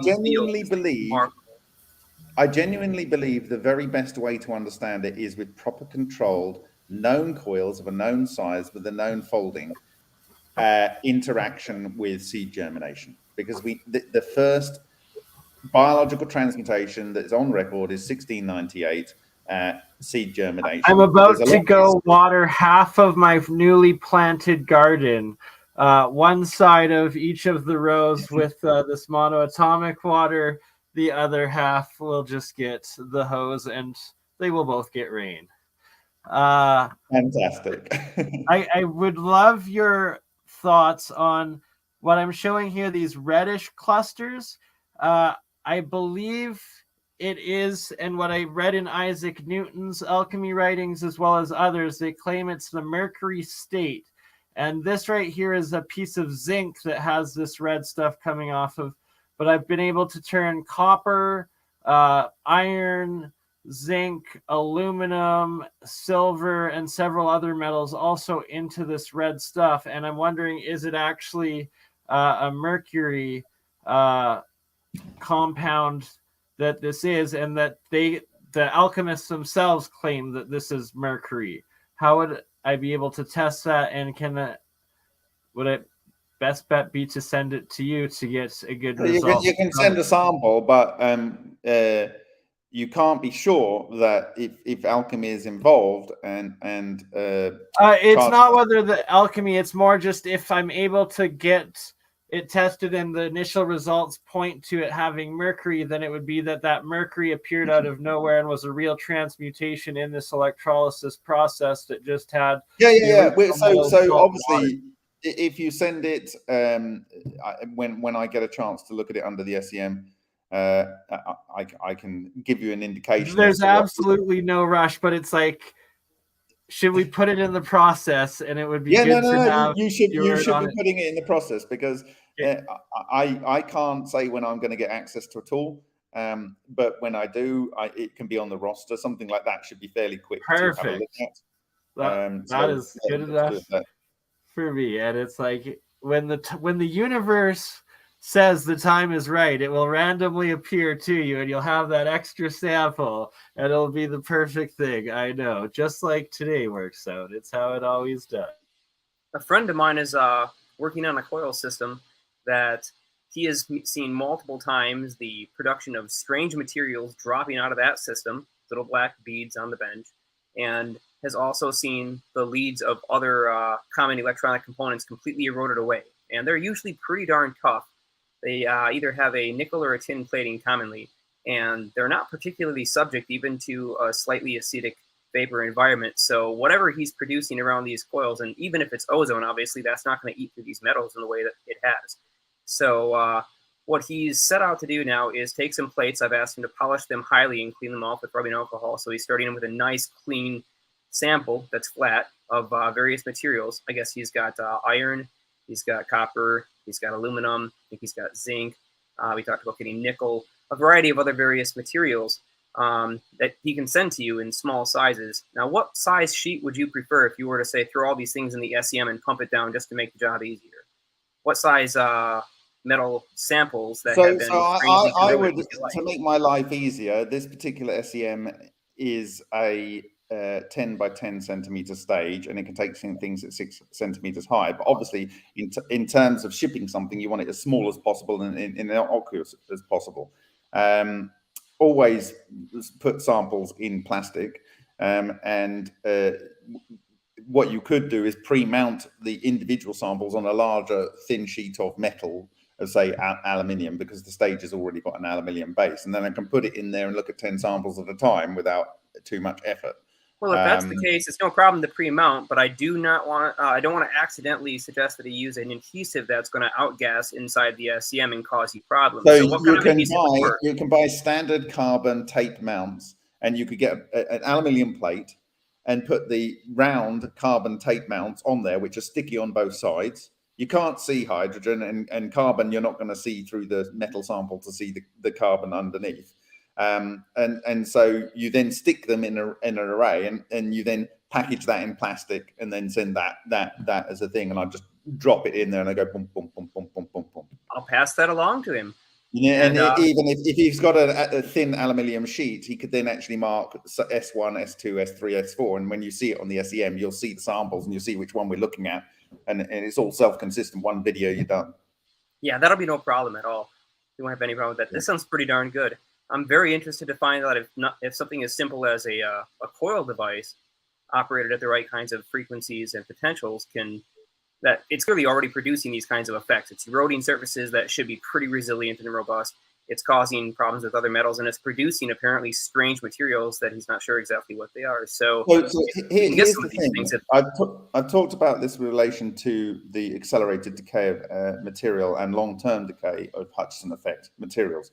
genuinely believe the very best way to understand it is with proper controlled, known coils of a known size with a known folding interaction with seed germination. Because the first biological transmutation that is on record is 1698 seed germination. I'm about to go water half of my newly planted garden. One side of each of the rows with this monoatomic water. The other half will just get the hose, and they will both get rain. Fantastic. I would love your thoughts on what I'm showing here, these reddish clusters. I believe it is, and what I read in Isaac Newton's alchemy writings as well as others, they claim it's the mercury state. And this right here is a piece of zinc that has this red stuff coming off of, but I've been able to turn copper, iron, zinc, aluminum, silver, and several other metals also into this red stuff. And I'm wondering, is it actually a mercury compound that this is, and that the alchemists themselves claim that this is mercury? How would I be able to test that, and would it best bet be to send it to you to get a good result? You can send a sample, but you can't be sure that if alchemy is involved and it's not whether the alchemy, it's more just if I'm able to get it tested and the initial results point to it having mercury, then it would be that mercury appeared out of nowhere and was a real transmutation in this electrolysis process that just had So obviously if you send it when I get a chance to look at it under the SEM, I can give you an indication. There's absolutely no rush, but it's like, should we put it in the process? And it would be good to have. You should be putting it in the process, because I can't say when I'm going to get access to a tool, but when I do, it can be on the roster. Something like that should be fairly quick. Perfect. To have a look at. That is good enough for me. And it's like when the universe says the time is right, it will randomly appear to you, and you'll have that extra sample, and it'll be the perfect thing. I know, just like today works out. It's how it always does. A friend of mine is working on a coil system that he has seen multiple times the production of strange materials dropping out of that system, little black beads on the bench, and has also seen the leads of other common electronic components completely eroded away. And they're usually pretty darn tough. They either have a nickel or a tin plating commonly, and they're not particularly subject even to a slightly acidic vapor environment. So whatever he's producing around these coils, and even if it's ozone, obviously that's not going to eat through these metals in the way that it has. So what he's set out to do now is take some plates. I've asked him to polish them highly and clean them off with rubbing alcohol. So he's starting with a nice clean sample that's flat of various materials. I guess he's got iron, he's got copper, he's got aluminum, I think he's got zinc. We talked about getting nickel, a variety of other various materials that he can send to you in small sizes. Now, what size sheet would you prefer if you were to say throw all these things in the SEM and pump it down just to make the job easier? What size metal samples that have been? I would, to make my life easier, this particular SEM is a 10 by 10 centimeter stage, and it can take things at 6 centimeters high. But obviously, in terms of shipping something, you want it as small as possible and innocuous as possible. Always put samples in plastic, and what you could do is pre-mount the individual samples on a larger thin sheet of metal, as say aluminium, because the stage has already got an aluminium base, and then I can put it in there and look at 10 samples at a time without too much effort. Well, if that's the case, it's no problem to pre-mount, but I do not want I don't want to accidentally suggest that he use an adhesive that's going to outgas inside the SEM and cause you problems. So you can buy standard carbon tape mounts, and you could get an aluminium plate and put the round carbon tape mounts on there, which are sticky on both sides. You can't see hydrogen, and carbon, you're not going to see through the metal sample to see the carbon underneath. And so you then stick them in an array, and you then package that in plastic, and then send that as a thing. And I just drop it in there, and I go boom, boom, boom, boom, boom, boom, boom. I'll pass that along to him. Yeah, and even if he's got a thin aluminium sheet, he could then actually mark S1, S2, S3, S4. And when you see it on the SEM, you'll see the samples, and you'll see which one we're looking at. And it's all self-consistent. One video, you're done. Yeah, that'll be no problem at all. You won't have any problem with that. This sounds pretty darn good. I'm very interested to find out if something as simple as a coil device operated at the right kinds of frequencies and potentials that it's clearly already producing these kinds of effects. It's eroding surfaces that should be pretty resilient and robust. It's causing problems with other metals, and it's producing apparently strange materials that he's not sure exactly what they are. So here's the thing. I've talked about this in relation to the accelerated decay of material and long-term decay of Hutchison effect materials.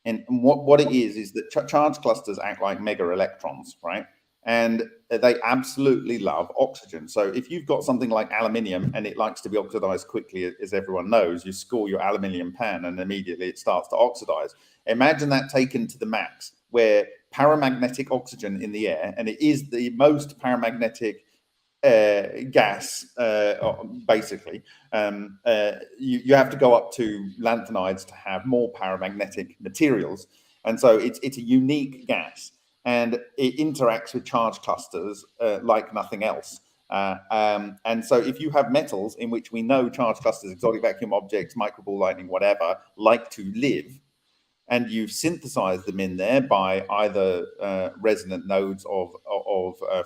And what it is that charge clusters act like mega electrons, right? And they absolutely love oxygen. So if you've got something like aluminium and it likes to be oxidized quickly, as everyone knows, you score your aluminium pan and immediately it starts to oxidize. Imagine that taken to the max, where paramagnetic oxygen in the air, and it is the most paramagnetic gas, basically. You have to go up to lanthanides to have more paramagnetic materials. And so it's a unique gas. And it interacts with charge clusters like nothing else. And so if you have metals in which we know charge clusters, exotic vacuum objects, microball lightning, whatever, like to live, and you've synthesized them in there by either resonant nodes of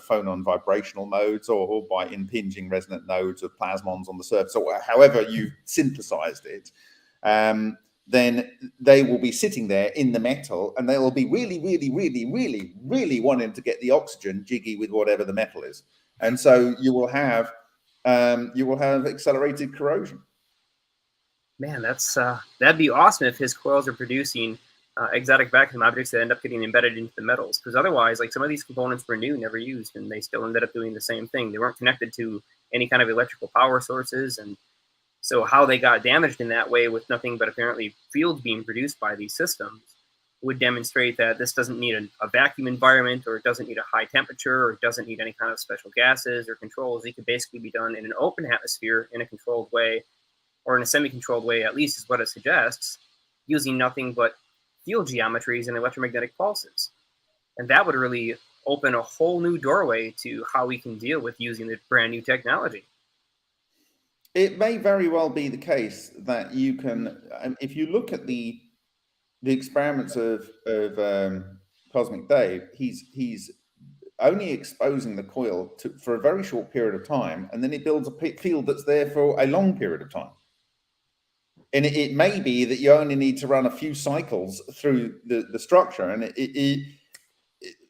phonon vibrational modes or by impinging resonant nodes of plasmons on the surface, or however you've synthesized it, then they will be sitting there in the metal, and they will be really wanting to get the oxygen jiggy with whatever the metal is, and so you will have accelerated corrosion. Man, that'd be awesome if his coils are producing exotic vacuum objects that end up getting embedded into the metals. Because otherwise, like, some of these components were new, never used, and they still ended up doing the same thing. They weren't connected to any kind of electrical power sources, and so how they got damaged in that way with nothing but apparently fields being produced by these systems would demonstrate that this doesn't need a vacuum environment, or it doesn't need a high temperature, or it doesn't need any kind of special gases or controls. It could basically be done in an open atmosphere in a controlled way, or in a semi-controlled way, at least is what it suggests, using nothing but field geometries and electromagnetic pulses. And that would really open a whole new doorway to how we can deal with using the brand new technology. It may very well be the case that you can, if you look at the experiments of Cosmic Dave, he's only exposing the coil for a very short period of time, and then he builds a field that's there for a long period of time. And it may be that you only need to run a few cycles through the structure. And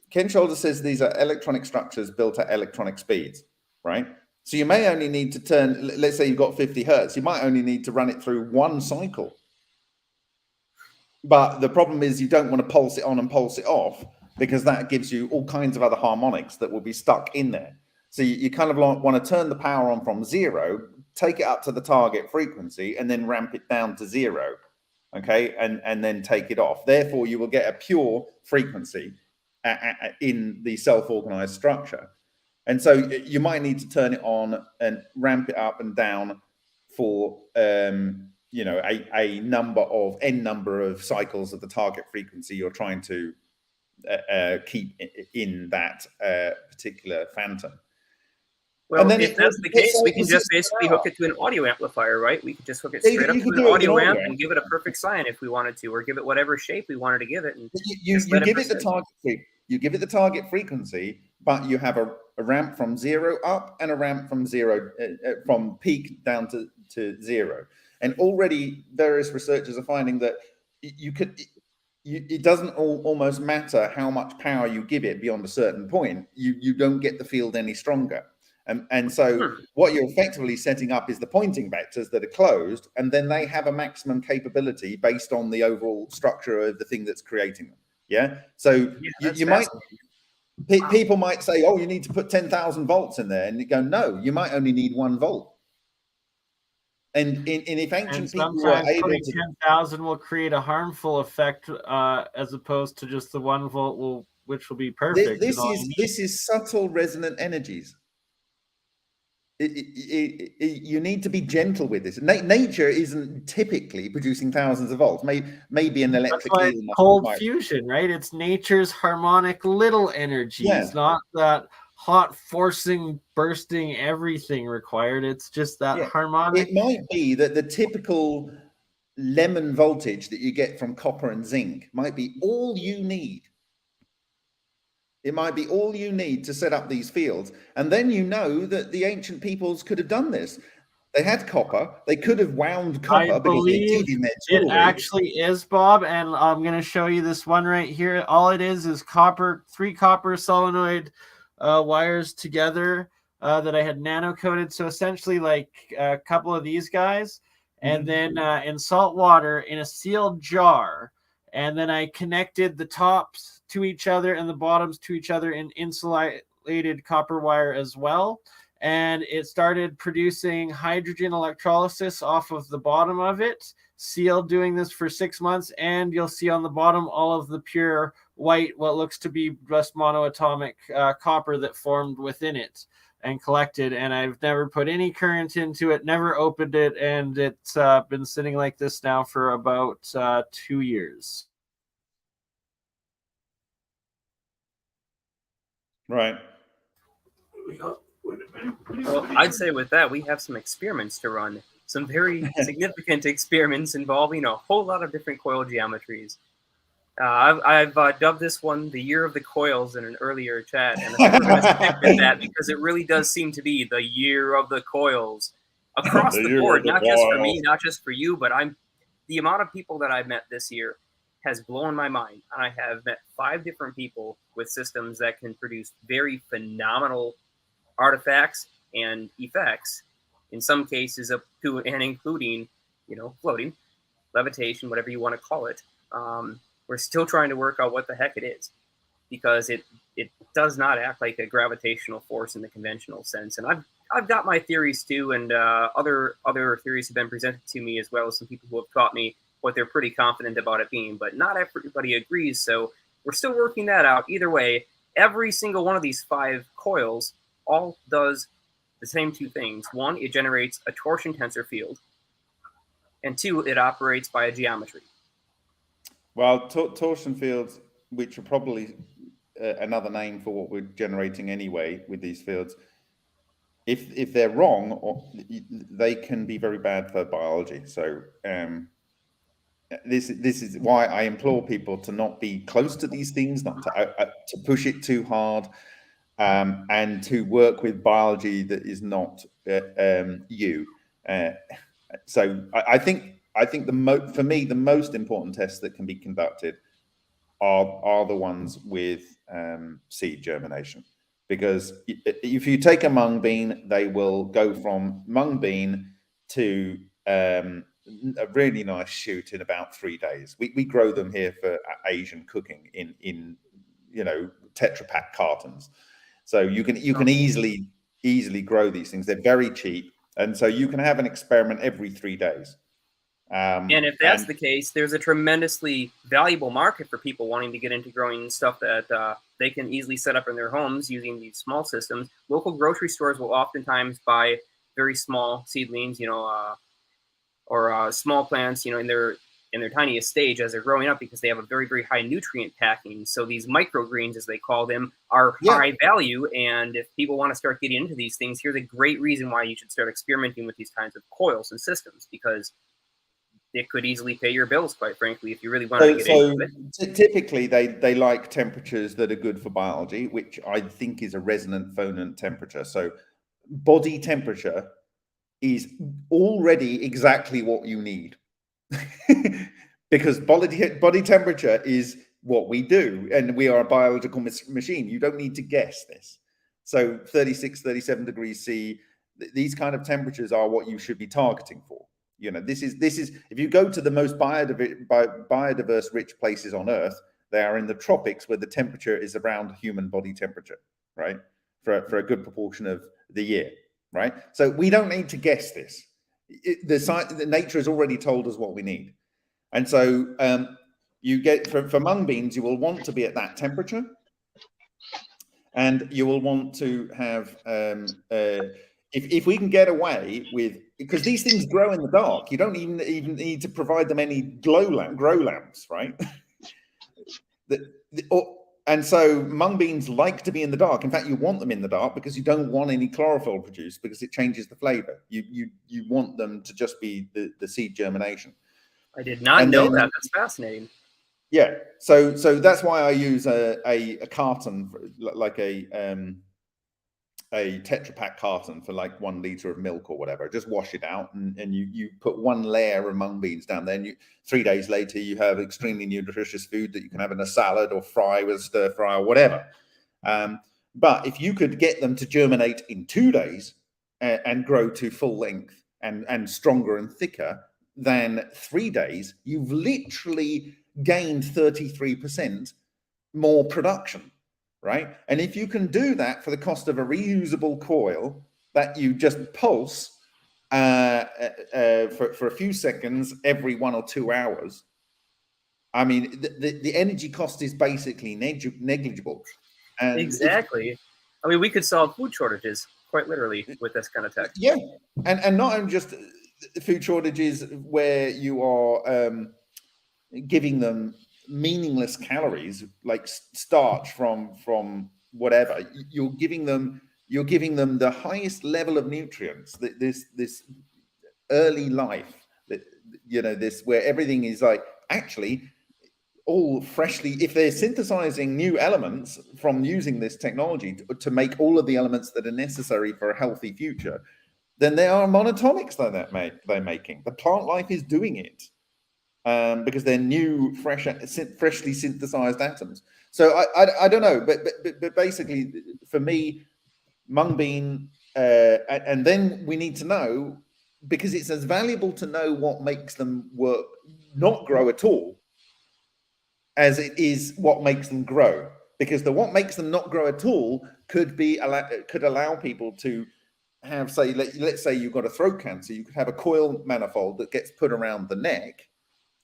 Ken Scholder says these are electronic structures built at electronic speeds, right? So you may only need to turn, let's say you've got 50 hertz, you might only need to run it through one cycle. But the problem is you don't want to pulse it on and pulse it off, because that gives you all kinds of other harmonics that will be stuck in there. So you kind of want to turn the power on from 0, take it up to the target frequency, and then ramp it down to 0, okay, and then take it off. Therefore, you will get a pure frequency in the self-organized structure. And so you might need to turn it on and ramp it up and down for you know, a number of n number of cycles of the target frequency you're trying to keep in that particular phantom. Well, and then if that's the case, we can just basically hook it to an audio amplifier, right? We could just hook it straight up to an audio amp and give it a perfect sine if we wanted to, or give it whatever shape we wanted to give it. And you give it the target. You give it the target frequency, but you have a ramp from 0 up and a ramp from 0 from peak down to 0. And already various researchers are finding that it doesn't almost matter how much power you give it beyond a certain point. You don't get the field any stronger. And so what you're effectively setting up is the pointing vectors that are closed, and then they have a maximum capability based on the overall structure of the thing that's creating them. Yeah. So you might, people might say, oh, you need to put 10,000 volts in there. And you go, no, you might only need 1 volt. And if ancient people were able to, 10,000 will create a harmful effect as opposed to just the 1 volt which will be perfect. This is subtle resonant energies. You need to be gentle with this. Nature isn't typically producing thousands of volts. Maybe an electric eel. Cold fusion, right? It's nature's harmonic little energies, not that hot forcing, bursting everything required. It's just that harmonic. It might be that the typical lemon voltage that you get from copper and zinc might be all you need. It might be all you need to set up these fields. And then you know that the ancient peoples could have done this. They had copper. They could have wound copper. I believe it actually is, Bob. And I'm going to show you this one right here. All it is copper, 3 copper solenoid wires together that I had nano coated. So essentially like a couple of these guys. And then in salt water in a sealed jar. And then I connected the tops to each other and the bottoms to each other in insulated copper wire as well. And it started producing hydrogen electrolysis off of the bottom of it, sealed, doing this for 6 months. And you'll see on the bottom all of the pure white, what looks to be just monoatomic copper that formed within it and collected. And I've never put any current into it, never opened it. And it's been sitting like this now for about 2 years. Right. Well, I'd say with that, we have some experiments to run. Some very significant experiments involving a whole lot of different coil geometries. I've dubbed this one the year of the coils in an earlier chat, and I think we're going to stick with that because it really does seem to be the year of the coils across the board, not just for me, not just for you, but the amount of people that I've met this year has blown my mind. I have met 5 different people with systems that can produce very phenomenal artifacts and effects, in some cases up to and including, floating, levitation, whatever you want to call it. We're still trying to work out what the heck it is, because it does not act like a gravitational force in the conventional sense. And I've got my theories too, and other theories have been presented to me, as well as some people who have taught me what they're pretty confident about it being, but not everybody agrees. So we're still working that out. Either way, every single one of these 5 coils all does the same 2 things. 1, it generates a torsion tensor field, and 2, it operates by a geometry. Well, torsion fields, which are probably another name for what we're generating anyway with these fields, if they're wrong, they can be very bad for biology. So this is why I implore people to not be close to these things, not to push it too hard, and to work with biology that is not you. So I think for me the most important tests that can be conducted are the ones with seed germination, because if you take a mung bean, they will go from mung bean to a really nice shoot in about 3 days. We grow them here for Asian cooking in Tetra Pak cartons, so you can easily grow these things. They're very cheap, and so you can have an experiment every 3 days. And if that's the case, there's a tremendously valuable market for people wanting to get into growing stuff that they can easily set up in their homes using these small systems. Local grocery stores will oftentimes buy very small seedlings, or small plants, in their tiniest stage as they're growing up, because they have a very, very high nutrient packing. So these microgreens, as they call them, are high value. And if people want to start getting into these things, here's a great reason why you should start experimenting with these kinds of coils and systems, because it could easily pay your bills, quite frankly, if you really want to get into it. Typically, they like temperatures that are good for biology, which I think is a resonant phonant temperature. So body temperature is already exactly what you need. Because body temperature is what we do, and we are a biological machine. You don't need to guess this. So 36, 37 degrees C, these kind of temperatures are what you should be targeting for. This is if you go to the most biodiverse rich places on Earth, they are in the tropics, where the temperature is around human body temperature, right? For a good proportion of the year, right? So we don't need to guess this. The nature has already told us what we need. And so you get for mung beans, you will want to be at that temperature, and you will want to have if we can get away with, because these things grow in the dark, you don't even need to provide them any grow lamps, right? And so mung beans like to be in the dark. In fact, you want them in the dark because you don't want any chlorophyll produced, because it changes the flavor. You want them to just be the seed germination. I did not know that. That's fascinating. Yeah, so that's why I use a carton, like a Tetra Pak carton for like 1 liter of milk or whatever. Just wash it out, and you put 1 layer of mung beans down there, and 3 days later you have extremely nutritious food that you can have in a salad or fry with stir fry or whatever. But if you could get them to germinate in 2 days and grow to full length and stronger and thicker than 3 days, you've literally gained 33% more production. Right? And if you can do that for the cost of a reusable coil that you just pulse for a few seconds every 1 or 2 hours, I mean, the energy cost is basically negligible. And exactly. I mean, we could solve food shortages quite literally with this kind of tech. Yeah, and not only just food shortages where you are giving them meaningless calories like starch from whatever. You're giving them the highest level of nutrients. This early life, this where everything is like, actually all freshly, if they're synthesizing new elements from using this technology to make all of the elements that are necessary for a healthy future, then there are monoatomics that they're making. The plant life is doing it because they're new, freshly synthesized atoms. So I don't know, but basically for me, mung bean, and then we need to know, because it's as valuable to know what makes them not grow at all as it is what makes them grow. Because what makes them not grow at all could allow people to have, say, let's say you've got a throat cancer, you could have a coil manifold that gets put around the neck,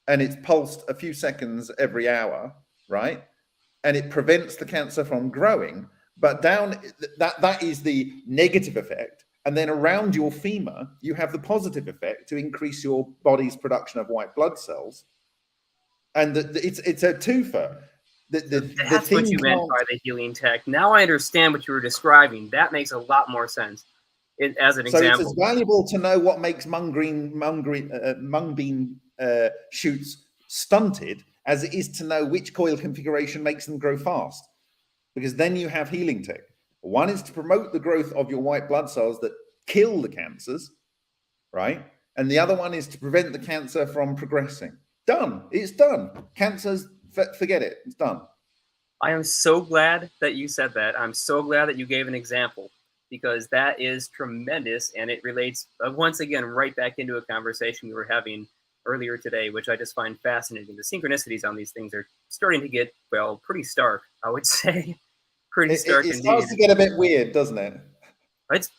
and it's pulsed a few seconds every hour, right? And it prevents the cancer from growing. But that is the negative effect. And then around your femur, you have the positive effect to increase your body's production of white blood cells. And it's a twofer. That's what you meant by the healing tech. Now I understand what you were describing. That makes a lot more sense. As an example. So it's as valuable to know what makes mung bean shoots stunted as it is to know which coil configuration makes them grow fast, because then you have healing tech. One is to promote the growth of your white blood cells that kill the cancers, right? And the other one is to prevent the cancer from progressing. Done. It's done. Cancers, forget it. It's done. I am so glad that you said that. I'm so glad that you gave an example, because that is tremendous, and it relates once again right back into a conversation we were having earlier today, which I just find fascinating. The synchronicities on these things are starting to get, well, pretty stark, I would say. Pretty stark indeed. It starts to get a bit weird, doesn't it?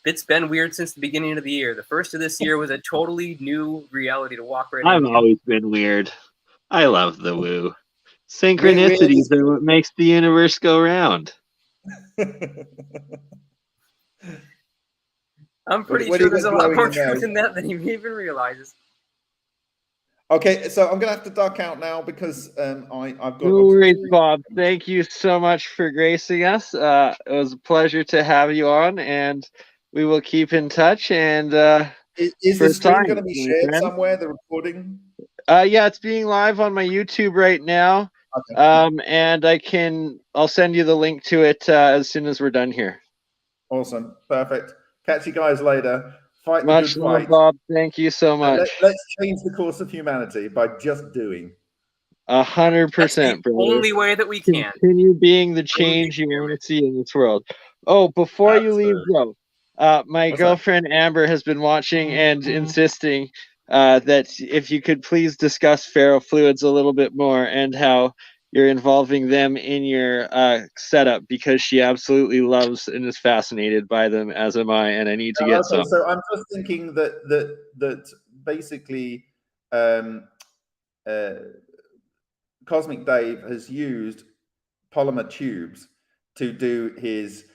It's been weird since the beginning of the year. The first of this year was a totally new reality to walk right I've into. always been weird. I love the woo. Synchronicities are what makes the universe go round. I'm pretty sure there's a lot more truth in that than he even realizes. Okay, so I'm going to have to duck out now because I've got... No worries, Bob. Thank you so much for gracing us. It was a pleasure to have you on, and we will keep in touch. And is the stream going to be shared somewhere, the recording? Yeah, it's being live on my YouTube right now. Okay. And I'll send you the link to it as soon as we're done here. Awesome. Perfect. Catch you guys later. Fight Much the good love, fight. Bob. Thank you so much. Let's change the course of humanity by just doing. 100%, brother. Only way that we can. Continue being the change you want to see in this world. Oh, before you leave, though, my girlfriend Amber has been watching and insisting that if you could please discuss ferrofluids a little bit more and how you're involving them in your setup, because she absolutely loves and is fascinated by them, as am I, and I need to get some. So I'm just thinking that basically Cosmic Dave has used polymer tubes to do his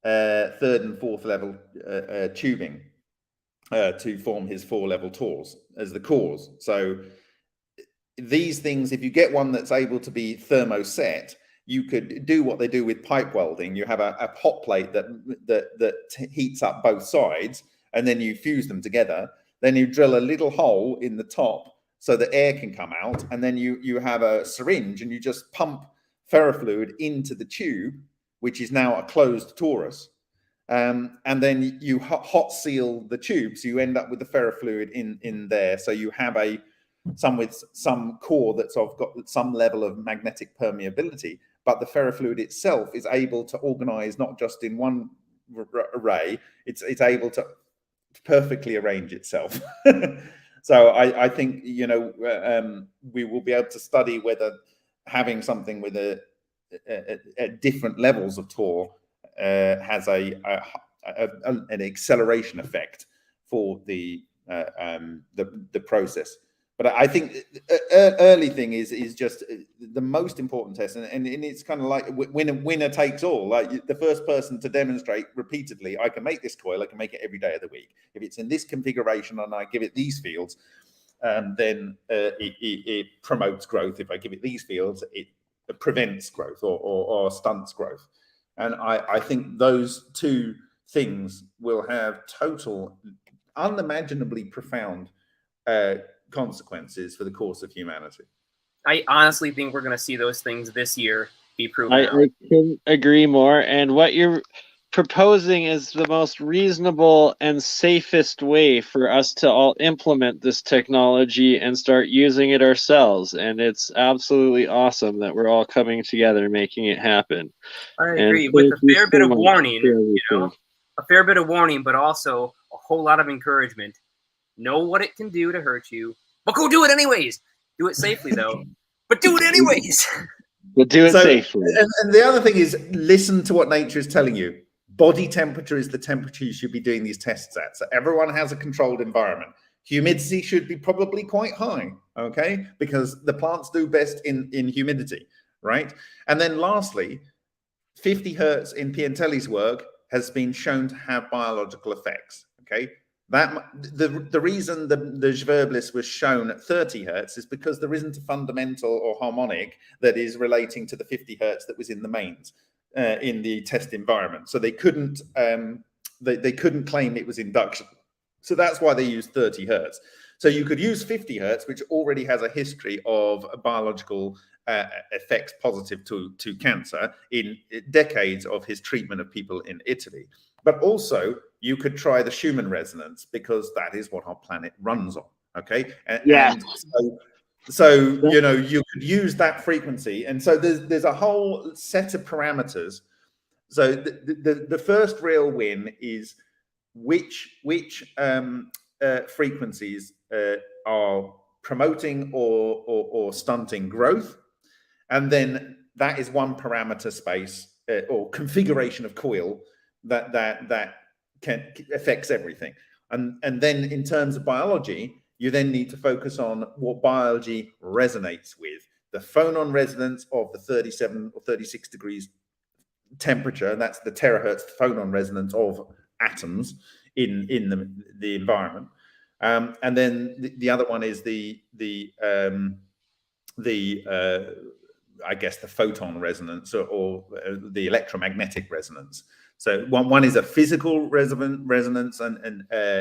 third and fourth level tubing to form his 4-level tors as the cores. So these things, if you get one that's able to be thermoset, you could do what they do with pipe welding. You have a hot plate that heats up both sides, and then you fuse them together. Then you drill a little hole in the top so the air can come out, and then you have a syringe, and you just pump ferrofluid into the tube, which is now a closed torus. And then you hot seal the tube, so you end up with the ferrofluid in there. So you have some core that's got some level of magnetic permeability, but the ferrofluid itself is able to organize not just in one array, it's able to perfectly arrange itself. So I think, we will be able to study whether having something with at different levels of tor has an acceleration effect for the process. But I think early thing is just the most important test, and it's kind of like winner takes all. Like the first person to demonstrate repeatedly, I can make this coil, I can make it every day of the week. If it's in this configuration and I give it these fields, then it promotes growth. If I give it these fields, it prevents growth or stunts growth. And I think those two things will have total, unimaginably profound consequences for the course of humanity. I honestly think we're going to see those things this year be proven I out. couldn't agree more. And what you're proposing is the most reasonable and safest way for us to all implement this technology and start using it ourselves. And it's absolutely awesome that we're all coming together making it happen. I And agree, with a thank you fair so bit of much warning, for you know, everything. a fair bit of warning, but also a whole lot of encouragement. Know what it can do to hurt you, but go do it anyways. Do it safely, though, but do it anyways. But do it So, safely. and the other thing is, listen to what nature is telling you. Body temperature is the temperature you should be doing these tests at. So everyone has a controlled environment. Humidity should be probably quite high, okay? Because the plants do best in humidity, right? And then lastly, 50 hertz in Piantelli's work has been shown to have biological effects, okay? That the reason the Zwerbless was shown at 30 hertz is because there isn't a fundamental or harmonic that is relating to the 50 hertz that was in the mains in the test environment. So they couldn't they couldn't claim it was induction. So that's why they used 30 hertz. So you could use 50 hertz, which already has a history of biological effects positive to cancer in decades of his treatment of people in Italy. But also, you could try the Schumann resonance because that is what our planet runs on. Okay, and so you know you could use that frequency, and so there's a whole set of parameters. So the first real win is which frequencies are promoting or stunting growth, and then that is one parameter space or configuration of coil that affects everything. And then in terms of biology, you then need to focus on what biology resonates with. The phonon resonance of the 37 or 36 degrees temperature, and that's the terahertz phonon resonance of atoms in the environment. And then the other one is I guess the photon resonance or the electromagnetic resonance. So one is a physical resonance and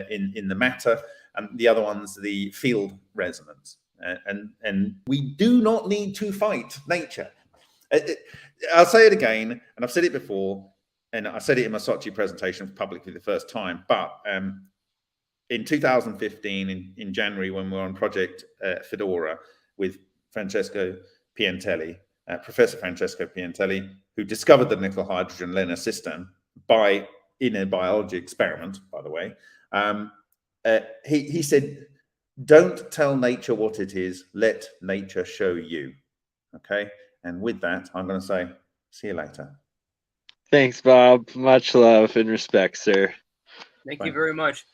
in the matter, and the other one's the field resonance. And we do not need to fight nature. I'll say it again, and I've said it before, and I said it in my Sochi presentation publicly the first time, but in 2015, in January, when we were on Project Fedora with Francesco Piantelli, Professor Francesco Piantelli, who discovered the nickel hydrogen LENR system in a biology experiment, by the way, he said, don't tell nature what it is, let nature show you. Okay, and with that, I'm going to say, see you later. Thanks, Bob. Much love and respect, sir. Thank you very much.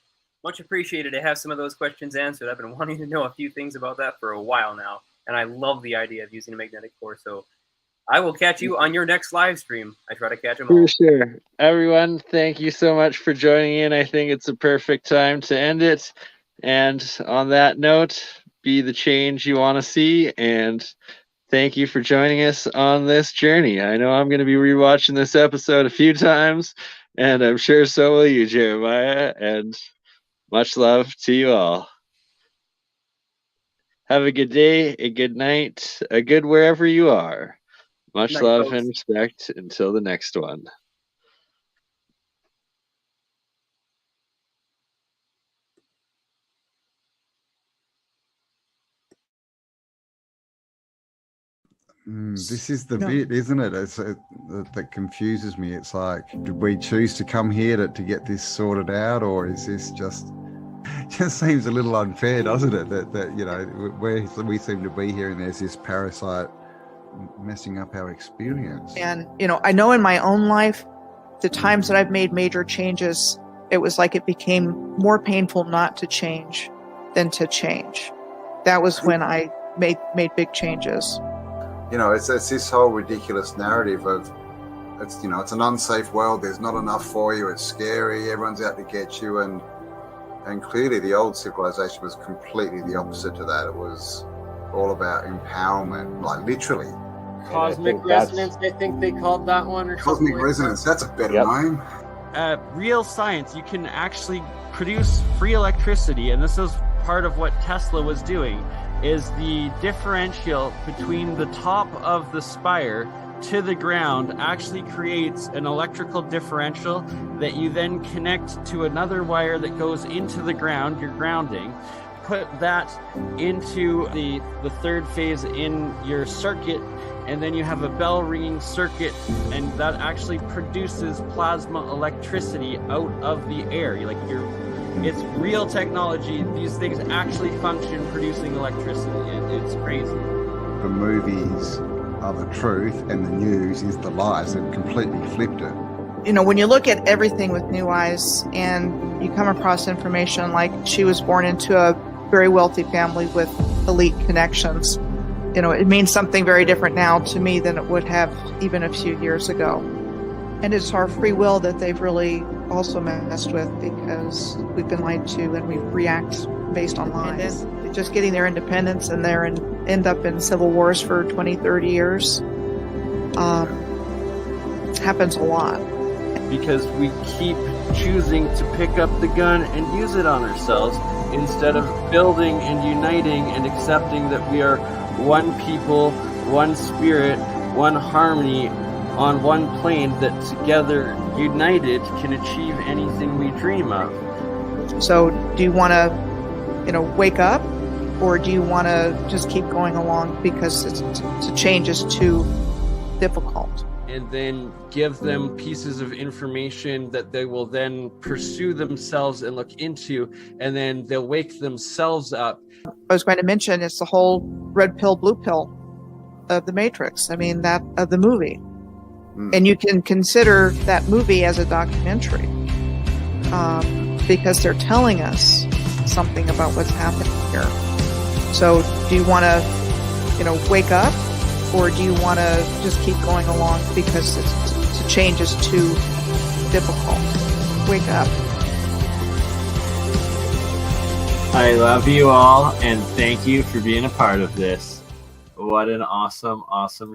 Much appreciated to have some of those questions answered. I've been wanting to know a few things about that for a while now, and I love the idea of using a magnetic core. So I will catch you on your next live stream. I try to catch them all. For sure. Everyone, thank you so much for joining in. I think it's a perfect time to end it. And on that note, be the change you want to see. And thank you for joining us on this journey. I know I'm going to be rewatching this episode a few times, and I'm sure so will you, Jeremiah. And much love to you all. Have a good day, a good night, a good wherever you are. Much love and respect until the next one. This is the bit, isn't it? That confuses me. It's like, did we choose to come here to get this sorted out, or is this just seems a little unfair, doesn't it? That you know, we seem to be here and there's this parasite messing up our experience. And you know, I know in my own life, the times that I've made major changes, it was like it became more painful not to change than to change. That was when I made big changes. You know, it's this whole ridiculous narrative of it's an unsafe world. There's not enough for you. It's scary. Everyone's out to get you, and clearly the old civilization was completely the opposite to that. It was all about empowerment, like literally. Cosmic resonance, I think they called that one, or cosmic something resonance. like that. That's a better name. Real science, you can actually produce free electricity, and this is part of what Tesla was doing. is the differential between the top of the spire to the ground actually creates an electrical differential that you then connect to another wire that goes into the ground, your grounding. Put that into the third phase in your circuit, and then you have a bell ringing circuit, and that actually produces plasma electricity out of the air. It's real technology. These things actually function producing electricity. It's crazy. The movies are the truth and the news is the lies. They've completely flipped it. You know, when you look at everything with new eyes and you come across information like she was born into a very wealthy family with elite connections, you know, it means something very different now to me than it would have even a few years ago. And it's our free will that they've really also messed with, because we've been lied to and we react based on lies. Just getting their independence and end up in civil wars for 20, 30 years happens a lot. Because we keep choosing to pick up the gun and use it on ourselves instead of building and uniting and accepting that we are one people, one spirit, one harmony on one plane that together, united, can achieve anything we dream of. So do you want to, wake up, or do you want to just keep going along because the change is too difficult? And then give them pieces of information that they will then pursue themselves and look into, and then they'll wake themselves up. I was going to mention it's the whole red pill, blue pill of the Matrix. I mean, that of the movie. And you can consider that movie as a documentary because they're telling us something about what's happening here. So do you want to, wake up, or do you want to just keep going along because the change is too difficult? Wake up. I love you all, and thank you for being a part of this. What an awesome, awesome